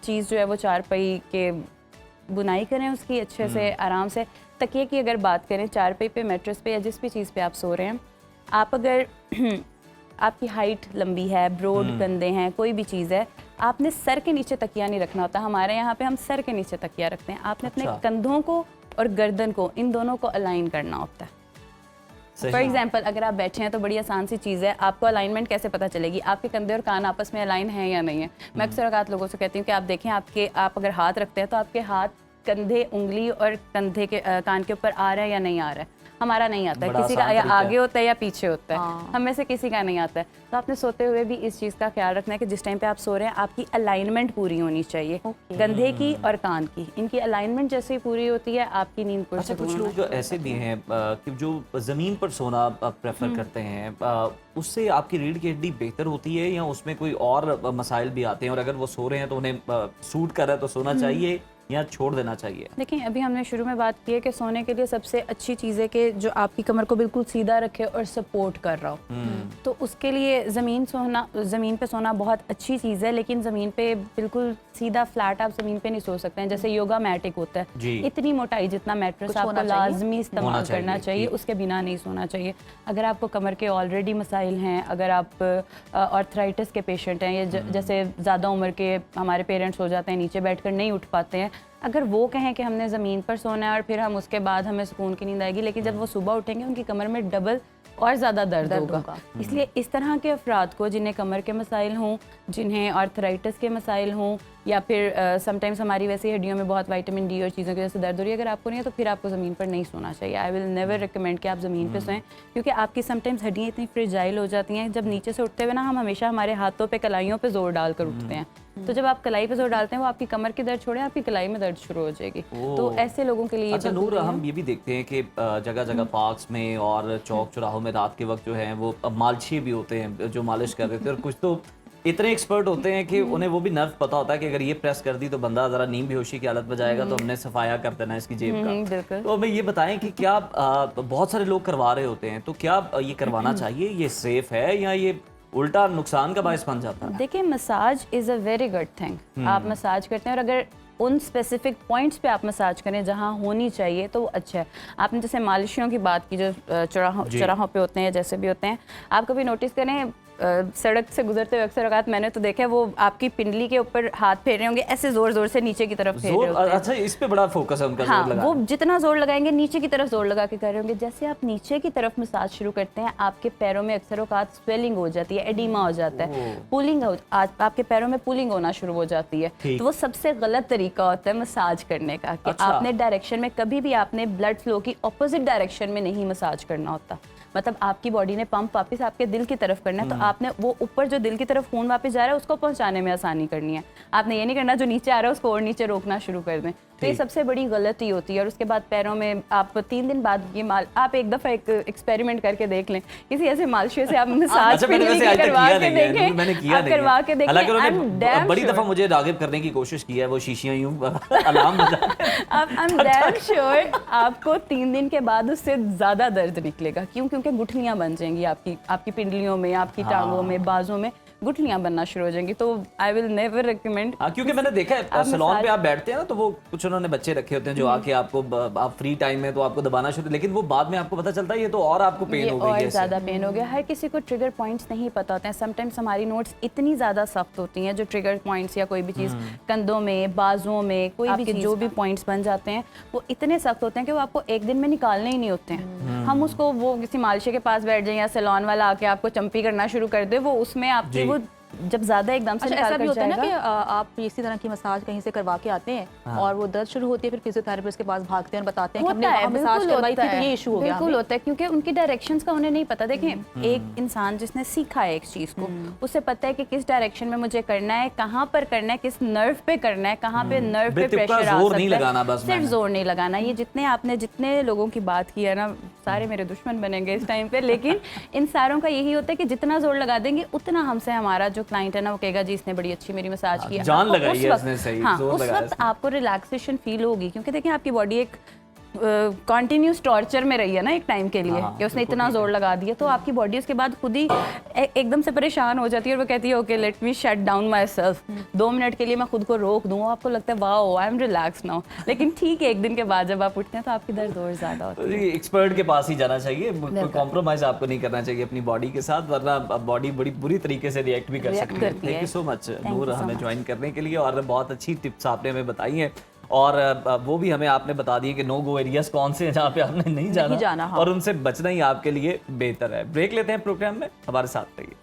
चीज़ जो है वो चारपाई के बुनाई करें उसकी अच्छे से आराम से। तकिए की अगर बात करें, चारपाई पे, मैट्रेस पे या जिस भी चीज़ पे आप सो रहे हैं, आप अगर आपकी हाइट लंबी है, ब्रॉड कंधे हैं, कोई भी चीज़ है, आपने सर के नीचे तकिया नहीं रखना होता। हमारे यहाँ पे हम सर के नीचे तकिया रखते हैं। आपने अपने कंधों को और गर्दन को, इन दोनों को अलाइन करना होता है। फॉर एग्जाम्पल अगर आप बैठे हैं तो बड़ी आसान सी चीज़ है, आपको अलाइनमेंट कैसे पता चलेगी? आपके कंधे और कान आपस में अलाइन हैं या नहीं है? मैं अक्सर औकात लोगों से कहती हूँ कि आप देखें, आप अगर हाथ रखते हैं तो आपके हाथ कंधे, उंगली और कंधे के कान के ऊपर आ रहा है या नहीं आ रहा है? हमारा नहीं आता है, किसी का या आगे होता है या पीछे होता है, हम में से किसी का नहीं आता है। तो आपने सोते हुए भी इस चीज़ का ख्याल रखना है कि जिस टाइम पे आप सो रहे हैं आपकी अलाइनमेंट पूरी होनी चाहिए। कंधे की और कान की, इनकी अलाइनमेंट जैसे ही पूरी होती है आपकी नींद पूरी। अच्छा, कुछ लोग जो ऐसे भी हैं कि जो ज़मीन पर सोना प्रेफर करते हैं, उससे आपकी रीढ़ की हड्डी बेहतर होती है या उसमें कोई और मसाइल भी आते हैं? और अगर वो सो रहे हैं तो उन्हें सूट कर रहा है तो सोना चाहिए या छोड़ देना चाहिए? देखिए, अभी हमने शुरू में बात की है कि सोने के लिए सबसे अच्छी चीज़ है कि जो आपकी कमर को बिल्कुल सीधा रखे और सपोर्ट कर रहा हो। तो उसके लिए ज़मीन पे सोना बहुत अच्छी चीज़ है, लेकिन ज़मीन पे बिल्कुल सीधा फ्लैट आप ज़मीन पे नहीं सो सकते हैं। जैसे योगा मैट एक होता है, इतनी मोटाई जितना मैट्रेस आपको लाजमी इस्तेमाल करना चाहिए, उसके बिना नहीं सोना चाहिए। अगर आपको कमर के ऑलरेडी मसाइल हैं, अगर आप आर्थराइटिस के पेशेंट हैं, या जैसे ज़्यादा उम्र के हमारे पेरेंट्स हो जाते हैं, नीचे बैठ कर नहीं उठ पाते हैं, अगर वो कहें कि हमने ज़मीन पर सोना है और फिर हम उसके बाद हमें सुकून की नींद आएगी, लेकिन जब वो सुबह उठेंगे उनकी कमर में डबल और ज़्यादा दर्द दर्द होगा। होगा। इसलिए इस तरह के अफराद को जिन्हें कमर के मसाइल हों, जिन्हें आर्थराइटिस के मसाइल हों, या फिर समटाइम्स हमारी वैसे हड्डियों में बहुत विटामिन डी और चीज़ों की वजह से दर्द हो रही है, अगर आपको नहीं है तो फिर आपको ज़मीन पर नहीं सोना चाहिए। आई विल नेवर रिकमेंड कि आप ज़मीन पे सोएं, क्योंकि आपकी समटाइम्स हड्डियाँ इतनी फ्रिजाइल हो जाती हैं। जब नीचे से उठते हुए ना, हम हमेशा हमारे हाथों पे, कलाइयों पे जोर डालकर उठते हैं, तो जब आप कलाई पे जोर डालते हैं वो आपकी कमर की दर्द छोड़े आपकी कलाई में दर्द शुरू हो जाएगी। तो ऐसे लोगों के लिए अच्छा नूर, हम ये भी देखते हैं कि जगह जगह पार्क्स में और चौक चौराहों में रात के वक्त जो है वो मालशी भी होते हैं जो मालिश कर रहे थे, और कुछ तो इतने एक्सपर्ट होते हैं कि उन्हें वो भी नर्व पता होता है कि अगर ये प्रेस कर दी तो बंदा ज़रा नींद बेहोशी की हालत में जाएगा, तो हमने सफाया कर देना इसकी जेब का। तो हमें ये बताएं कि क्या बहुत सारे लोग करवा रहे होते हैं, तो क्या ये करवाना चाहिए, ये सेफ है या ये उल्टा नुकसान का बायस बन जाता है? देखिए, massage is a very good thing. आप मसाज करते हैं और अगर उन स्पेसिफिक पॉइंट्स पे आप मसाज करें जहाँ होनी चाहिए तो वो अच्छा है। आपने जैसे मालिशियों की बात की जो चौराहों पे होते हैं, जैसे भी होते हैं, आप कभी नोटिस करें सड़क से गुजरते हुए अक्सर औकात मैंने तो देखा है वो आपकी पिंडली के ऊपर हाथ फेर रहे होंगे, ऐसे जोर जोर से नीचे की तरफ फेर रहे होते हैं। अच्छा, इस पे बड़ा फोकस है उनका। हाँ, जोर वो जितना जोर लगाएंगे नीचे की तरफ जोर लगा के कर रहे होंगे। जैसे आप नीचे की तरफ मसाज शुरू करते हैं, आपके पैरों में अक्सर औकात स्वेलिंग हो जाती है, एडिमा हो जाता है, पुलिंग आपके पैरों में पुलिंग होना शुरू हो जाती है। तो वो सबसे गलत तरीका होता है मसाज करने का, कि आपने डायरेक्शन में कभी भी आपने ब्लड फ्लो की ऑपोजिट डायरेक्शन में नहीं मसाज करना होता। मतलब आपकी बॉडी ने पंप वापस आपके दिल की तरफ करना है, तो आपने वो ऊपर जो दिल की तरफ खून वापस जा रहा है उसको पहुंचाने में आसानी करनी है। आपने ये नहीं करना जो नीचे आ रहा है उसको और नीचे रोकना शुरू कर दें। तो ये सबसे बड़ी गलती होती है। और उसके बाद पैरों में आप 3 दिन बाद ये आप एक दफ़ा एक एक्सपेरिमेंट करके देख लें, किसी ऐसे मालशे से आप मसाज करवा के देखें, मैंने किया नहीं, करवा के देखें। हालांकि उन्होंने बड़ी दफ़ा मुझे रागिब करने की कोशिश की है, वो शीशियां यूं अलार्म बजा। आई एम डैम श्योर आपको 3 दिन के बाद उससे ज़्यादा दर्द निकलेगा। क्यों? क्योंकि गुठलियाँ बन जाएंगी आपकी पिंडलियों में, आपकी टांगों में, बाजों में गुठलियाँ बनना शुरू हो जाएंगी। तो आई विल नेवर रिकमेंड। क्योंकि मैंने देखा है सैलून पे आप बैठते हैं ना, तो वो कुछ उन्होंने बच्चे रखे होते हैं जो आके आपको, आप फ्री टाइम में तो आपको दबाना शुरू, लेकिन वो बाद में आपको पता चलता है ये तो और आपको पेन हो गई है, और ज़्यादा पेन हो गया। हर किसी को ट्रिगर पॉइंट्स नहीं पता होते हैं। समटाइम्स हमारी नोट्स इतनी ज़्यादा सख्त होती हैं, जो ट्रिगर पॉइंट्स या कोई भी चीज़ कंधों में, बाजुओं में, कोई भी जो भी पॉइंट्स बन जाते हैं वो इतने सख्त होते हैं कि वो आपको एक दिन में निकालने ही नहीं होते हैं। हम उसको वो किसी मालिशे के पास बैठ जाए या सैलून वाला आके आपको चंपी करना शुरू कर दे, वो उसमें आपकी वो जब ज्यादा एकदम से ऐसा भी होता है ना कि आप इसी तरह की मसाज कहीं से करवा के आते हैं और वो दर्द शुरू होती है, फिर फिजियोथेरेपिस्ट के पास भागते हैं और बताते हैं कि हमने मसाज करवाई थी तो ये इशू हो गया। बिल्कुल होता है, क्योंकि उनकी डायरेक्शंस का उन्हें नहीं पता। देखें, एक इंसान जिसने सीखा है एक चीज को, उसे पता है कि किस डायरेक्शन में मुझे करना है, कहाँ पर करना है, किस नर्व पे करना है, कहाँ पे नर्व पे प्रेशर आ सकता है। सिर्फ जोर नहीं लगाना। ये जितने लोगों की बात की है ना, सारे मेरे दुश्मन बनेंगे इस टाइम पे, लेकिन इन सारों का यही होता है कि जितना जोर लगा देंगे उतना हमसे हमारा जो क्लाइंट है ना वो कहेगा जी इसने बड़ी अच्छी मेरी मसाज की, जान लगाई है इसने, सही हाँ, जोर उस लगाया वक्त आपको रिलैक्सेशन फील होगी। क्योंकि देखिए आपकी बॉडी एक कॉन्टिन्यूस टॉर्चर में रही है ना एक टाइम के लिए, कि उसने इतना जोर लगा दिया, तो आपकी बॉडी उसके बाद खुद ही एकदम से परेशान हो जाती है और वो कहती है okay let me shut down my self, 2 minute के लिए मैं खुद को रोक दूँ। आपको लगता है wow I am relax now, लेकिन ठीक है एक दिन के बाद जब आप उठते हैं तो आपकी दर्द और ज्यादा होती है। एक्सपर्ट के पास ही जाना चाहिए, कोई कॉम्प्रोमाइज आपको नहीं करना चाहिए अपनी बॉडी के साथ, वरना बॉडी बड़ी बुरी तरीके से रिएक्ट भी कर सकती है। थैंक यू सो मच नूर हमें ज्वाइन करने के लिए, और बहुत अच्छी टिप्स आपने हमें बताई हैं, और वो भी हमें आपने बता दिए कि नो गो एरियाज कौन से हैं जहाँ पे आपने नहीं जाना, हाँ। और उनसे बचना ही आपके लिए बेहतर है। ब्रेक लेते हैं प्रोग्राम में, हमारे साथ रहिए।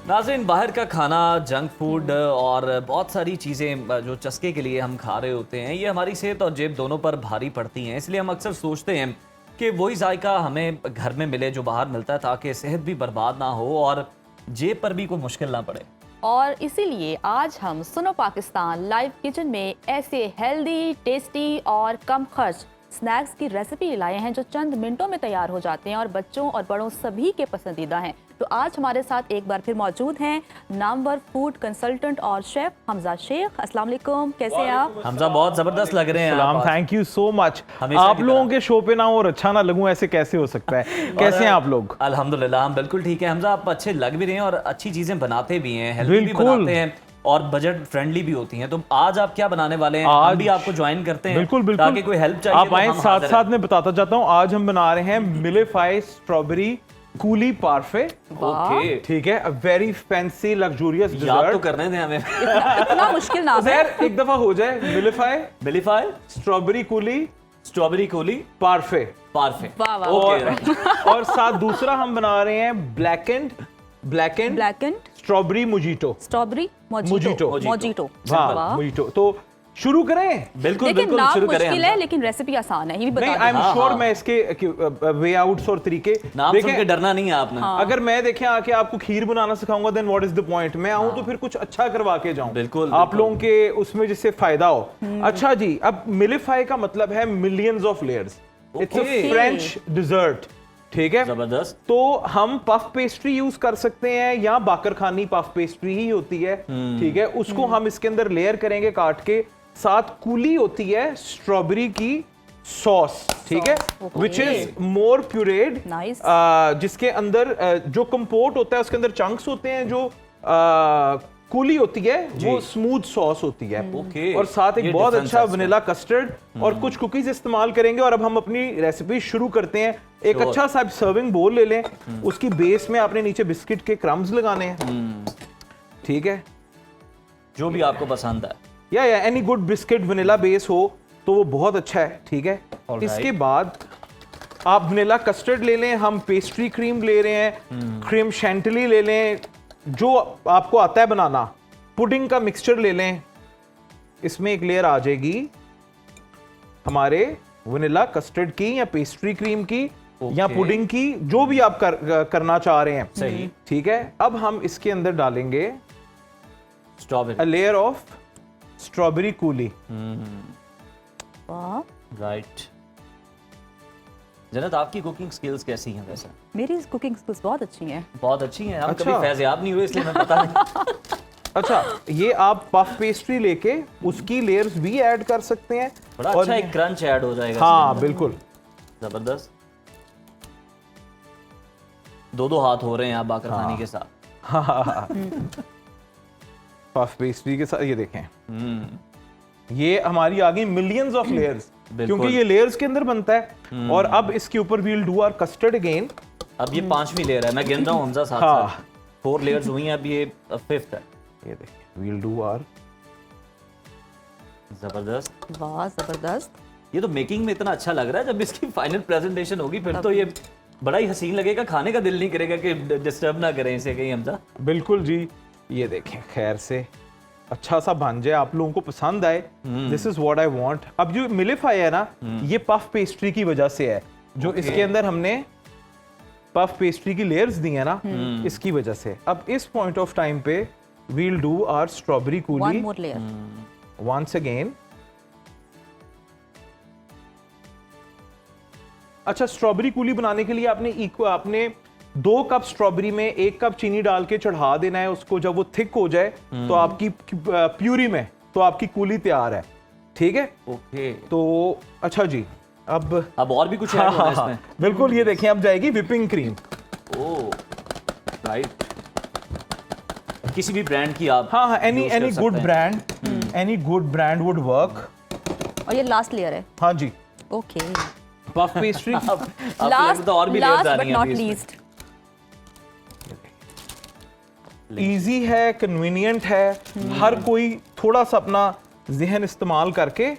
नाज़रीन, बाहर का खाना, जंक फूड और बहुत सारी चीज़ें जो चस्के के लिए हम खा रहे होते हैं, ये हमारी सेहत और जेब दोनों पर भारी पड़ती हैं। इसलिए हम अक्सर सोचते हैं कि वही जायका हमें घर में मिले जो बाहर मिलता है, ताकि सेहत भी बर्बाद ना हो और जेब पर भी कोई मुश्किल ना पड़े। और इसीलिए आज हम सुनो पाकिस्तान लाइव किचन में ऐसे हेल्दी, टेस्टी और कम खर्च स्नैक्स की रेसिपी लाए हैं जो चंद मिनटों में तैयार हो जाते हैं और बच्चों और बड़ों सभी के पसंदीदा हैं। तो आज हमारे साथ एक बार फिर मौजूद हैं नामवर फूड कंसल्टेंट और शेफ हमजा शेख। अस्सलाम वालेकुम, कैसे हैं आप? हमजा बहुत जबरदस्त लग रहे हैं सलाम, थैंक यू सो मच। आप लोगों के शो पे ना और अच्छा ना लगूं, ऐसे कैसे हो सकता है? कैसे हैं आप लोग? अल्हम्दुलिल्लाह हम बिल्कुल ठीक है हमजा, आप अच्छे लग भी रहे हैं और अच्छी चीजें बनाते भी हैं, हेल्दी भी बनाते हैं और बजट फ्रेंडली भी होती हैं। तो आज आप क्या बनाने वाले हैं? आज भी आपको ज्वाइन करते हैं, बिल्कुल बिल्कुल, ताकि कोई हेल्प चाहिए आप आए साथ साथ में बताता जाता हूँ। आज हम बना रहे हैं millefeuille strawberry coulis parfait. Okay, ठीक है, a very fancy luxurious dessert तो करने दें हमें। इतना मुश्किल नाम है, एक दफा हो जाए। मिलेफाई मिलेफाई स्ट्रॉबेरी कूली स्ट्रॉबेरी कूली पार्फे। पार्फे। वाह वाह। और साथ दूसरा हम बना रहे हैं black and strawberry mojito. Strawberry mojito. Mojito. वाह मोजिटो। तो शुरू करें? बिल्कुल लेकिन बिल्कुल नाम शुरू करें मुश्किल है, लेकिन रेसिपी आसान है, ये भी बता नहीं, दें। आई एम हाँ, श्योर हाँ। मैं इसके वे आउट्स और तरीके नाम सुन के डरना नहीं है आपने। अगर मैं देखें आके आपको खीर बनाना सिखाऊंगा then what is the point? मैं आऊं तो फिर कुछ अच्छा करवा के जाऊं, बिल्कुल, आप बिल्कुल। लोगों के उसमें जिससे फायदा हो। अच्छा जी, अब मिलिफाई का मतलब है millions of layers. It's a Okay. French dessert, ठीक है? जबरदस्त। तो हम पफ पेस्ट्री यूज कर सकते हैं या बाकरखानी पफ पेस्ट्री ही होती है, ठीक है? उसको हम इसके अंदर लेयर करेंगे काट के। साथ कूली होती है स्ट्रॉबेरी की सॉस, ठीक है, okay. Which is more pureed, Nice. जिसके अंदर जो कंपोट होता है उसके अंदर चंक्स होते हैं, जो कूली होती है वो स्मूथ सॉस होती है। Okay. और साथ ये एक बहुत difference अच्छा है इसमें। वनीला कस्टर्ड और कुछ कुकीज इस्तेमाल करेंगे। और अब हम अपनी रेसिपी शुरू करते हैं। एक Sure. अच्छा सा सर्विंग बोल ले लें, उसकी बेस में आपने नीचे बिस्किट के क्रम्स लगाने हैं, ठीक है? जो भी आपको पसंद है। या any good biscuit vanilla base हो तो वो बहुत अच्छा है, ठीक है? Alright. इसके बाद आप वनीला कस्टर्ड ले लें, हम पेस्ट्री क्रीम ले रहे हैं, क्रीम शैंटली ले लें, जो आपको आता है बनाना। पुडिंग का मिक्सचर ले लें, इसमें एक लेयर आ जाएगी हमारे वनीला कस्टर्ड की या पेस्ट्री क्रीम की या Okay. पुडिंग की, जो भी आप करना चाह रहे हैं, सही। ठीक है? अब हम इसके अंदर डालेंगे strawberry. A layer of strawberry coolie. वाह, राइट। जन्नत, आपकी कुकिंग स्किल्स कैसी हैं वैसे? मेरी कुकिंग स्किल्स बहुत अच्छी हैं। बहुत अच्छी हैं। हम अच्छा। कभी फैज़याब नहीं हुए इसलिए मैं पता नहीं। अच्छा, ये आप पफ पेस्ट्री लेके उसकी लेयर्स भी ऐड कर सकते हैं। बड़ा और अच्छा एक क्रंच ऐड हो जाएगा। हाँ बिल्कुल। जबरदस्त। दो हाथ हो रहे हैं आप बाकरखानी के साथ। पफ पेस्ट्री के साथ ये देखें, ये हमारी आ गई मिलियंस ऑफ लेयर्स, क्योंकि ये लेयर्स के अंदर बनता है। और अब इसके ऊपर we'll do our custard again. अब ये 5वीं लेयर है, मैं गिन रहा हूँ हमजा साथ हाँ। साथ। 4 लेयर्स हुई हैं, अब ये 5th है। ये देखिए, वील डू आवर। जबरदस्त। वाह जबरदस्त। ये तो मेकिंग में इतना अच्छा लग रहा है, जब इसकी फाइनल प्रेजेंटेशन होगी फिर तो ये बड़ा ही हसीन लगेगा। खाने का दिल नहीं करेगा कि डिस्टर्ब ना करें इसे कहीं हमजा। बिल्कुल जी, ये देखें, खैर से अच्छा सा बन जाए, आप लोगों को पसंद आए। This is what I want. अब जो मिलिफाई है ना, ये पफ पेस्ट्री की वजह से है, जो इसके अंदर हमने पफ पेस्ट्री की लेयर्स दी है ना, इसकी वजह से। अब इस पॉइंट ऑफ टाइम पे we'll do our strawberry one coulis more layer. Once again. अच्छा, स्ट्रॉबेरी कूली बनाने के लिए आपने 2 कप स्ट्रॉबेरी में 1 कप चीनी डाल के चढ़ा देना है उसको। जब वो थिक हो जाए तो आपकी प्यूरी में तो आपकी कूली तैयार है, ठीक है? ओके। तो अच्छा जी, अब और भी कुछ ऐड होना है इसमें? बिल्कुल, ये देखें, अब जाएगी विपिंग क्रीम। Oh right. किसी भी ब्रांड की आप हाँ, एनी use कर एनी सकते गुड हैं। Brand, any good brand would work. और ये लास्ट लेयर है। हाँ जी, ओके। Puff pastry. अब लास्ट तो और भी layers लास्ट आनी बट है नॉट अभी इसमें। लीस्ट। इजी है, कन्वीनियंट है, हर कोई थोड़ा सा अपना जहन इस्तेमाल करके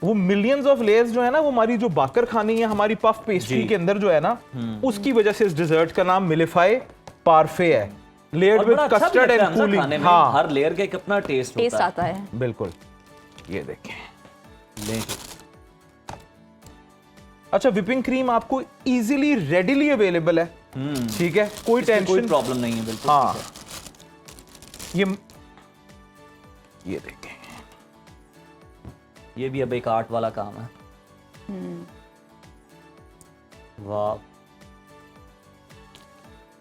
वो मिलियंस ऑफ लेयर्स जो है ना, वो हमारी जो बाकर खानी है हमारी पफ पेस्ट्री जी। के अंदर जो है ना, उसकी वजह से इस डिजर्ट का नाम मिलिफाई पार्फे है, लेयर्ड और विद बड़ा अच्छा भी कस्टर्ड लगता है एंड हमजा कूलिंग। खाने में। हाँ हर लेयर का एक अपना टेस्ट टेस्ट होता है। आता है। बिल्कुल, ये देखें। लेकिन अच्छा, विपिंग क्रीम आपको इजीली रेडिली अवेलेबल है, ठीक है? कोई इसमें कोई टेंशन। प्रॉब्लम नहीं है। बिल्कुल हाँ, ठीक है। ये देखें, ये भी अब एक आर्ट वाला काम है। वाह,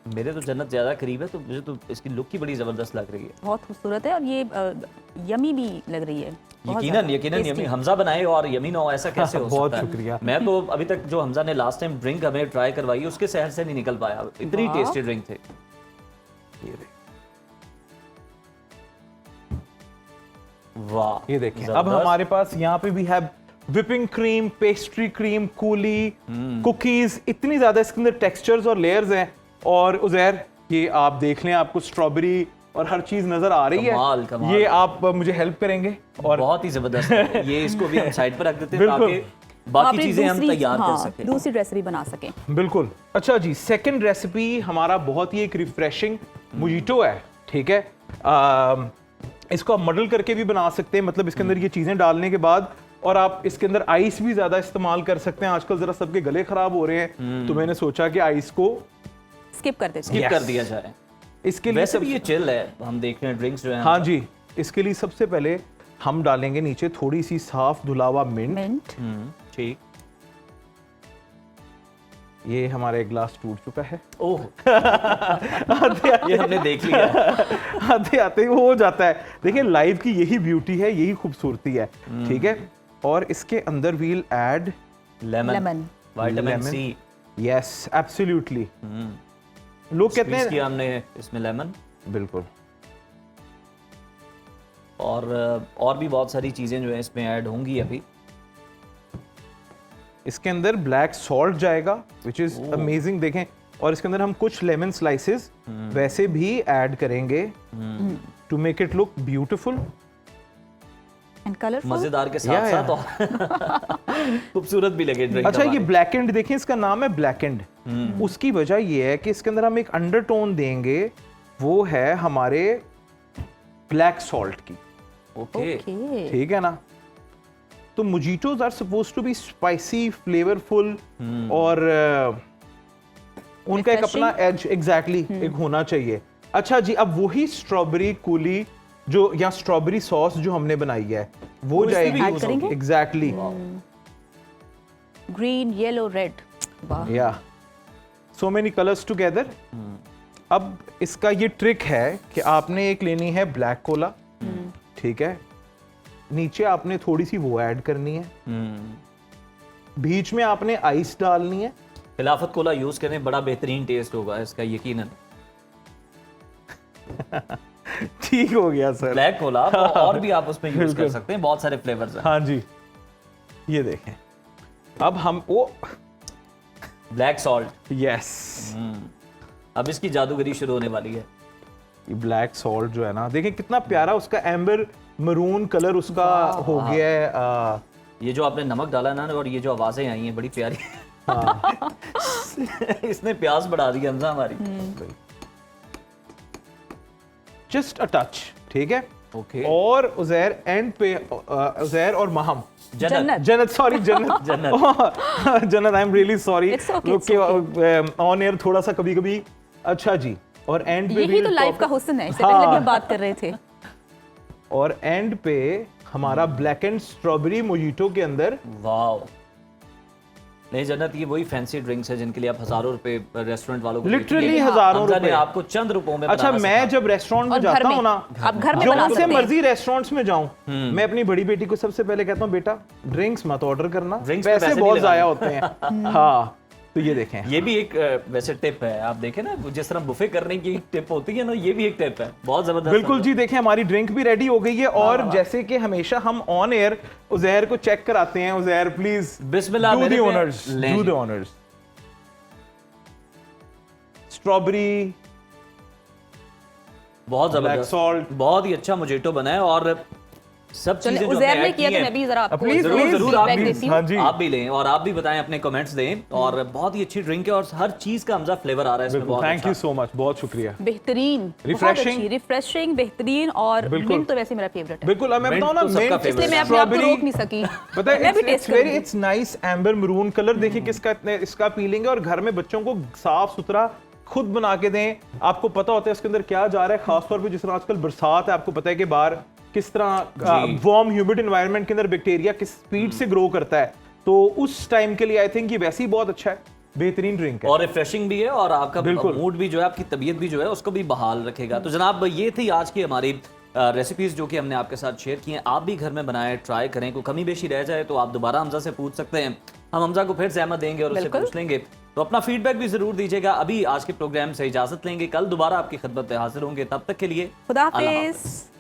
मेरे तो जन्नत ज्यादा करीब है, तो मुझे तो इसकी लुक ही बड़ी जबरदस्त लग रही है। बहुत खूबसूरत है और ये यमी भी लग रही है। बहुत यकीनन ज़्यादा यकीनन tasty। यमी हमजा बनाए और यमी ना हो, ऐसा कैसे हो बहुत सकता है? शुक्रिया। मैं तो अभी तक जो हमजा ने लास्ट टाइम ड्रिंक हमें ट्राई करवाई उसके शहर से नहीं निकल पाया, इतनी वाह। टेस्टी ड्रिंक थे। ये देखें, वाह, ये देखें। अब जबरदस्त। हमारे पास यहाँ पे भी है whipping cream, pastry cream, coulis, cookies, इतनी ज्यादा इसके अंदर टेक्सचर्स और लेयर्स हैं। और उजैर, ये आप देख लें, आपको स्ट्रॉबेरी और हर चीज नजर आ रही कमाल, है। कमाल। ये आप मुझे हेल्प करेंगे और बहुत ही जबरदस्त है। ये इसको भी हम साइड पर रख देते हैं बिल्कुल। ताकि बाकी आप एक चीजें हम दूसरी- तैयार कर हाँ, सकें। दूसरी रेसिपी बना सकें। बिल्कुल। अच्छा जी, सेकंड रेसिपी हमारा बहुत ही एक रिफ्रेशिंग मोजिटो है, ठीक है। इसको आप मडल करके भी बना सकते हैं, मतलब इसके अंदर ये चीज़ें डालने के बाद, और आप इसके अंदर आइस भी ज़्यादा इस्तेमाल कर सकते हैं। आजकल ज़रा सबके गले ख़राब हो रहे हैं, तो मैंने सोचा कि आइस को स्किप कर देते हैं। Skip Yes. कर दिया जाए। इसके लिए वैसे भी ये चिल है, हम देख रहे हैं ड्रिंक्स जो है। हाँ जी, इसके लिए सबसे पहले हम डालेंगे नीचे थोड़ी सी साफ धुला हुआ मिंट। मिंट। ठीक। ये हमारा एक ग्लास टूट चुका है। ओह आते ये हमने देख लिया। आते आते वो हो जाता है। देखिए लाइव की यही ब्यूटी है, यही खूबसूरती है, ठीक है। और इसके अंदर we'll add lemon, lemon. Vitamin lemon. C. Yes absolutely. लोग कहते स्क्वीज किया हैं हमने इसमें लेमन, बिल्कुल। और भी बहुत सारी चीजें जो है इसमें ऐड होंगी अभी। इसके अंदर ब्लैक सॉल्ट जाएगा विच इज अमेजिंग, देखें। और इसके अंदर हम कुछ लेमन स्लाइसेस वैसे भी ऐड करेंगे to make it look beautiful and colourful. मजेदार के साथ Yeah, साथ और खूबसूरत भी लगे ड्रिंक। अच्छा, ये ब्लैक एंड देखें, इसका नाम है ब्लैक एंड। उसकी वजह ये है कि इसके अंदर हम एक अंडरटोन देंगे, वो है हमारे ब्लैक सॉल्ट की, ओके। ओके। ठीक है ना। तो mojitos are suppose to be spicy, flavourful, और उनका एक Refreshing. अपना एज एग्जैक्टली एक होना चाहिए। अच्छा जी, अब वही स्ट्रॉबेरी कूली जो या स्ट्रॉबेरी सॉस जो हमने बनाई है वो वो इसमें जाएगी भी use करेंगे? एग्जैक्टली। Green, yellow, red. वाह। या सो मेनी कलर्स टुगेदर। अब इसका ये ट्रिक है कि आपने एक लेनी है ब्लैक कोला, ठीक है। नीचे आपने थोड़ी सी वो ऐड करनी है, बीच में आपने आइस डालनी है। खिलाफत कोला यूज करें, बड़ा बेहतरीन टेस्ट होगा इसका यकीनन। ठीक हो गया सर। ब्लैक कोला और भी आप उसमें यूज कर बिल्कुल। सकते हैं, बहुत सारे फ्लेवर्स हैं। हाँ जी, ये देखें। अब हम वो ब्लैक सॉल्ट, यस, अब इसकी जादूगरी शुरू होने वाली है। ये ब्लैक सॉल्ट जो है ना, देखें कितना प्यारा उसका एम्बर मरून कलर उसका हो गया है। ये जो आपने नमक डाला ना, और ये जो आवाजें आई हैं बड़ी प्यारी। इसने प्यास बढ़ा दी हमजा हमारी। जस्ट अ टच, ठीक है। ओके। और उजैर एंड पे, उजैर और महम, जन्नत। जन्नत, सॉरी जन्नत, जन्नत। जन्नत, I am really sorry. It's okay, it's on air थोड़ा सा कभी कभी। अच्छा जी, और एंड पे यही तो लाइफ का हुस्न है, इससे पहले भी हम बात कर रहे थे। और एंड पे हमारा ब्लैक एंड स्ट्रॉबेरी मोजिटो के अंदर वाओ। नहीं जन्नत, ये वही फैंसी ड्रिंक्स है जिनके लिए आप हजारों रुपए रेस्टोरेंट वालों को लिटरली देखेंगे। हजारों हमजा ने रुपए। आपको चंद रुपयों में अच्छा, बनाना मैं सिखाया। जब रेस्टोरेंट में और घर जाता में, हूँ ना, आप घर में जो बना से सकते हैं। मर्जी रेस्टोरेंट्स में जाऊं, मैं अपनी बड़ी बेटी को सबसे पहले कहता हूँ, बेटा ड्रिंक्स मत ऑर्डर करना, Drinks पे पैसे पैसे बहुत नहीं जाया होते हैं। हाँ, तो ये देखें, ये भी एक वैसे टिप है। आप देखें ना, जिस तरह बुफे करने की टिप होती है ना, ये भी एक टिप है, बहुत जबरदस्त। बिल्कुल जी। देखें, हमारी ड्रिंक भी रेडी हो गई है, और जैसे कि हमेशा हम ऑन एयर उजैर को चेक कराते हैं। उजैर प्लीज बिस्मिल्लाह, डू मेरे द पे ऑनर्स, लें डू जी। The honours. स्ट्रॉबेरी, बहुत ब्लैक जबरदस्त, सॉल्ट, बहुत ही अच्छा मोजिटो बना है। और सब चलिए, चीजें जो उजैर हमने ने ऐड किया की तो हैं, मैं भी जरा आपको प्लीज जरूर प्लीज जरूर आप feedback भी देती हूँ। हाँ जी, आप भी लें और आप भी बताएं, अपने कमेंट्स दें। और बहुत ही अच्छी ड्रिंक है और हर चीज का हमजा फ्लेवर आ रहा है इसमें। बिल्कुल, बहुत थैंक अच्छा। यू सो मच, बहुत शुक्रिया। बेहतरीन, Refreshing? रिफ्रेशिंग, बेहतरीन। और बिल्कुल। मिंट तो वैसे मेरा फेवरेट है, बिल्कुल, अब मैं Mint बताऊं ना, तो सबका mint, favorite इसलिए मैं अपने आप को strawberry, रोक नहीं सकी। पता है, मैं भी it's टेस्ट very, करूंगी। it's nice amber maroon colour. देखिए किसका इसका पीलिंग है, और घर में बच्चों को साफ सुथरा खुद बना के दें। आपको पता होता है उसके अंदर क्या जा रहा है, खासतौर पे जिस तरह आजकल बरसात है, आपको पता है कि बाहर किस तरह वार्म ह्यूमिड एनवायरनमेंट के अंदर बैक्टीरिया किस स्पीड से ग्रो करता है। तो उस टाइम के लिए आई थिंक ये वैसे ही बहुत अच्छा है, बेहतरीन ड्रिंक है, और रिफ्रेशिंग भी है, और आपका बिल्कुल। मूड भी जो है, आपकी तबीयत भी जो है, उसको भी बहाल रखेगा। तो जनाब, ये थी आज की हमारी रेसिपीज जो कि हमने आपके साथ शेयर की हैं। आप भी घर में बनाएं, ट्राई करें। कोई कमी बेशी रह जाए तो आप दोबारा हमजा से पूछ सकते हैं, हम हमजा को फिर जहमत देंगे और उससे बिल्कुल। पूछ लेंगे। तो अपना फीडबैक भी जरूर दीजिएगा। अभी आज के प्रोग्राम से इजाजत लेंगे, कल दोबारा आपकी खिदमत में हाजिर होंगे। तब तक के लिए खुदा अल्लाह हाफिज। हाफिज।